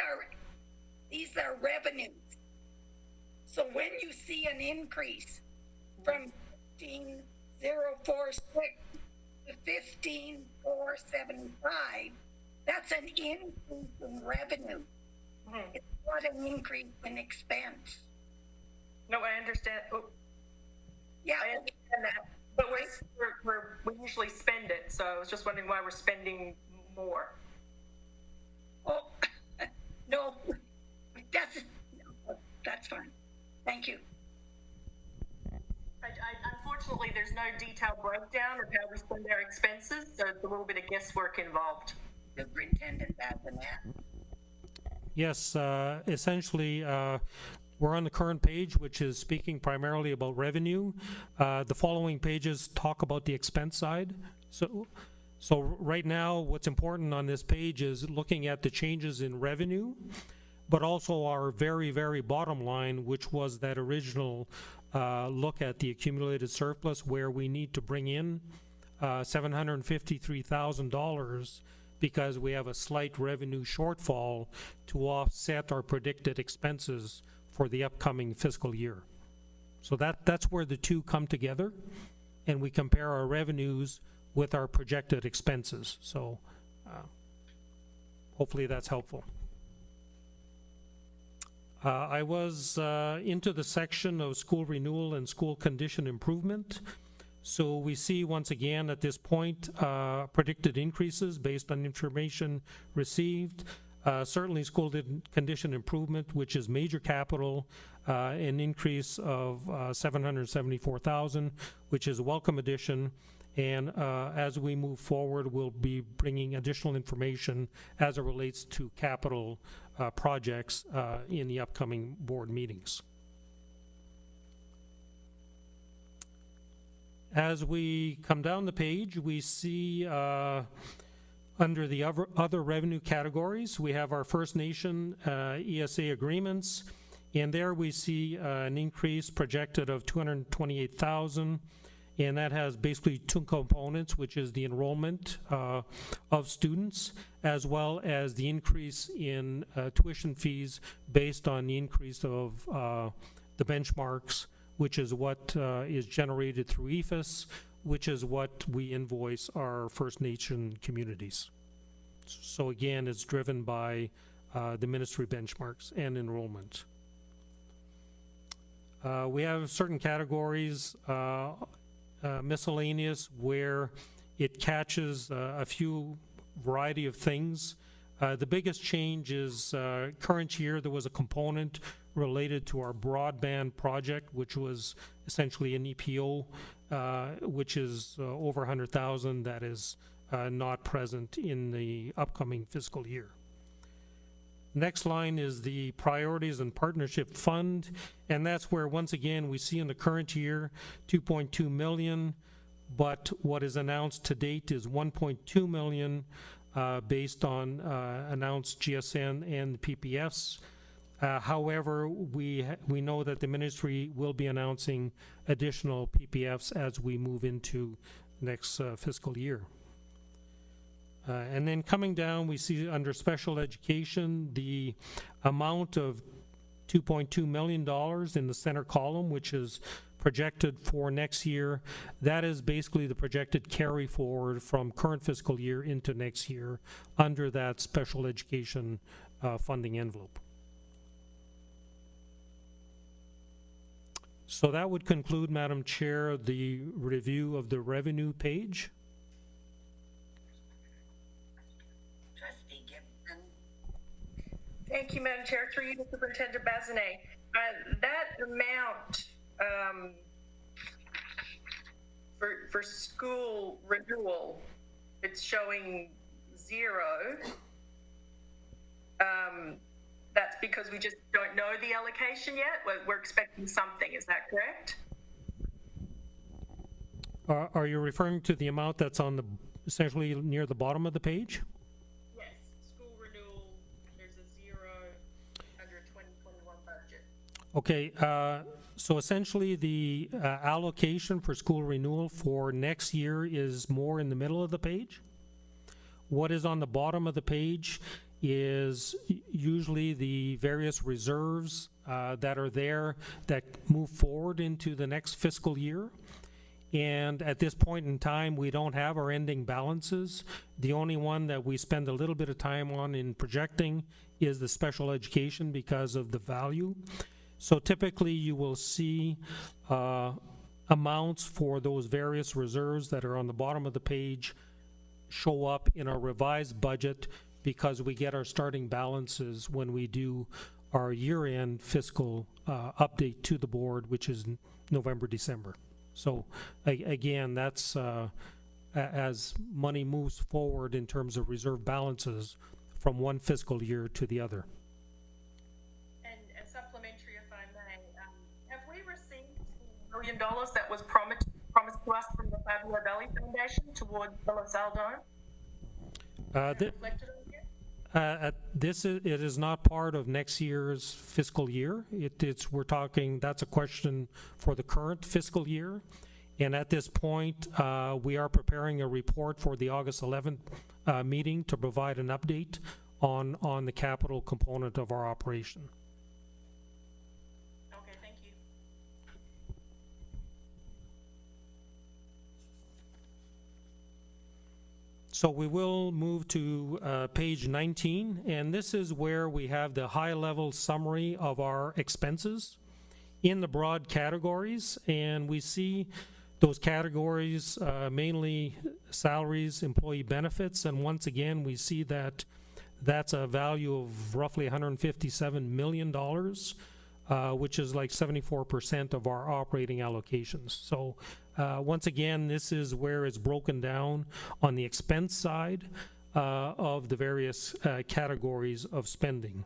are revenues. So when you see an increase from 15,046 to 15,475, that's an increase in revenue. It's not an increase in expense. No, I understand. Oh, yeah, I understand that. But we usually spend it, so I was just wondering why we're spending more. Oh, no, that's fine. Thank you. no detailed breakdown of how we spend our expenses, so it's a little bit of guesswork involved. Superintendent Bazinet. Yes, essentially, we're on the current page, which is speaking primarily about revenue. The following pages talk about the expense side. So right now, what's important on this page is looking at the changes in revenue, but also our very, very bottom line, which was that original look at the accumulated surplus, where we need to bring in $753,000 because we have a slight revenue shortfall to offset our predicted expenses for the upcoming fiscal year. So that's where the two come together, and we compare our revenues with our projected expenses. So hopefully that's helpful. I was into the section of school renewal and school condition improvement. So we see once again at this point predicted increases based on information received. Certainly school condition improvement, which is major capital, an increase of $774,000, which is a welcome addition. And as we move forward, we'll be bringing additional information as it relates to capital projects in the upcoming board meetings. As we come down the page, we see under the other revenue categories, we have our First Nation ESA agreements, and there we see an increase projected of $228,000, and that has basically two components, which is the enrollment of students, as well as the increase in tuition fees based on the increase of the benchmarks, which is what is generated through EFIS, which is what we invoice our First Nation communities. So again, it's driven by the ministry benchmarks and enrollment. We have certain categories, miscellaneous, where it catches a few variety of things. The biggest change is current year there was a component related to our broadband project, which was essentially an EPO, which is over $100,000 that is not present in the upcoming fiscal year. Next line is the priorities and partnership fund, and that's where once again we see in the current year $2.2 million, but what is announced to date is $1.2 million based on announced GSN and PPFs. However, we know that the ministry will be announcing additional PPFs as we move into next fiscal year. And then coming down, we see under special education, the amount of $2.2 million in the center column, which is projected for next year. That is basically the projected carry forward from current fiscal year into next year under that special education funding envelope. So that would conclude, Madam Chair, the review of the revenue page. Trustee Gibson. Thank you, Madam Chair. Through you to Superintendent Bazinet. That amount for school renewal, it's showing zero. That's because we just don't know the allocation yet. We're expecting something. Is that correct? Are you referring to the amount that's on the essentially near the bottom of the page? Yes. School renewal, there's a zero under 2021 budget. Okay. So essentially the allocation for school renewal for next year is more in the middle of the page. What is on the bottom of the page is usually the various reserves that are there that move forward into the next fiscal year. And at this point in time, we don't have our ending balances. The only one that we spend a little bit of time on in projecting is the special education because of the value. So typically you will see amounts for those various reserves that are on the bottom of the page show up in our revised budget because we get our starting balances when we do our year-end fiscal update to the board, which is November, December. So again, that's as money moves forward in terms of reserve balances from one fiscal year to the other. And supplementary, if I may, have we received $1 million that was promised to us from the Fabio Valley Foundation towards the LaSalle Dome? Reflected on here? It is not part of next year's fiscal year. We're talking, that's a question for the current fiscal year. And at this point, we are preparing a report for the August 11th meeting to provide an update on the capital component of our operation. Okay, thank you. So we will move to page 19, and this is where we have the high-level summary of our expenses in the broad categories, and we see those categories mainly salaries, employee benefits, and once again we see that that's a value of roughly $157 million, which is like 74% of our operating allocations. So once again, this is where it's broken down on the expense side of the various categories of spending.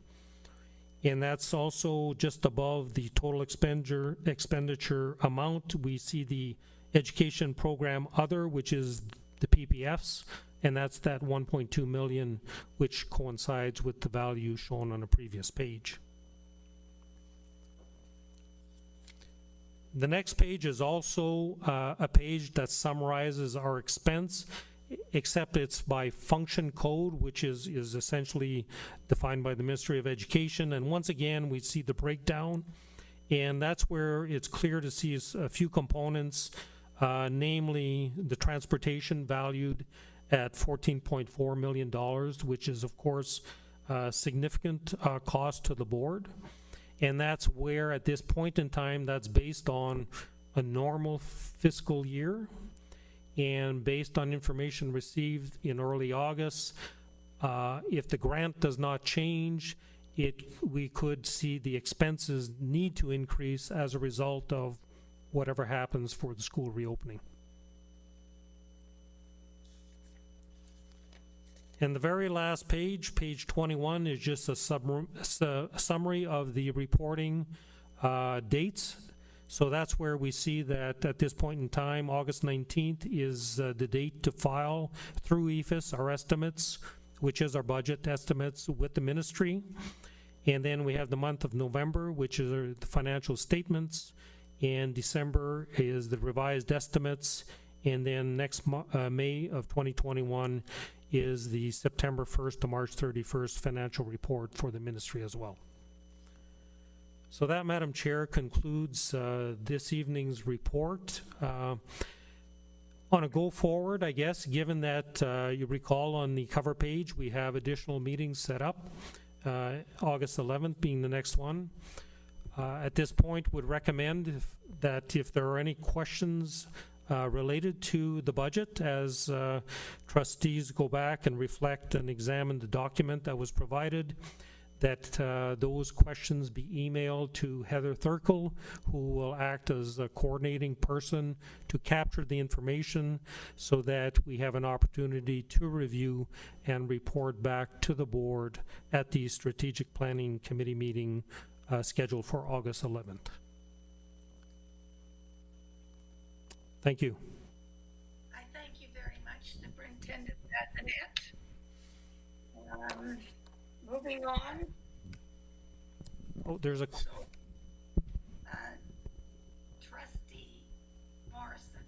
And that's also just above the total expenditure amount. We see the education program other, which is the PPFs, and that's that 1.2 million, which coincides with the value shown on a previous page. The next page is also a page that summarizes our expense, except it's by function code, which is essentially defined by the Ministry of Education. And once again, we see the breakdown, and that's where it's clear to see a few components, namely the transportation valued at $14.4 million, which is of course a significant cost to the board. And that's where at this point in time, that's based on a normal fiscal year and based on information received in early August. If the grant does not change, we could see the expenses need to increase as a result of whatever happens for the school reopening. And the very last page, page 21, is just a summary of the reporting dates. So that's where we see that at this point in time, August 19th is the date to file through EFIS our estimates, which is our budget estimates with the ministry. And then we have the month of November, which is the financial statements, and December is the revised estimates, and then next May of 2021 is the September 1st to March 31st financial report for the ministry as well. So that, Madam Chair, concludes this evening's report. On a go forward, I guess, given that you recall on the cover page, we have additional meetings set up, August 11th being the next one. At this point, would recommend that if there are any questions related to the budget, as trustees go back and reflect and examine the document that was provided, that those questions be emailed to Heather Thurkel, who will act as a coordinating person to capture the information so that we have an opportunity to review and report back to the board at the Strategic Planning Committee meeting scheduled for August 11th. Thank you. I thank you very much, Superintendent Bazinet. Moving on. Oh, there's a... Trustee Morrison.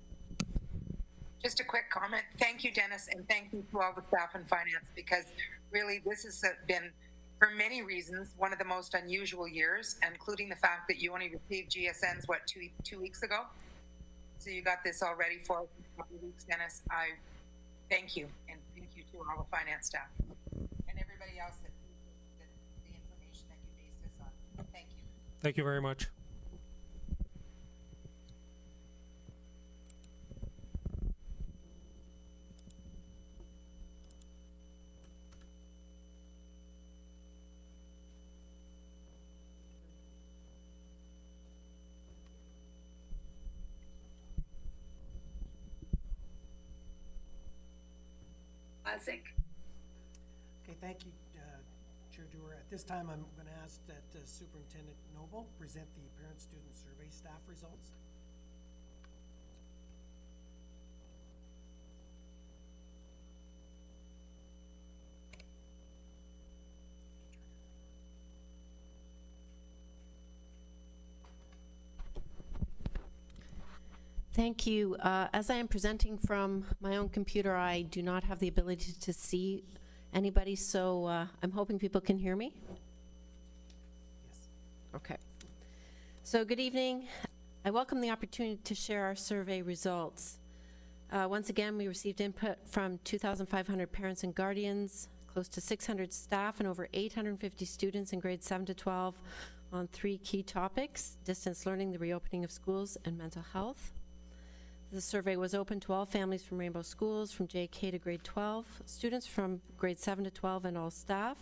Just a quick comment. Thank you, Dennis, and thank you to all the staff in finance, because really this has been, for many reasons, one of the most unusual years, including the fact that you only received GSNs, what, two weeks ago? So you got this all ready for a couple of weeks, Dennis. I thank you, and thank you to all the finance staff and everybody else that the information that you based this on. Thank you. Thank you very much. Razik. Okay, thank you, Chair Dewar. At this time, I'm going to ask that Superintendent Noble present the parent-student survey staff results. Thank you. As I am presenting from my own computer, I do not have the ability to see anybody, so I'm hoping people can hear me. Yes. Okay. So good evening. I welcome the opportunity to share our survey results. Once again, we received input from 2,500 parents and guardians, close to 600 staff, and over 850 students in grades 7 to 12 on 3 key topics: distance learning, the reopening of schools, and mental health. The survey was open to all families from Rainbow Schools, from JK to grade 12, students from grade 7 to 12, and all staff.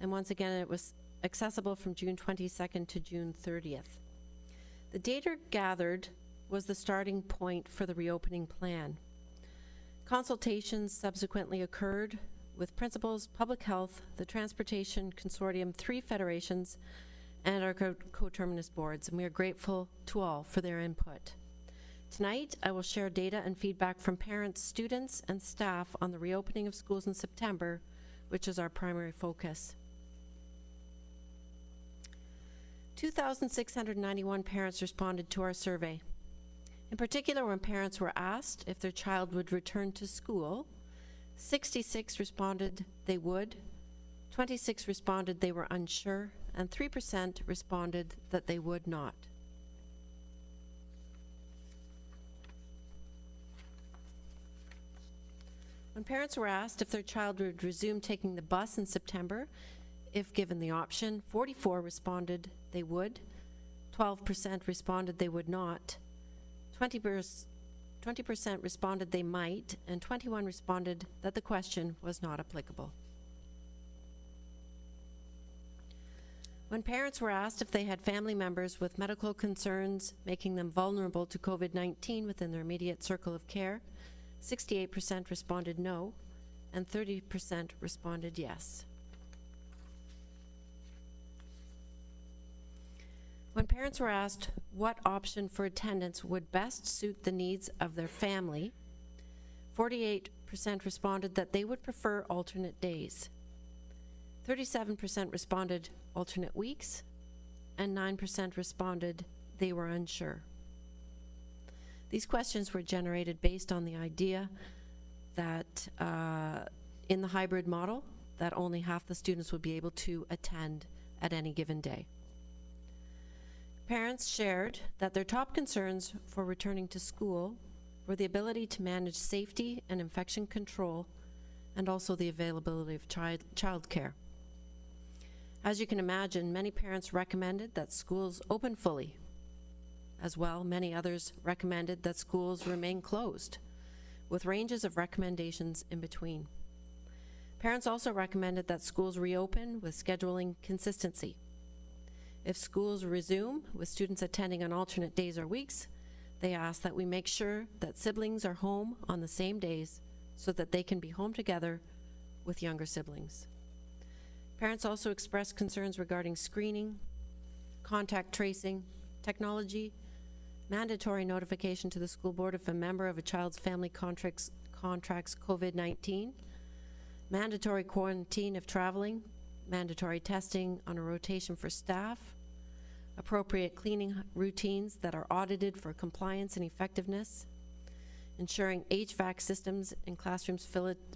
And once again, it was accessible from June 22nd to June 30th. The data gathered was the starting point for the reopening plan. Consultations subsequently occurred with principals, public health, the Transportation Consortium, 3 federations, and our coterminous boards, and we are grateful to all for their input. Tonight, I will share data and feedback from parents, students, and staff on the reopening of schools in September, which is our primary focus. 2,691 parents responded to our survey. In particular, when parents were asked if their child would return to school, 66 responded they would, 26 responded they were unsure, and 3% responded that they would not. When parents were asked if their child would resume taking the bus in September, if given the option, 44 responded they would, 12% responded they would not, 20% responded they might, and 21 responded that the question was not applicable. When parents were asked if they had family members with medical concerns making them vulnerable to COVID-19 within their immediate circle of care, 68% responded no, and 30% responded yes. When parents were asked what option for attendance would best suit the needs of their family, 48% responded that they would prefer alternate days. 37% responded alternate weeks, and 9% responded they were unsure. These questions were generated based on the idea that in the hybrid model, that only half the students would be able to attend at any given day. Parents shared that their top concerns for returning to school were the ability to manage safety and infection control, and also the availability of childcare. As you can imagine, many parents recommended that schools open fully. As well, many others recommended that schools remain closed, with ranges of recommendations in between. Parents also recommended that schools reopen with scheduling consistency. If schools resume with students attending on alternate days or weeks, they asked that we make sure that siblings are home on the same days so that they can be home together with younger siblings. Parents also expressed concerns regarding screening, contact tracing, technology, mandatory notification to the school board if a member of a child's family contracts COVID-19, mandatory quarantine if traveling, mandatory testing on a rotation for staff, appropriate cleaning routines that are audited for compliance and effectiveness, ensuring HVAC systems in classrooms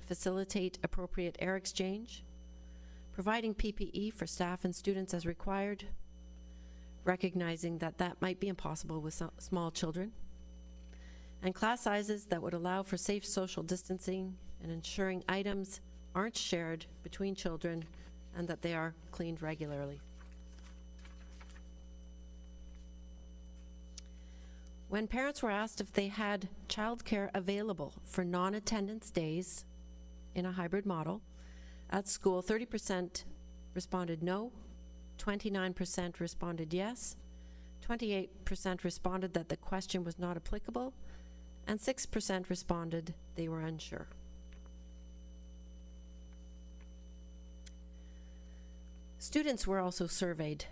facilitate appropriate air exchange, providing PPE for staff and students as required, recognizing that that might be impossible with small children, and class sizes that would allow for safe social distancing and ensuring items aren't shared between children and that they are cleaned regularly. When parents were asked if they had childcare available for non-attendance days in a hybrid model at school, 30% responded no, 29% responded yes, 28% responded that the question was not applicable, and 6% responded they were unsure. Students were also surveyed.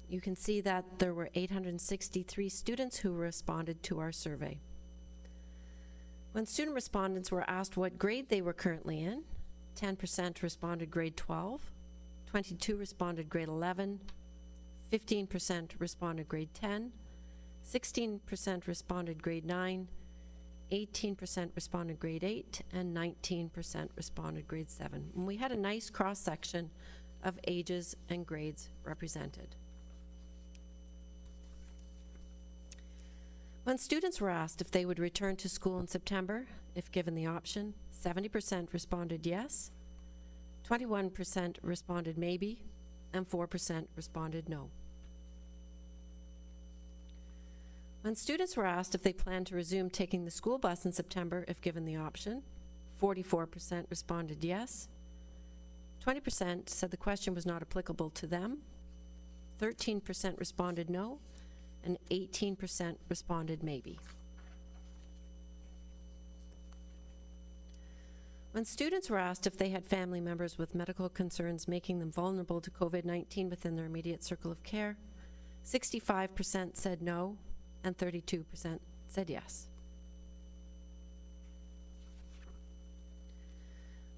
You can see that there were 863 students who responded to our survey. When student respondents were asked what grade they were currently in, 10% responded grade 12, 22 responded grade 11, 15% responded grade 10, 16% responded grade 9, 18% responded grade 8, and 19% responded grade 7. And we had a nice cross-section of ages and grades represented. When students were asked if they would return to school in September, if given the option, 70% responded yes, 21% responded maybe, and 4% responded no. When students were asked if they planned to resume taking the school bus in September, if given the option, 44% responded yes, 20% said the question was not applicable to them, 13% responded no, and 18% responded maybe. When students were asked if they had family members with medical concerns making them vulnerable to COVID-19 within their immediate circle of care, 65% said no, and 32% said yes.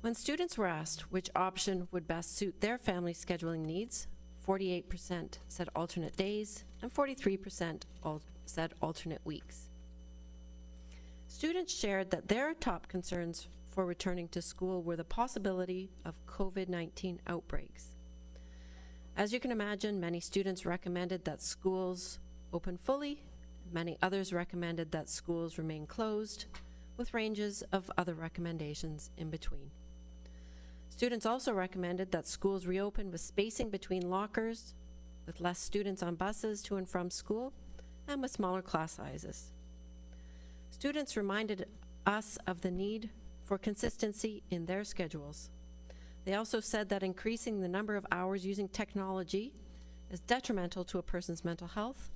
When students were asked which option would best suit their family scheduling needs, 48% said alternate days, and 43% said alternate weeks. Students shared that their top concerns for returning to school were the possibility of COVID-19 outbreaks. As you can imagine, many students recommended that schools open fully. Many others recommended that schools remain closed, with ranges of other recommendations in between. Students also recommended that schools reopen with spacing between lockers, with less students on buses to and from school, and with smaller class sizes. Students reminded us of the need for consistency in their schedules. They also said that increasing the number of hours using technology is detrimental to a person's mental health,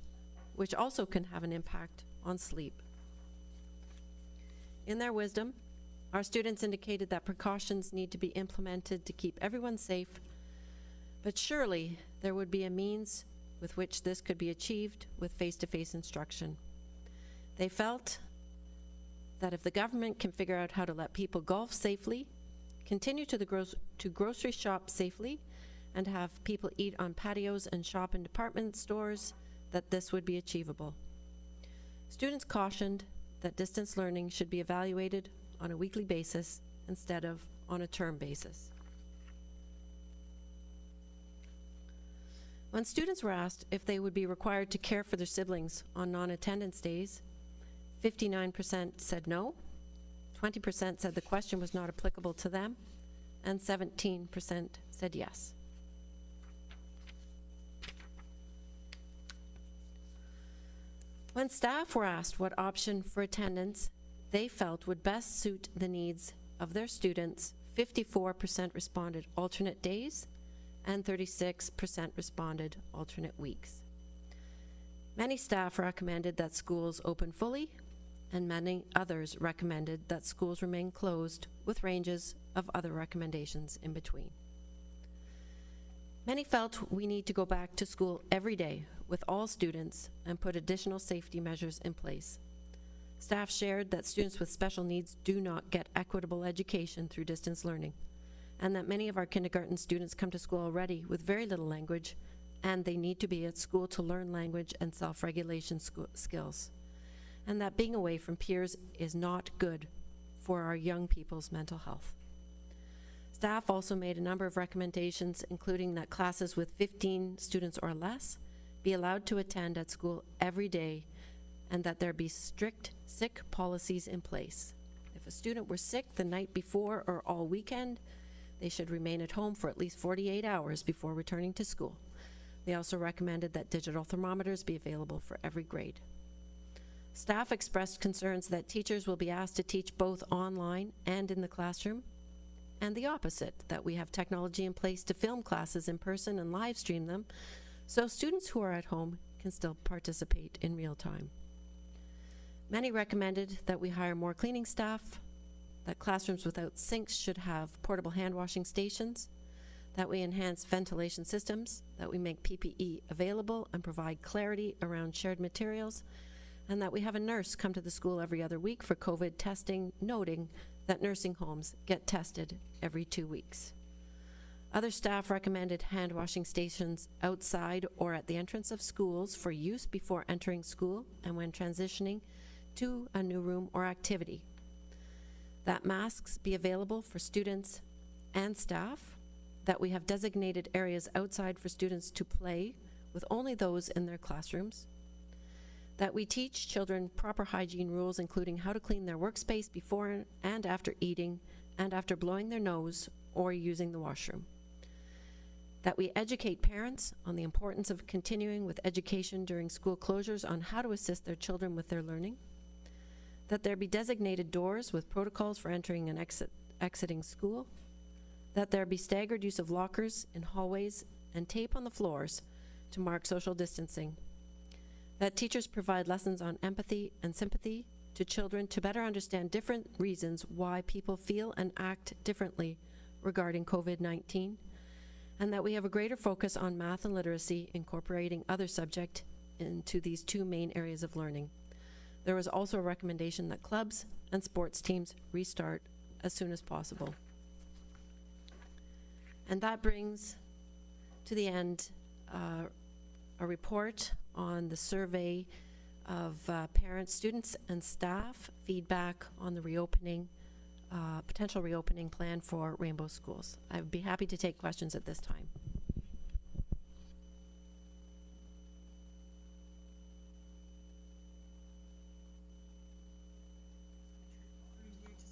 which also can have an impact on sleep. In their wisdom, our students indicated that precautions need to be implemented to keep everyone safe, but surely there would be a means with which this could be achieved with face-to-face instruction. They felt that if the government can figure out how to let people golf safely, continue to grocery shop safely, and have people eat on patios and shop in department stores, that this would be achievable. Students cautioned that distance learning should be evaluated on a weekly basis instead of on a term basis. When students were asked if they would be required to care for their siblings on non-attendance days, 59% said no, 20% said the question was not applicable to them, and 17% said yes. When staff were asked what option for attendance they felt would best suit the needs of their students, 54% responded alternate days, and 36% responded alternate weeks. Many staff recommended that schools open fully, and many others recommended that schools remain closed, with ranges of other recommendations in between. Many felt we need to go back to school every day with all students and put additional safety measures in place. Staff shared that students with special needs do not get equitable education through distance learning, and that many of our kindergarten students come to school already with very little language, and they need to be at school to learn language and self-regulation skills, and that being away from peers is not good for our young people's mental health. Staff also made a number of recommendations, including that classes with 15 students or less be allowed to attend at school every day, and that there be strict sick policies in place. If a student were sick the night before or all weekend, they should remain at home for at least 48 hours before returning to school. They also recommended that digital thermometers be available for every grade. Staff expressed concerns that teachers will be asked to teach both online and in the classroom, and the opposite, that we have technology in place to film classes in person and live stream them, so students who are at home can still participate in real time. Many recommended that we hire more cleaning staff, that classrooms without sinks should have portable hand washing stations, that we enhance ventilation systems, that we make PPE available and provide clarity around shared materials, and that we have a nurse come to the school every other week for COVID testing, noting that nursing homes get tested every 2 weeks. Other staff recommended hand washing stations outside or at the entrance of schools for use before entering school and when transitioning to a new room or activity. That masks be available for students and staff, that we have designated areas outside for students to play with only those in their classrooms, that we teach children proper hygiene rules, including how to clean their workspace before and after eating and after blowing their nose or using the washroom, that we educate parents on the importance of continuing with education during school closures on how to assist their children with their learning, that there be designated doors with protocols for entering and exiting school, that there be staggered use of lockers in hallways and tape on the floors to mark social distancing, that teachers provide lessons on empathy and sympathy to children to better understand different reasons why people feel and act differently regarding COVID-19, and that we have a greater focus on math and literacy, incorporating other subjects into these 2 main areas of learning. There was also a recommendation that clubs and sports teams restart as soon as possible. And that brings to the end a report on the survey of parents, students, and staff, feedback on the reopening, potential reopening plan for Rainbow Schools. I'd be happy to take questions at this time.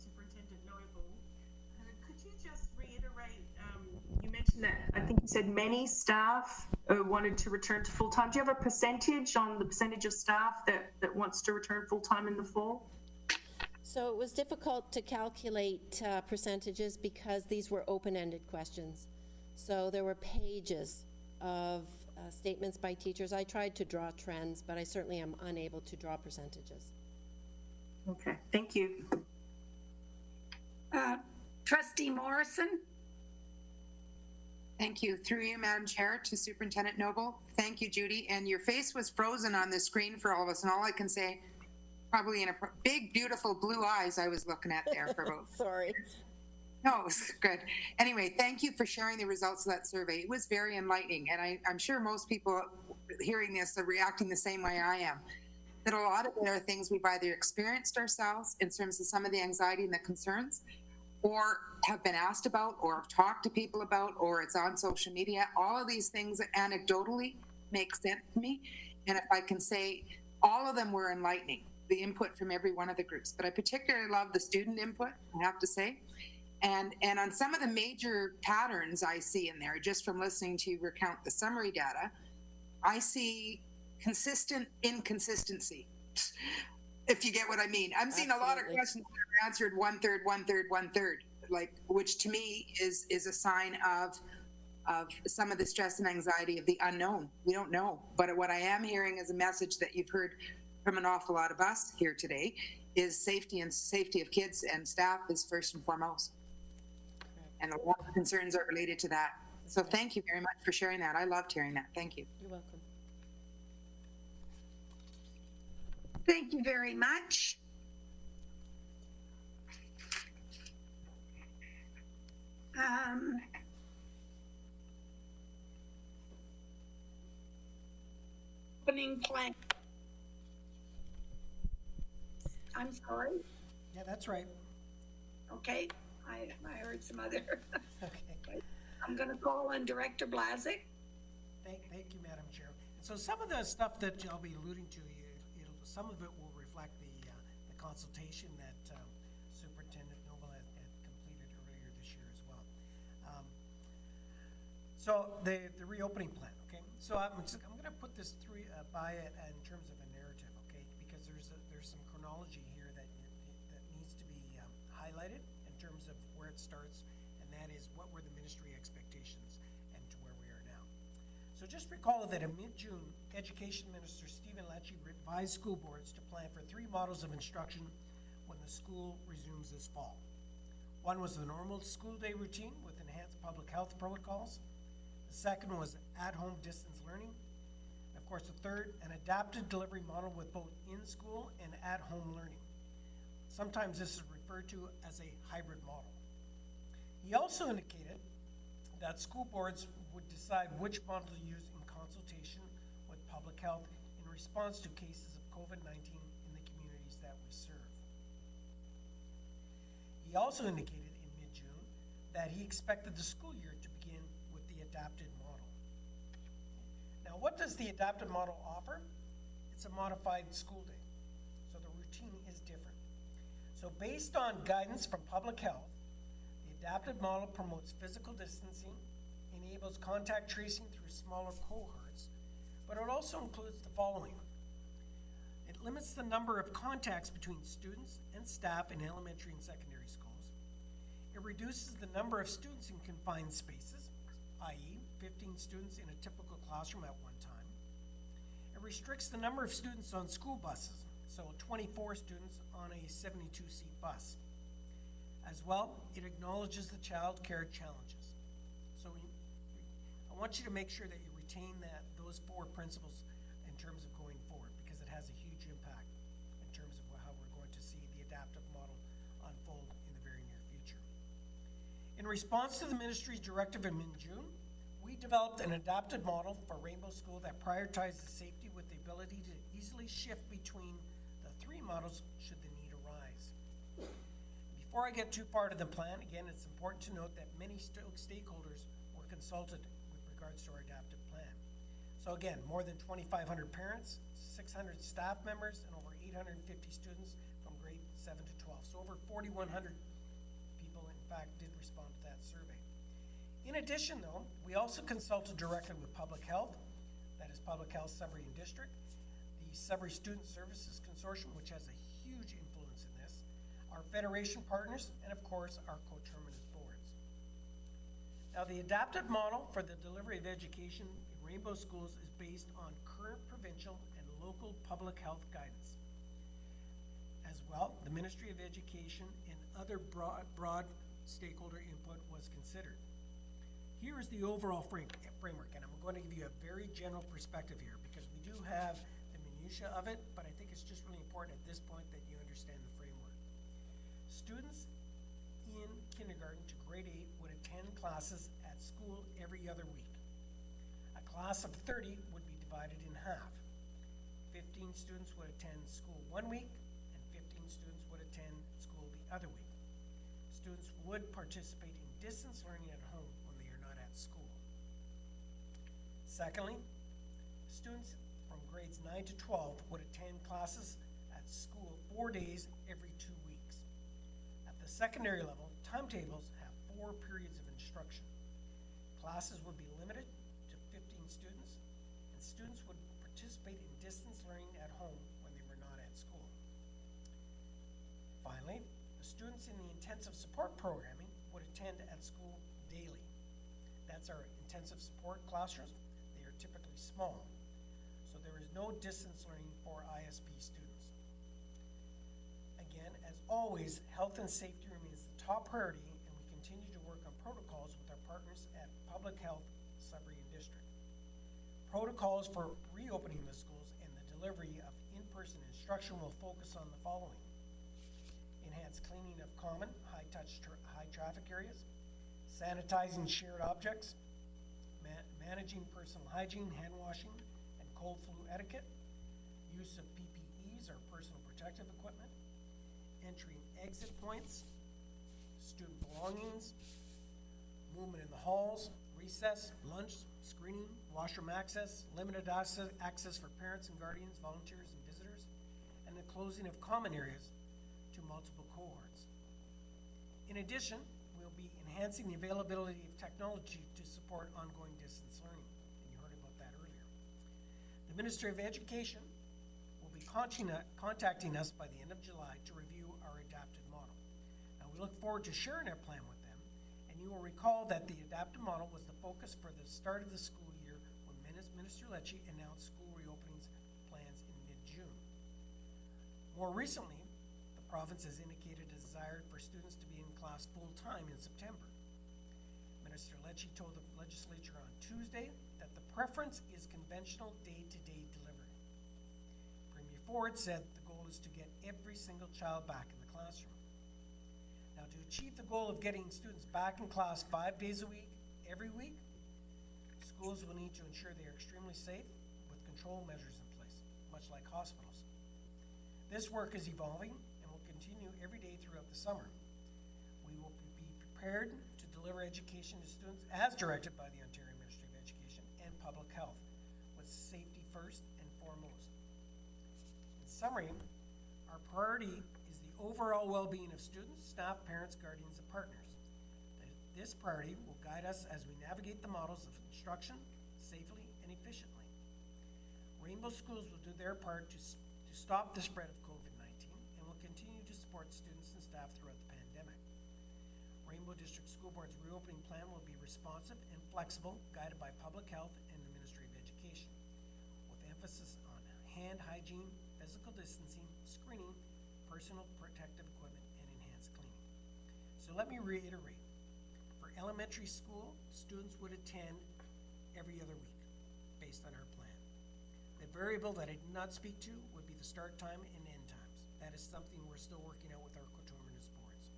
Superintendent Noble, could you just reiterate, you mentioned that, I think you said many staff wanted to return to full-time. Do you have a percentage on the percentage of staff that wants to return full-time in the fall? So it was difficult to calculate percentages because these were open-ended questions. So there were pages of statements by teachers. I tried to draw trends, but I certainly am unable to draw percentages. Okay, thank you. Trustee Morrison? Thank you. Through you, Madam Chair, to Superintendent Noble. Thank you, Judy. And your face was frozen on the screen for all of us, and all I can say, probably in a big, beautiful blue eyes I was looking at there for about. Sorry. No, it's good. Anyway, thank you for sharing the results of that survey. It was very enlightening, and I'm sure most people hearing this are reacting the same way I am. That a lot of it are things we've either experienced ourselves in terms of some of the anxiety and the concerns, or have been asked about, or have talked to people about, or it's on social media. All of these things anecdotally make sense to me. And if I can say, all of them were enlightening, the input from every one of the groups. But I particularly love the student input, I have to say. And on some of the major patterns I see in there, just from listening to you recount the summary data, I see consistent inconsistency. If you get what I mean. I'm seeing a lot of questions that are answered 1/3, 1/3, 1/3, like, which to me is a sign of some of the stress and anxiety of the unknown. We don't know. But what I am hearing is a message that you've heard from an awful lot of us here today is safety, and safety of kids and staff is first and foremost. And a lot of concerns are related to that. So thank you very much for sharing that. I loved hearing that. Thank you. You're welcome. Thank you very much. Opening plan. I'm sorry. Yeah, that's right. Okay, I heard some other. Okay. I'm going to call on Director Blazik. Thank you, Madam Chair. And so some of the stuff that I'll be alluding to, some of it will reflect the consultation that Superintendent Noble had completed earlier this year as well. So the reopening plan, okay? So I'm going to put this through by it in terms of a narrative, okay? Because there's some chronology here that needs to be highlighted in terms of where it starts, and that is what were the ministry expectations and to where we are now. So just recall that in mid-June, Education Minister Stephen Lecce advised school boards to plan for 3 models of instruction when the school resumes this fall. One was the normal school day routine with enhanced enhanced public health protocols. The second was at-home distance learning. Of course, the third, an adapted delivery model with both in-school and at-home learning. Sometimes this is referred to as a hybrid model. He also indicated that school boards would decide which model to use in consultation with public health in response to cases of COVID-19 in the communities that we serve. He also indicated in mid-June that he expected the school year to begin with the adapted model. Now, what does the adapted model offer? It's a modified school day, so the routine is different. So based on guidance from public health, the adapted model promotes physical distancing, enables contact tracing through smaller cohorts, but it also includes the following. It limits the number of contacts between students and staff in elementary and secondary schools. It reduces the number of students in confined spaces, i.e. 15 students in a typical classroom at one time. It restricts the number of students on school buses, so 24 students on a 72-seat bus. As well, it acknowledges the child care challenges. So I want you to make sure that you retain those 4 principles in terms of going forward, because it has a huge impact in terms of how we're going to see the adaptive model unfold in the very near future. In response to the ministry's directive in mid-June, we developed an adapted model for Rainbow School that prioritizes safety with the ability to easily shift between the 3 models should the need arise. Before I get too far to the plan, again, it's important to note that many stakeholders were consulted with regards to our adaptive plan. So again, more than 2,500 parents, 600 staff members, and over 850 students from grade 7 to 12. So over 4,100 people, in fact, did respond to that survey. In addition, though, we also consulted directly with Public Health, that is Public Health Sudbury and District, the Sudbury Student Services Consortium, which has a huge influence in this, our Federation partners, and of course, our coterminous boards. Now, the adapted model for the delivery of education in Rainbow Schools is based on current provincial and local public health guidance. As well, the Ministry of Education and other broad stakeholder input was considered. Here is the overall framework, and I'm going to give you a very general perspective here because we do have the minutiae of it, but I think it's just really important at this point that you understand the framework. Students in kindergarten to grade 8 would attend classes at school every other week. A class of 30 would be divided in half. 15 students would attend school 1 week, and 15 students would attend school the other week. Students would participate in distance learning at home when they are not at school. Secondly, students from grades 9 to 12 would attend classes at school 4 days every 2 weeks. At the secondary level, timetables have 4 periods of instruction. Classes would be limited to 15 students, and students would participate in distance learning at home when they were not at school. Finally, the students in the intensive support programming would attend at school daily. That's our intensive support classrooms. They are typically small, so there is no distance learning for ISP students. Again, as always, health and safety remains the top priority, and we continue to work on protocols with our partners at Public Health Sudbury and District. Protocols for reopening the schools and the delivery of in-person instruction will focus on the following: enhanced cleaning of common high traffic areas, sanitizing shared objects, managing personal hygiene, hand washing, and cold flu etiquette, use of PPEs or personal protective equipment, entry and exit points, student belongings, movement in the halls, recess, lunch, screening, washroom access, limited access for parents and guardians, volunteers and visitors, and the closing of common areas to multiple cohorts. In addition, we'll be enhancing the availability of technology to support ongoing distance learning, and you heard about that earlier. The Ministry of Education will be contacting us by the end of July to review our adapted model. Now, we look forward to sharing our plan with them, and you will recall that the adapted model was the focus for the start of the school year when Minister Lecce announced school reopenings plans in mid-June. More recently, the province has indicated a desire for students to be in class full-time in September. Mr. Lecce told the legislature on Tuesday that the preference is conventional day-to-day delivery. Premier Ford said the goal is to get every single child back in the classroom. Now, to achieve the goal of getting students back in class 5 days a week, every week, schools will need to ensure they are extremely safe with control measures in place, much like hospitals. This work is evolving and will continue every day throughout the summer. We will be prepared to deliver education to students as directed by the Ontario Ministry of Education and Public Health, with safety first and foremost. In summary, our priority is the overall well-being of students, staff, parents, guardians, and partners. This priority will guide us as we navigate the models of instruction safely and efficiently. Rainbow Schools will do their part to stop the spread of COVID-19 and will continue to support students and staff throughout the pandemic. Rainbow District School Board's reopening plan will be responsive and flexible, guided by Public Health and the Ministry of Education, with emphasis on hand hygiene, physical distancing, screening, personal protective equipment, and enhanced cleaning. So let me reiterate. For elementary school, students would attend every other week, based on our plan. The variable that I did not speak to would be the start time and end times. That is something we're still working out with our coterminous boards.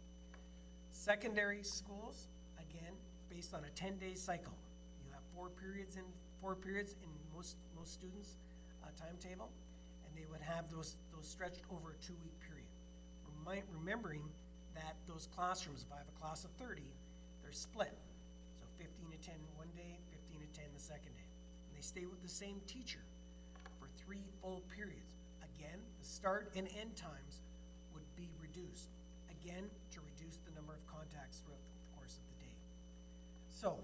Secondary schools, again, based on a 10-day cycle. You have 4 periods in most students' timetable, and they would have those stretched over a 2-week period. Remembering that those classrooms, if I have a class of 30, they're split. So 15 to 10 one day, 15 to 10 the second day. And they stay with the same teacher for 3 full periods. Again, the start and end times would be reduced. Again, to reduce the number of contacts throughout the course of the day. So,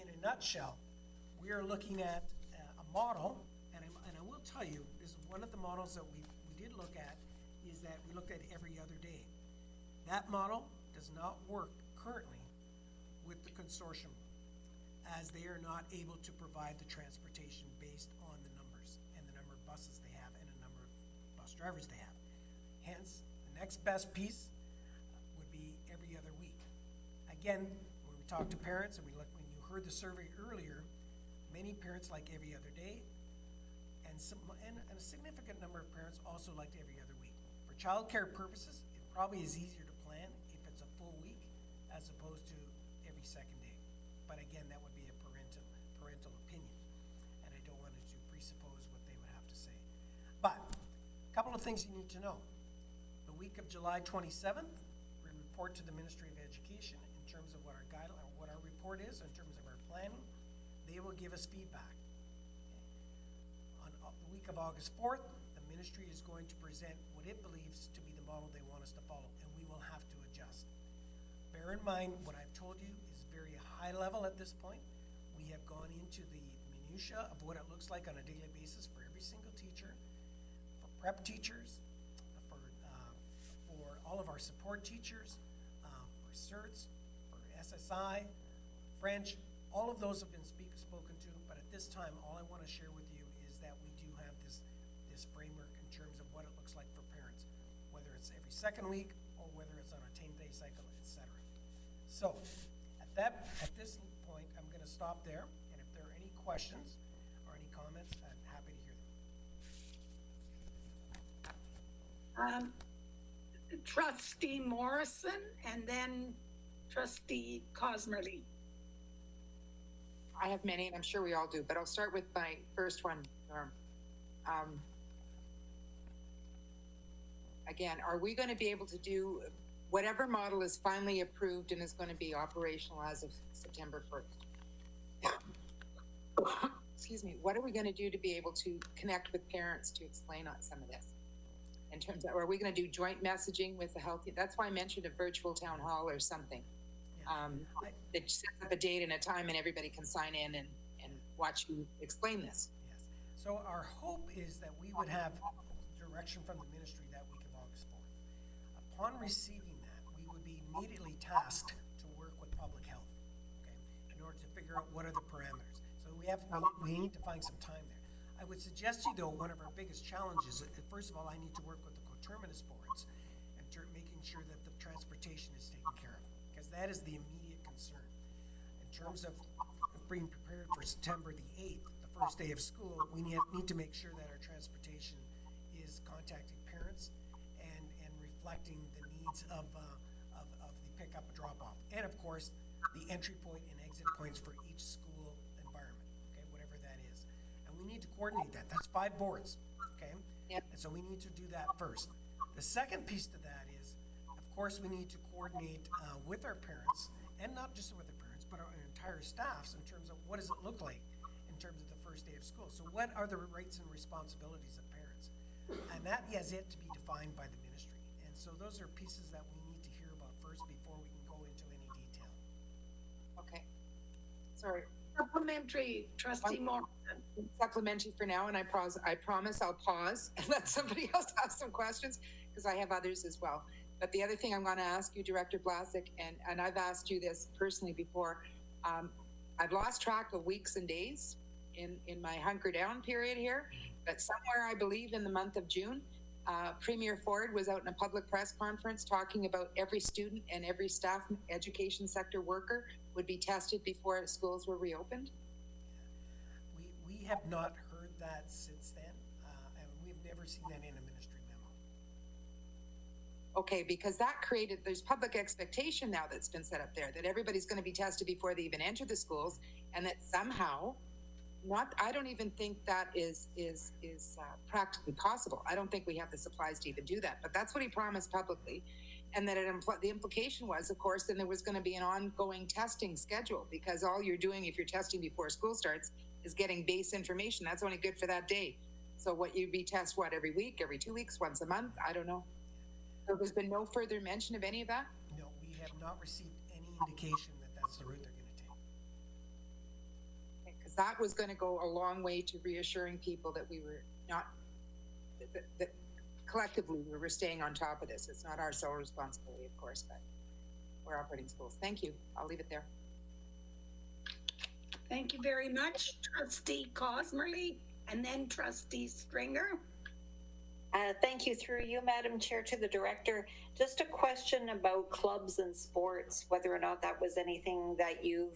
in a nutshell, we are looking at a model, and I will tell you, this is one of the models that we did look at, is that we looked at every other day. That model does not work currently with the consortium, as they are not able to provide the transportation based on the numbers and the number of buses they have and the number of bus drivers they have. Hence, the next best piece would be every other week. Again, when we talk to parents, and when you heard the survey earlier, many parents like every other day, and a significant number of parents also liked every other week. For childcare purposes, it probably is easier to plan if it's a full week as opposed to every second day. But again, that would be a parental opinion, and I don't want to presuppose what they would have to say. But a couple of things you need to know. The week of July 27th, we report to the Ministry of Education in terms of what our guideline, what our report is in terms of our planning. They will give us feedback. On the week of August 4th, the ministry is going to present what it believes to be the model they want us to follow, and we will have to adjust. Bear in mind, what I've told you is very high level at this point. We have gone into the minutia of what it looks like on a daily basis for every single teacher, for prep teachers, for all of our support teachers, for CERTs, for SSI, French. All of those have been spoken to, but at this time, all I want to share with you is that we do have this framework in terms of what it looks like for parents, whether it's every second week or whether it's on a 10-day cycle, etc. So, at this point, I'm going to stop there, and if there are any questions or any comments, I'm happy to hear them. Trustee Morrison, and then Trustee Cosmerly. I have many, and I'm sure we all do, but I'll start with my first one, Norm. Again, are we going to be able to do whatever model is finally approved and is going to be operational as of September 1st? Excuse me, what are we going to do to be able to connect with parents to explain on some of this? In terms of, are we going to do joint messaging with the healthy? That's why I mentioned a virtual town hall or something. That sets up a date and a time and everybody can sign in and watch you explain this. Yes. So our hope is that we would have direction from the ministry that week of August 4th. Upon receiving that, we would be immediately tasked to work with public health, okay, in order to figure out what are the parameters. So we need to find some time there. I would suggest to you, though, one of our biggest challenges, first of all, I need to work with the coterminous boards and making sure that the transportation is taken care of, because that is the immediate concern. In terms of being prepared for September the 8th, the first day of school, we need to make sure that our transportation is contacting parents and reflecting the needs of the pickup and drop-off. And of course, the entry point and exit points for each school environment, okay, whatever that is. And we need to coordinate that. That's 5 boards, okay? Yep. And so we need to do that first. The second piece to that is, of course, we need to coordinate with our parents, and not just with our parents, but our entire staffs in terms of what does it look like in terms of the first day of school. So what are the rights and responsibilities of parents? And that is yet to be defined by the ministry. And so those are pieces that we need to hear about first before we can go into any detail. Okay. Sorry. Supplementary, Trustee Morrison. Supplementary for now, and I promise I'll pause and let somebody else ask some questions, because I have others as well. But the other thing I'm going to ask you, Director Blasek, and I've asked you this personally before, I've lost track of weeks and days in my hunker down period here, but somewhere I believe in the month of June, Premier Ford was out in a public press conference talking about every student and every staff education sector worker would be tested before schools were reopened. We have not heard that since then, and we've never seen that in a ministry memo. Okay, because that created, there's public expectation now that's been set up there that everybody's going to be tested before they even enter the schools, and that somehow, I don't even think that is practically possible. I don't think we have the supplies to even do that, but that's what he promised publicly. And that the implication was, of course, then there was going to be an ongoing testing schedule, because all you're doing if you're testing before school starts is getting base information. That's only good for that day. So what you'd be test every week, every 2 weeks, once a month? I don't know. So there's been no further mention of any of that? No, we have not received any indication that that's the route they're going to take. Because that was going to go a long way to reassuring people that we were not, that collectively we were staying on top of this. It's not our sole responsibility, of course, but we're operating schools. Thank you. I'll leave it there. Thank you very much, Trustee Cosmerly, and then Trustee Stringer. Thank you, through you, Madam Chair, to the Director. Just a question about clubs and sports, whether or not that was anything that you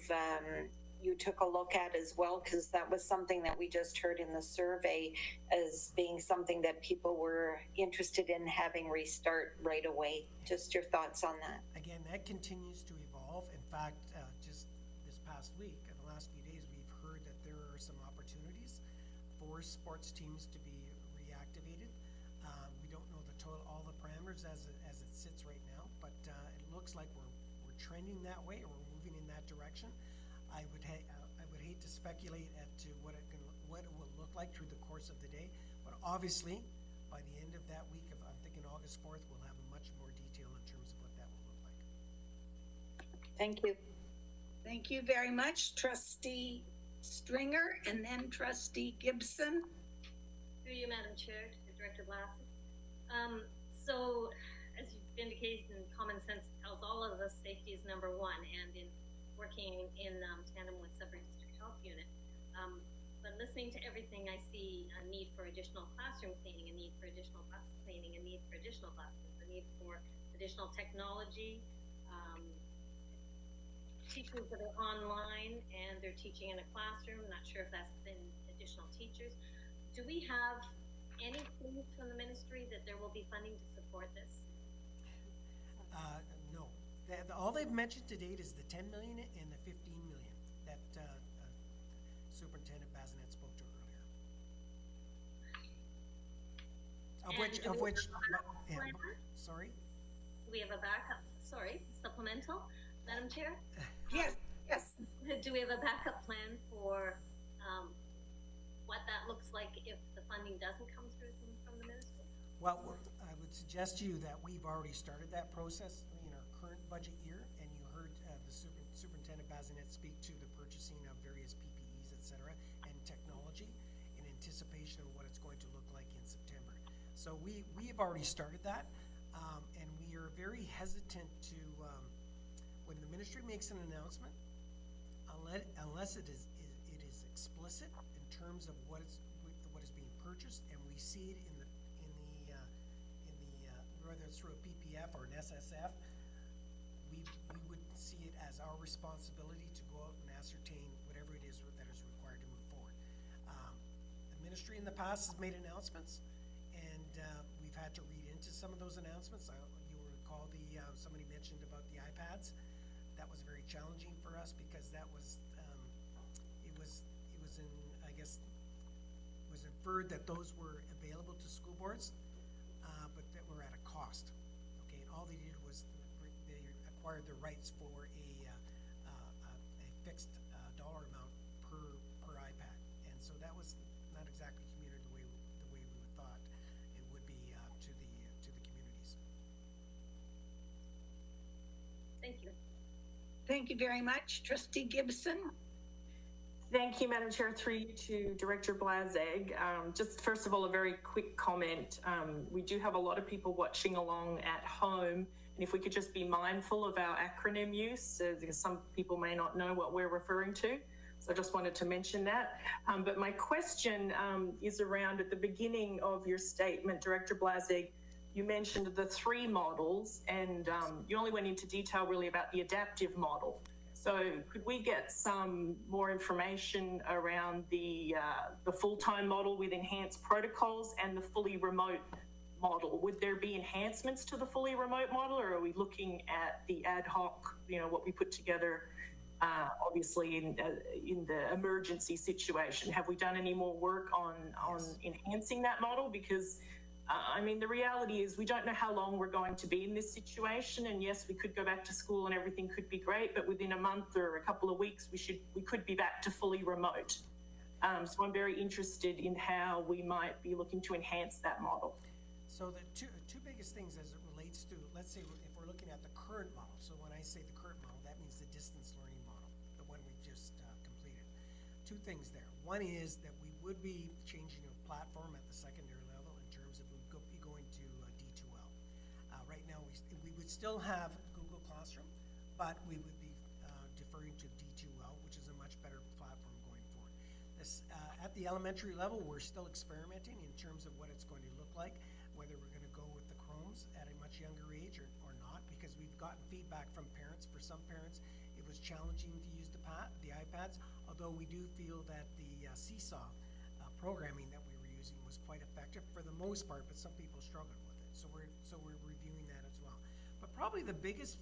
took a look at as well, because that was something that we just heard in the survey as being something that people were interested in having restart right away. Just your thoughts on that. Again, that continues to evolve. In fact, just this past week, in the last few days, we've heard that there are some opportunities for sports teams to be reactivated. We don't know all the parameters as it sits right now, but it looks like we're trending that way, or we're moving in that direction. I would hate to speculate as to what it will look like through the course of the day, but obviously by the end of that week, I'm thinking August 4th, we'll have much more detail in terms of what that will look like. Thank you. Thank you very much, Trustee Stringer, and then Trustee Gibson. Through you, Madam Chair, to Director Blasek. So, as you've indicated, common sense tells all of us safety is number one, and in working in tandem with Sudbury District Health Unit. But listening to everything, I see a need for additional classroom cleaning, a need for additional bus cleaning, a need for additional buses, a need for additional technology, teachers that are online and they're teaching in a classroom. I'm not sure if that's been additional teachers. Do we have any clues from the ministry that there will be funding to support this? No. All they've mentioned to date is the 10 million and the 15 million that Superintendent Bazinet spoke to earlier. Sorry? Do we have a backup, supplemental, Madam Chair? Yes. Do we have a backup plan for what that looks like if the funding doesn't come through from the ministry? Well, I would suggest to you that we've already started that process in our current budget year, and you heard the Superintendent Bazinet speak to the purchasing of various PPEs, et cetera, and technology in anticipation of what it's going to look like in September. So we have already started that, and we are very hesitant to, when the ministry makes an announcement, unless it is explicit in terms of what is being purchased, and we see it in the whether it's through a PPF or an SSF, we would see it as our responsibility to go out and ascertain whatever it is that is required to move forward. The ministry in the past has made announcements, and we've had to read into some of those announcements. You will recall somebody mentioned about the iPads. That was very challenging for us because that was, it was inferred that those were available to school boards, but that were at a cost. Okay, and all they did was they acquired the rights for a fixed dollar amount per iPad, and so that was not exactly communicated the way we thought it would be to the communities. Thank you. Thank you very much. Trustee Gibson? Thank you, Madam Chair, through you to Director Blazeg. Just first of all, a very quick comment. We do have a lot of people watching along at home, and if we could just be mindful of our acronym use, because some people may not know what we're referring to. So I just wanted to mention that. But my question is around, at the beginning of your statement, Director Blazeg, you mentioned the 3 models, and you only went into detail really about the adaptive model. So could we get some more information around the full-time model with enhanced protocols and the fully remote model? Would there be enhancements to the fully remote model, or are we looking at the ad hoc, what we put together, obviously in the emergency situation? Have we done any more work on enhancing that model? Because I mean, the reality is we don't know how long we're going to be in this situation. And yes, we could go back to school and everything could be great, but within a month or a couple of weeks, we could be back to fully remote. So I'm very interested in how we might be looking to enhance that model. So the two biggest things as it relates to, let's say if we're looking at the current model. So when I say the current model, that means the distance learning model, the one we've just completed. 2 things there. One is that we would be changing a platform at the secondary level in terms of we'd be going to D2L. Right now, we would still have Google Classroom, but we would be deferring to D2L, which is a much better platform going forward. At the elementary level, we're still experimenting in terms of what it's going to look like, whether we're going to go with the Chromes at a much younger age or not, because we've gotten feedback from parents. For some parents, it was challenging to use the iPads, although we do feel that the Seesaw programming that we were using was quite effective for the most part, but some people struggled with it. So we're reviewing that as well. But probably the biggest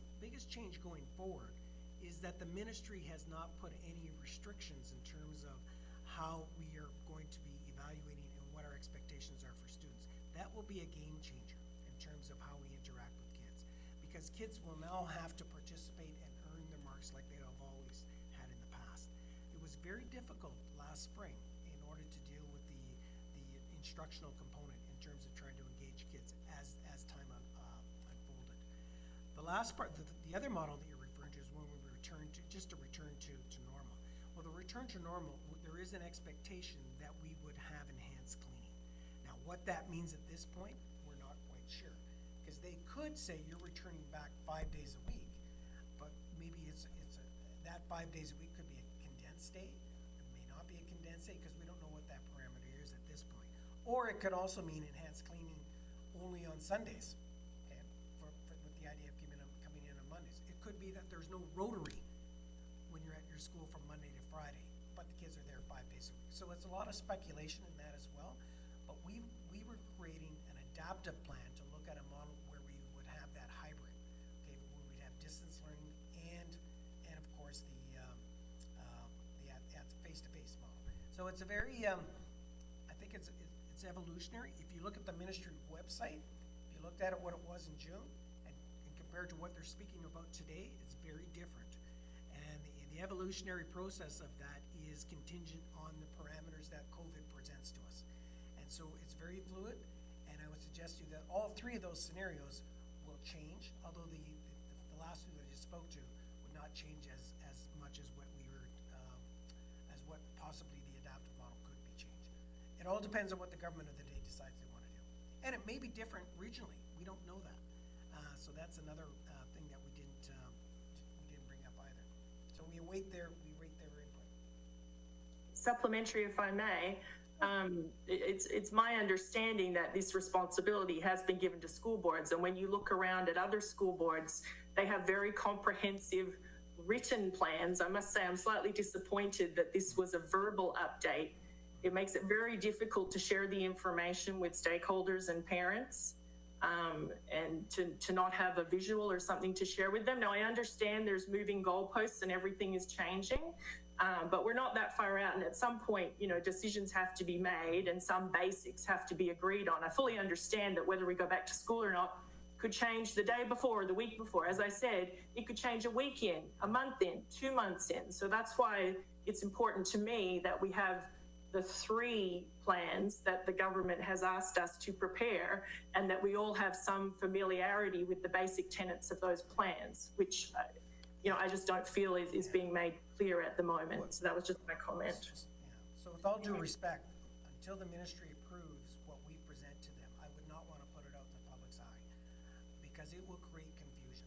change going forward is that the ministry has not put any restrictions in terms of how we are going to be evaluating and what our expectations are for students. That will be a game changer in terms of how we interact with kids, because kids will now have to participate and earn their marks like they have always had in the past. It was very difficult last spring in order to deal with the instructional component in terms of trying to engage kids as time unfolded. The last part, the other model that you're referring to is when we return to normal. Well, the return to normal, there is an expectation that we would have enhanced cleaning. Now, what that means at this point, we're not quite sure, because they could say you're returning back 5 days a week, but maybe that 5 days a week could be a condensed day. It may not be a condensed day because we don't know what that parameter is at this point. Or it could also mean enhanced cleaning only on Sundays, okay, with the idea of coming in on Mondays. It could be that there's no rotary when you're at your school from Monday to Friday, but the kids are there 5 days a week. So it's a lot of speculation in that as well. But we were creating an adaptive plan to look at a model where we would have that hybrid, okay, where we'd have distance learning and of course the face-to-face model. So it's a very, I think it's evolutionary. If you look at the ministry website, if you looked at it what it was in June and compared to what they're speaking about today, it's very different. And the evolutionary process of that is contingent on the parameters that COVID presents to us. And so it's very fluid, and I would suggest to you that all 3 of those scenarios will change, although the last 2 that I just spoke to would not change as much as what we were, as what possibly the adaptive model could be changed. It all depends on what the government of the day decides they want to do. And it may be different regionally. We don't know that. So that's another thing that we didn't bring up either. So we await their input. Supplementary, if I may, it's my understanding that this responsibility has been given to school boards. And when you look around at other school boards, they have very comprehensive written plans, I must say I'm slightly disappointed that this was a verbal update. It makes it very difficult to share the information with stakeholders and parents, and to not have a visual or something to share with them. Now, I understand there's moving goalposts and everything is changing, but we're not that far out. And at some point, you know, decisions have to be made and some basics have to be agreed on. I fully understand that whether we go back to school or not could change the day before, the week before. As I said, it could change a week in, a month in, 2 months in. So that's why it's important to me that we have the 3 plans that the government has asked us to prepare, and that we all have some familiarity with the basic tenets of those plans, which, you know, I just don't feel is being made clear at the moment. So that was just my comment. So with all due respect, until the ministry approves what we present to them, I would not want to put it out in the public's eye, because it will create confusion.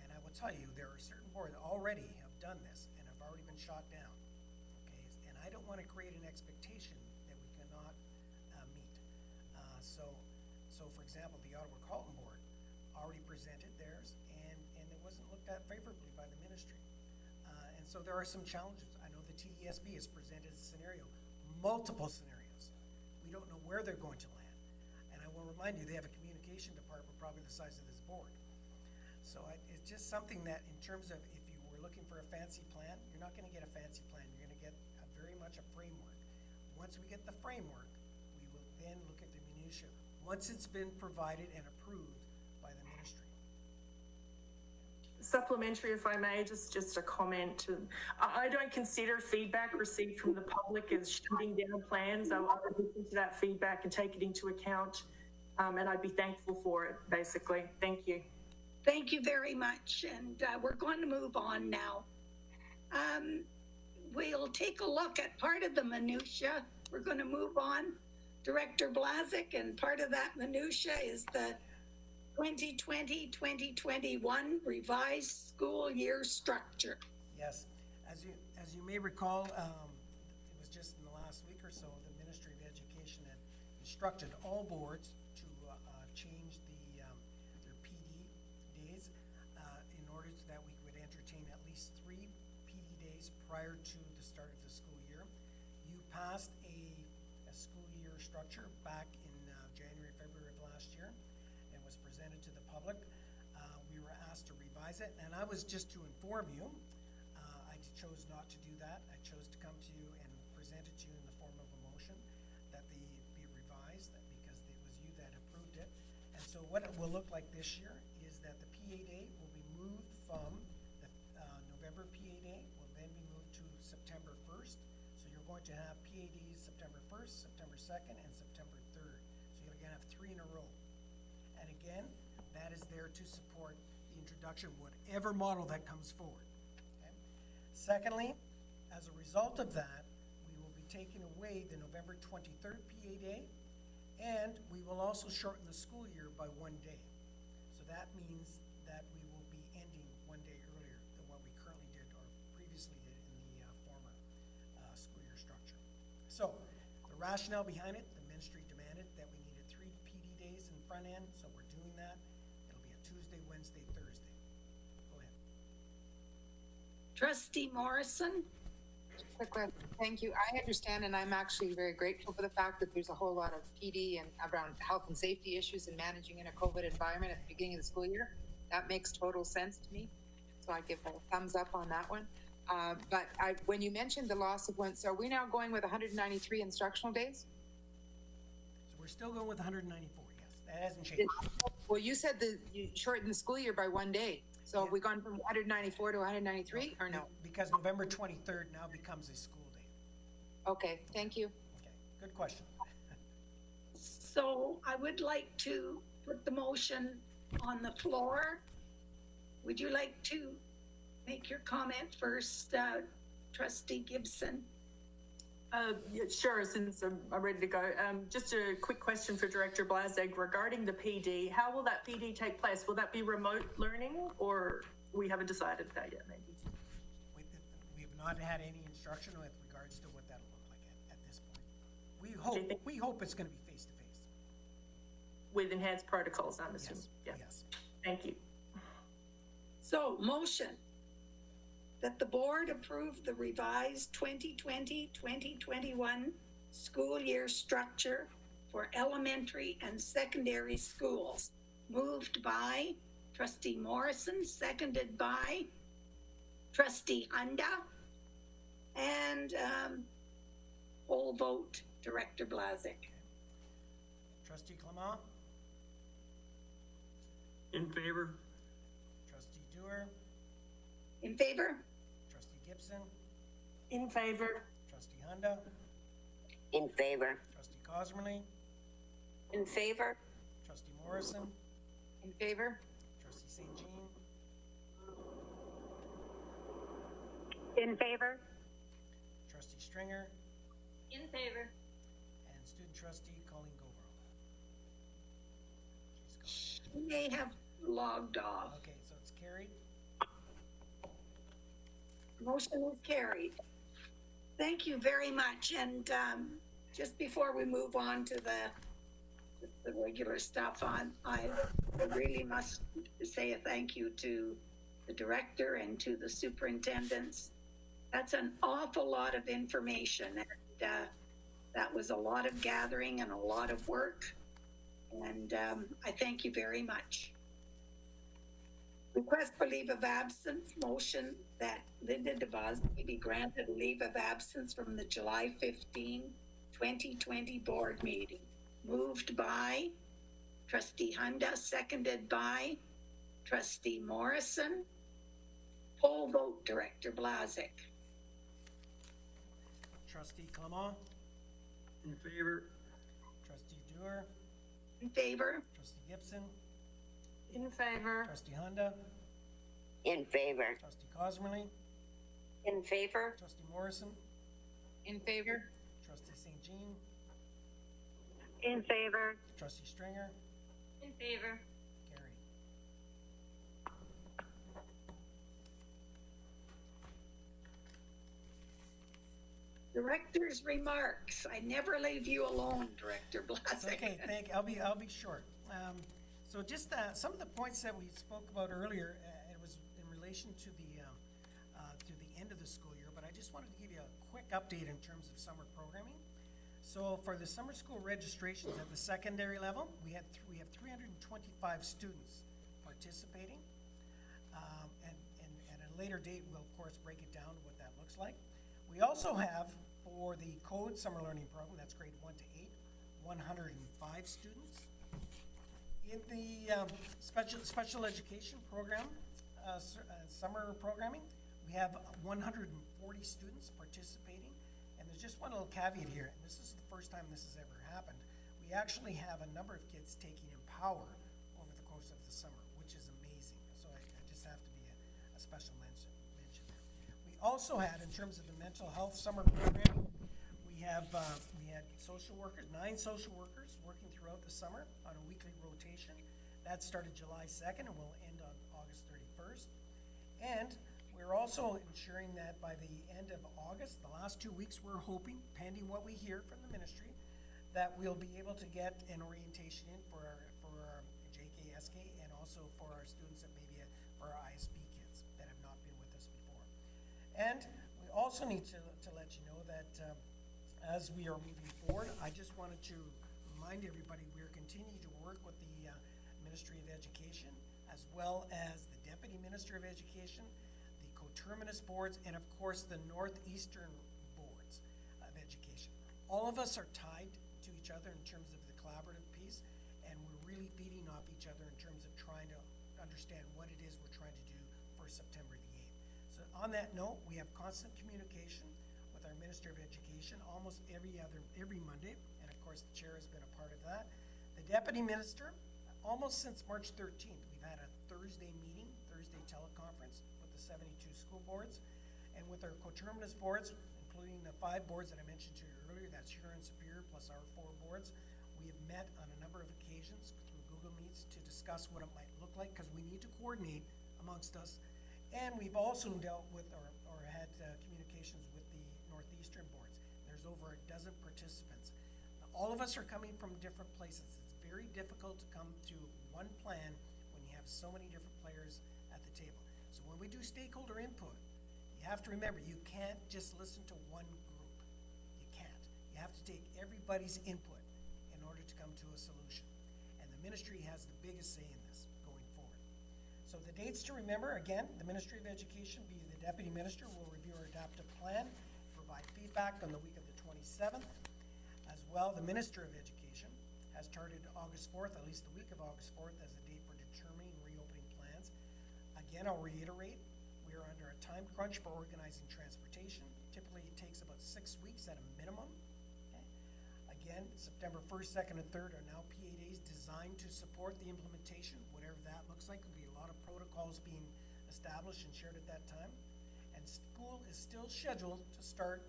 And I will tell you, there are certain boards that already have done this and have already been shot down. Okay, and I don't want to create an expectation that we cannot meet. So for example, the Ottawa Carleton Board already presented theirs, and it wasn't looked at favorably by the ministry. And so there are some challenges. I know the TDSB has presented a scenario, multiple scenarios. We don't know where they're going to land. And I will remind you, they have a communication department probably the size of this board. So it's just something that, in terms of, if you were looking for a fancy plan, you're not going to get a fancy plan. You're going to get very much a framework. Once we get the framework, we will then look at the minutiae. Once it's been provided and approved by the ministry. Supplementary, if I may, just a comment. I don't consider feedback received from the public as shutting down plans. I want to listen to that feedback and take it into account, and I'd be thankful for it, basically. Thank you. Thank you very much, and we're going to move on now. We'll take a look at part of the minutia. We're going to move on. Director Blazek, and part of that minutia is the 2020-2021 revised school year structure. Yes, as you may recall, it was just in the last week or so, the Ministry of Education had instructed all boards to change their PD days in order so that we would entertain at least 3 PD days prior to the start of the school year. You passed a school year structure back in January, February of last year, and was presented to the public. We were asked to revise it, and I was just to inform you, I chose not to do that. I chose to come to you and present it to you in the form of a motion that they be revised, because it was you that approved it. And so what it will look like this year is that the PA day will be moved from the November PA day, will then be moved to September 1st. So you're going to have PADs September 1st, September 2nd, and September 3rd. So you're going to have 3 in a row. And again, that is there to support the introduction of whatever model that comes forward. Okay? Secondly, as a result of that, we will be taking away the November 23rd PA day, and we will also shorten the school year by 1 day. So that means that we will be ending 1 day earlier than what we currently did or previously did in the former school year structure. So the rationale behind it, the ministry demanded that we needed 3 PD days in front end, so we're doing that. It'll be a Tuesday, Wednesday, Thursday. Go ahead. Trustee Morrison? Quick question. Thank you. I understand, and I'm actually very grateful for the fact that there's a whole lot of PD and around health and safety issues and managing in a COVID environment at the beginning of the school year. That makes total sense to me. So I give a thumbs up on that one. But when you mentioned the loss of one, so are we now going with 193 instructional days? So we're still going with 194, yes. That hasn't changed. Well, you said that you shortened the school year by 1 day. So have we gone from 194 to 193 or no? Because November 23rd now becomes a school day. Okay, thank you. Okay, good question. So I would like to put the motion on the floor. Would you like to make your comment first, Trustee Gibson? Yeah, sure, since I'm ready to go. Just a quick question for Director Blazek regarding the PD. How will that PD take place? Will that be remote learning, or we haven't decided that yet, maybe? We have not had any instruction with regards to what that'll look like at this point. We hope it's going to be face-to-face. With enhanced protocols, I'm assuming. Yes, yes. Thank you. So, motion. that the board approve the revised 2020-2021 school year structure for elementary and secondary schools. Moved by Trustee Morrison, seconded by Trustee Hunda, and poll vote, Director Blazik. Trustee Clement, In favor? Trustee Dewar, In favor? Trustee Gibson, In favor. Trustee Hunda, In favor. Trustee Cosmerly, In favor? Trustee Morrison, In favor? Trustee St. Jean, In favor? Trustee Stringer, In favor. and Student Trustee Colleen Governor. She's You may have logged off. gone. Okay, so it's carried. Motion is carried. Thank you very much. And just before we move on to the regular stuff I really must say a thank you to the director and to the superintendents. That's an awful lot of information. And that was a lot of gathering and a lot of work. And I thank you very much. Request for leave of absence, motion that Linda DeVos be granted a leave of absence from the July 15, 2020 board meeting. Moved by Trustee Hunda, seconded by Trustee Morrison. Poll vote, Director Blazik. Trustee Clement, In favor? Trustee Dewar, In favor? Trustee Gibson, In favor. Trustee Hunda, In favor. Trustee Cosmerly, In favor? Trustee Morrison, In favor? Trustee St. Jean, In favor? Trustee Stringer, In favor. carried. Director's remarks. I never leave you alone, Director It's Blazik. okay, thank you. I'll be short. So just some of the points that we spoke about earlier, it was in relation to the end of the school year, but I just wanted to give you a quick update in terms of summer programming. So for the summer school registrations at the secondary level, we have 325 students participating. And at a later date, we'll of course break it down what that looks like. We also have for the Code Summer Learning Program, that's grade 1 to 8, 105 students. In the special education program, summer programming, we have 140 students participating. And there's just one little caveat here, and this is the first time this has ever happened. We actually have a number of kids taking Empower over the course of the summer, which is amazing. So I just have to be a special mention there. We also had, in terms of the mental health summer programming, we had social workers, 9 social workers working throughout the summer on a weekly rotation. That started July 2nd and will end on August 31st. And we're also ensuring that by the end of August, the last 2 weeks, we're hoping, pending what we hear from the ministry, that we'll be able to get an orientation in for our JK, SK, and also for our students that maybe for our ISP kids that have not been with us before. And we also need to let you know that as we are moving forward, I just wanted to remind everybody we're continuing to work with the Ministry of Education, as well as the Deputy Minister of Education, the coterminous boards, and of course the Northeastern boards of education. All of us are tied to each other in terms of the collaborative piece, and we're really feeding off each other in terms of trying to understand what it is we're trying to do for September the 8th. So on that note, we have constant communication with our Minister of Education almost every Monday, and of course the chair has been a part of that. The Deputy Minister, almost since March 13th, we've had a Thursday meeting, Thursday teleconference with the 72 school boards, and with our coterminous boards, including the 5 boards that I mentioned to you earlier, that's Huron Superior plus our 4 boards. We have met on a number of occasions through Google Meets to discuss what it might look like, because we need to coordinate amongst us. And we've also dealt with or had communications with the Northeastern boards. There's over a dozen participants. Now, all of us are coming from different places. It's very difficult to come to one plan when you have so many different players at the table. So when we do stakeholder input, You have to remember, you can't just listen to one group. You can't. You have to take everybody's input in order to come to a solution. And the ministry has the biggest say in this going forward. So the dates to remember, again, the Ministry of Education, be the Deputy Minister, will review our adaptive plan, provide feedback on the week of the 27th. As well, the Minister of Education has charted August 4th, at least the week of August 4th, as a date for determining reopening plans. Again, I'll reiterate, we are under a time crunch for organizing transportation. Typically, it takes about 6 weeks at a minimum. Okay? Again, September 1st, 2nd, and 3rd are now PA days designed to support the implementation, whatever that looks like. There'll be a lot of protocols being established and shared at that time. And school is still scheduled to start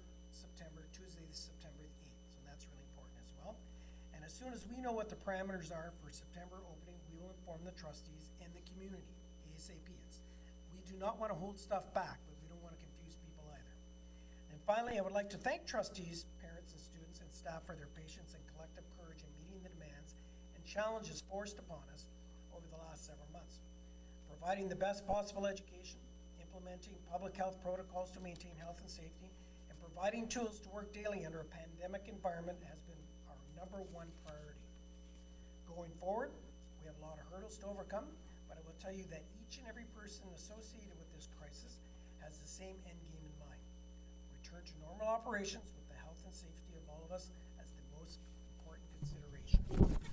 Tuesday, September the 8th. So that's really important as well. And as soon as we know what the parameters are for September opening, we will inform the trustees and the community, ASAP. We do not want to hold stuff back, but we don't want to confuse people either. And finally, I would like to thank trustees, parents, and students and staff for their patience and collective courage in meeting the demands and challenges forced upon us over the last several months. Providing the best possible education, implementing public health protocols to maintain health and safety, and providing tools to work daily under a pandemic environment has been our #1 priority. Going forward, we have a lot of hurdles to overcome, but I will tell you that each and every person associated with this crisis has the same end game in mind. Return to normal operations with the health and safety of all of us as the most important consideration.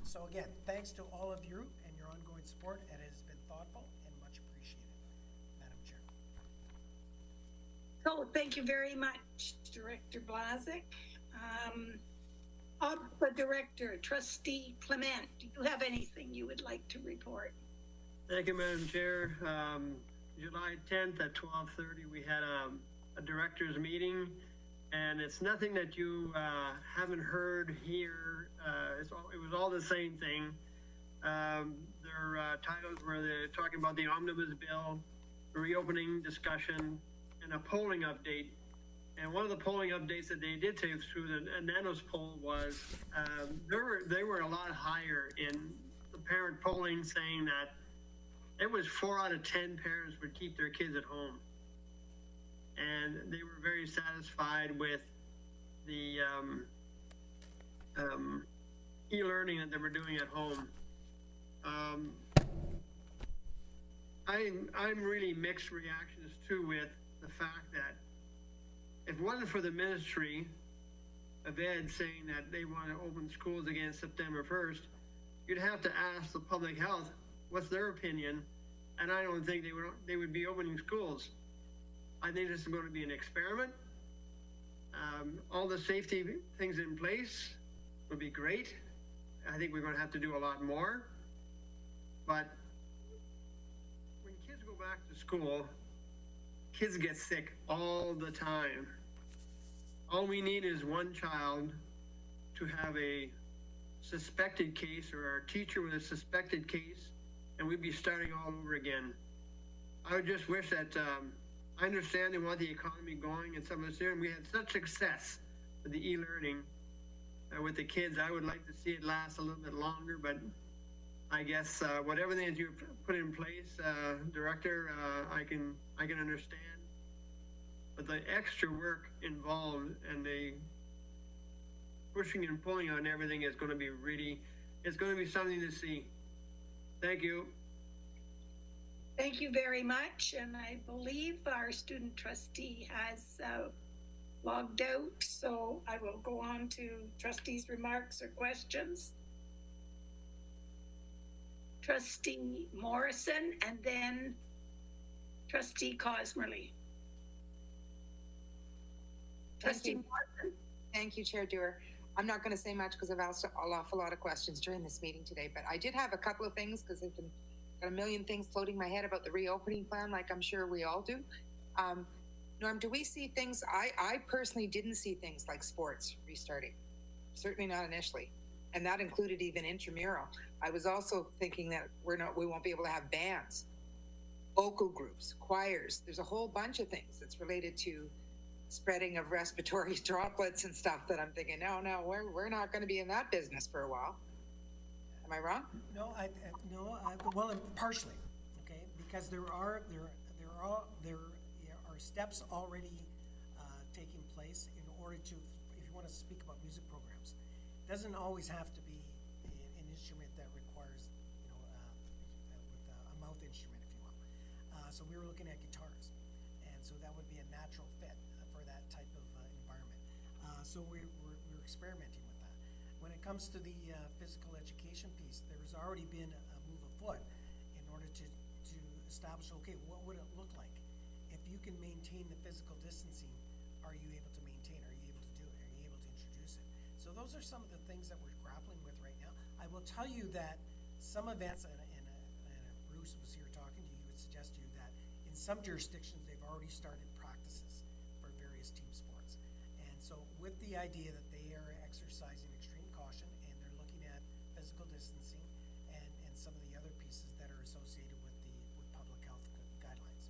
So again, thanks to all of you and your ongoing support, and it has been thoughtful and much appreciated. Madam Chair. So thank you very much, Director Blazik. The Director, Trustee Clement, do you have anything you would like to report? Thank you, Madam Chair. July 10th at 12:30, we had a director's meeting, and it's nothing that you haven't heard here. It was all the same thing. Their titles were they're talking about the omnibus bill, reopening discussion, and a polling update. And one of the polling updates that they did take through the Nanos poll was they were a lot higher in the parent polling, saying that it was 4 out of 10 parents would keep their kids at home. And they were very satisfied with the e-learning that they were doing at home. I'm really mixed reactions too with the fact that if it wasn't for the Ministry of Ed saying that they want to open schools again September 1st, you'd have to ask the public health what's their opinion, and I don't think they would be opening schools. I think this is going to be an experiment. All the safety things in place would be great. I think we're going to have to do a lot more. But when kids go back to school, kids get sick all the time. All we need is one child to have a suspected case, or our teacher with a suspected case, and we'd be starting all over again. I would just wish that, I understand they want the economy going and some of this here, and we had such success with the e-learning with the kids. I would like to see it last a little bit longer, but I guess whatever things you put in place, Director, I can understand. But the extra work involved and the pushing and pulling on everything is going to be it's going to be something to see. Thank you. Thank you very much. And I believe our student trustee has logged out, so I will go on to trustees' remarks or questions. Trustee Morrison, and then Trustee Cosmerly. Trustee Morrison. Thank you, Chair Dewar. I'm not going to say much because I've asked an awful lot of questions during this meeting today, but I did have a couple of things because I've got a million things floating in my head about the reopening plan, like I'm sure we all do. Norm, do we see things? I personally didn't see things like sports restarting, certainly not initially, and that included even intramural. I was also thinking that we won't be able to have bands, vocal groups, choirs. There's a whole bunch of things that's related to spreading of respiratory droplets and stuff that I'm thinking, no, we're not going to be in that business for a while. Am I wrong? No, well, partially, okay, because there are are steps already taking place in order to, if you want to speak about music programs, it doesn't always have to be an instrument that requires, with a mouth instrument, if you will. So we were looking at guitars, and so that would be a natural fit for that type of environment. So we're experimenting with that. When it comes to the physical education piece, there's already been a move afoot in order to establish, okay, what would it look like? If you can maintain the physical distancing, are you able to maintain? Are you able to do it? Are you able to introduce it? So those are some of the things that we're grappling with right now. I will tell you that some events, and Bruce was here talking to you, would suggest to you that in some jurisdictions, they've already started practices for various team sports. And so with the idea that they are exercising extreme caution and they're looking at physical distancing and some of the other pieces that are associated with public health guidelines.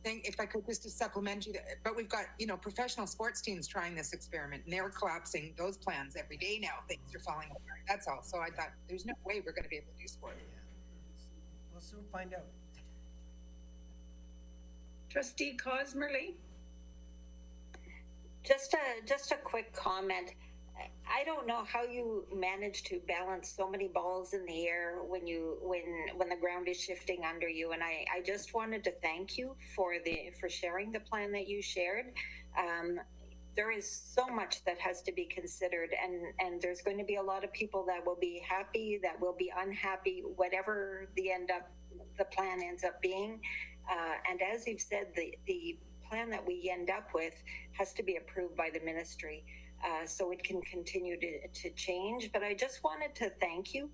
If I could just to supplement you, but we've got, professional sports teams trying this experiment and they're collapsing those plans every day now. Things are falling apart. That's all. So I thought there's no way we're going to be able to do sport. Yeah. We'll soon find out. Trustee Cosmerly? Just a quick comment. I don't know how you manage to balance so many balls in the air when the ground is shifting under you. And I just wanted to thank you for sharing the plan that you shared. There is so much that has to be considered, and there's going to be a lot of people that will be happy, that will be unhappy, whatever the plan ends up being. And as you've said, the plan that we end up with has to be approved by the ministry, so it can continue to change. But I just wanted to thank you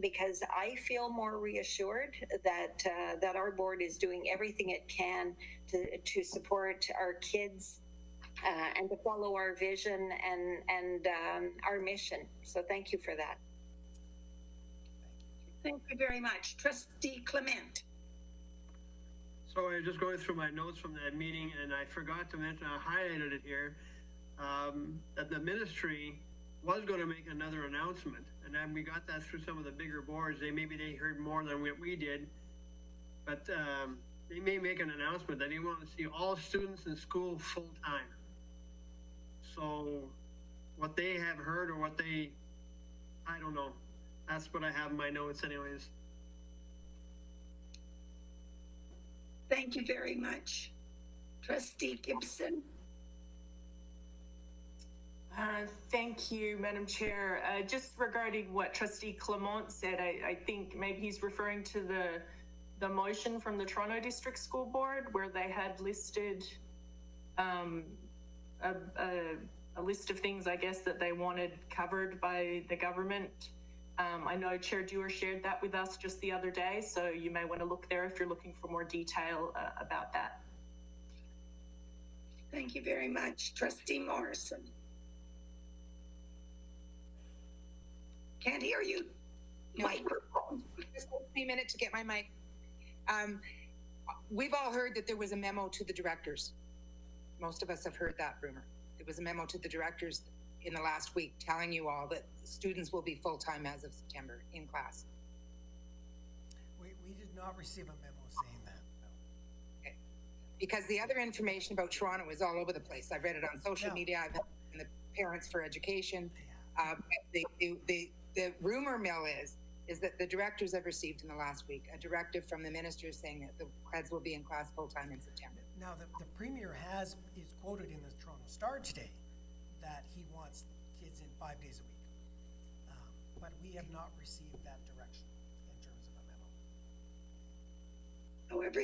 because I feel more reassured that our board is doing everything it can to support our kids and to follow our vision and our mission. So thank you for that. Thank you very much. Trustee Clement? So I was just going through my notes from that meeting, and I forgot to mention, I highlighted it here, that the ministry was going to make another announcement, and then we got that through some of the bigger boards. Maybe they heard more than what we did, but they may make an announcement that they want to see all students in school full time. So what they have heard or I don't know. That's what I have in my notes anyways. Thank you very much. Trustee Gibson? Thank you, Madam Chair. Just regarding what Trustee Clement said, I think maybe he's referring to the motion from the Toronto District School Board where they had listed a list of things, I guess, that they wanted covered by the government. I know Chair Dewar shared that with us just the other day, so you may want to look there if you're looking for more detail about that. Thank you very much. Trustee Morrison? Can't hear you. No. Microphone. Just hold me a minute to get my mic. We've all heard that there was a memo to the directors. Most of us have heard that rumor. There was a memo to the directors in the last week telling you all that students will be full-time as of September in class. We did not receive a memo saying that, no. Okay. Because the other information about Toronto is all over the place. I've read it on social media. I've had it in the Parents for Education. The rumor mill is that the directors have received in the last week a directive from the minister saying that the kids will be in class full-time in September. Now, the Premier is quoted in the Toronto Star today that he wants kids in 5 days a week. But we have not received that direction in terms of a memo. However,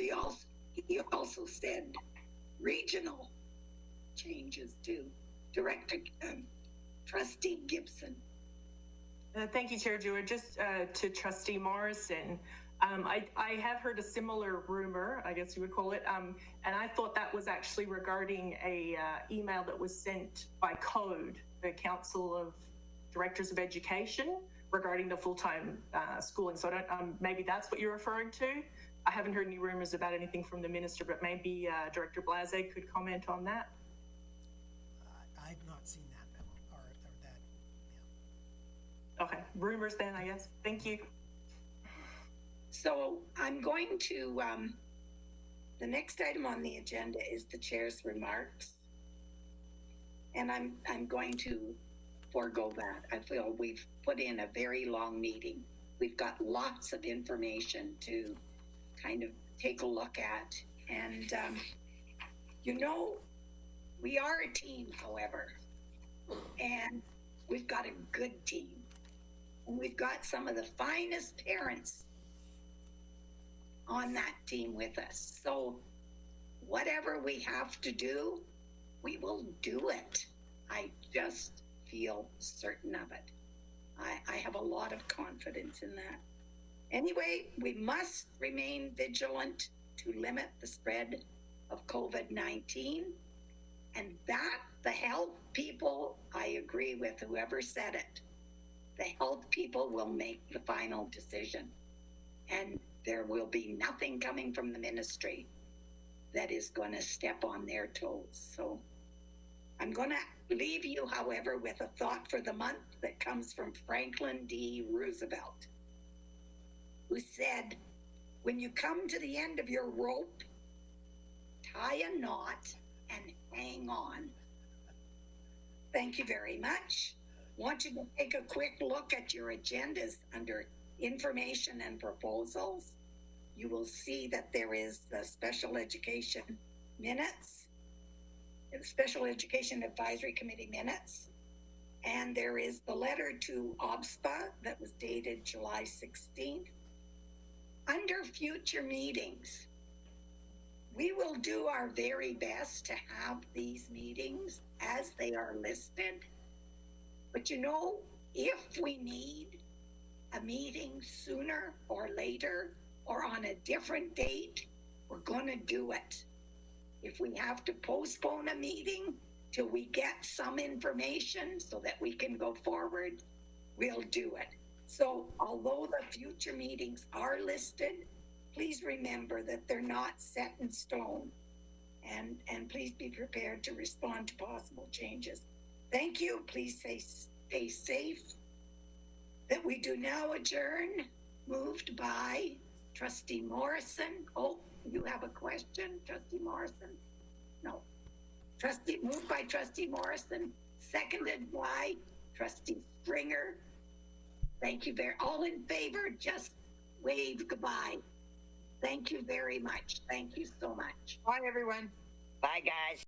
he also said regional changes too. Director, Trustee Gibson. Thank you, Chair Dewar. Just to Trustee Morrison, I have heard a similar rumor, I guess you would call it, and I thought that was actually regarding a email that was sent by CODE, the Council of Directors of Education, regarding the full-time schooling. So maybe that's what you're referring to. I haven't heard any rumors about anything from the minister, but maybe Director Blase could comment on that. I've not seen that memo or that. Yeah. Okay, rumors then, I guess. Thank you. So I'm going to The next item on the agenda is the chair's remarks. And I'm going to forego that. I feel we've put in a very long meeting. We've got lots of information to kind of take a look at. And, you know, we are a team, however, and we've got a good team. And we've got some of the finest parents on that team with us. So whatever we have to do, we will do it. I just feel certain of it. I have a lot of confidence in that. Anyway, we must remain vigilant to limit the spread of COVID-19, and that the health people, I agree with whoever said it, the health people will make the final decision, and there will be nothing coming from the ministry that is going to step on their toes. So I'm going to leave you, however, with a thought for the month that comes from Franklin D. Roosevelt, who said, when you come to the end of your rope, tie a knot and hang on. Thank you very much. Want you to take a quick look at your agendas under information and proposals. You will see that there is the special education minutes, Special Education Advisory Committee minutes, and there is the letter to OBSPA that was dated July 16th. Under future meetings, we will do our very best to have these meetings as they are listed. But you know, if we need a meeting sooner or later or on a different date, we're going to do it. If we have to postpone a meeting till we get some information so that we can go forward, we'll do it. So although the future meetings are listed, please remember that they're not set in stone, and please be prepared to respond to possible changes. Thank you. Please stay safe. That we do now adjourn, moved by Trustee Morrison. Oh, you have a question, Trustee Morrison? No. Moved by Trustee Morrison, seconded by Trustee Stringer. Thank you all in favor, just wave goodbye. Thank you very much. Thank you so much. Bye, everyone. Bye, guys.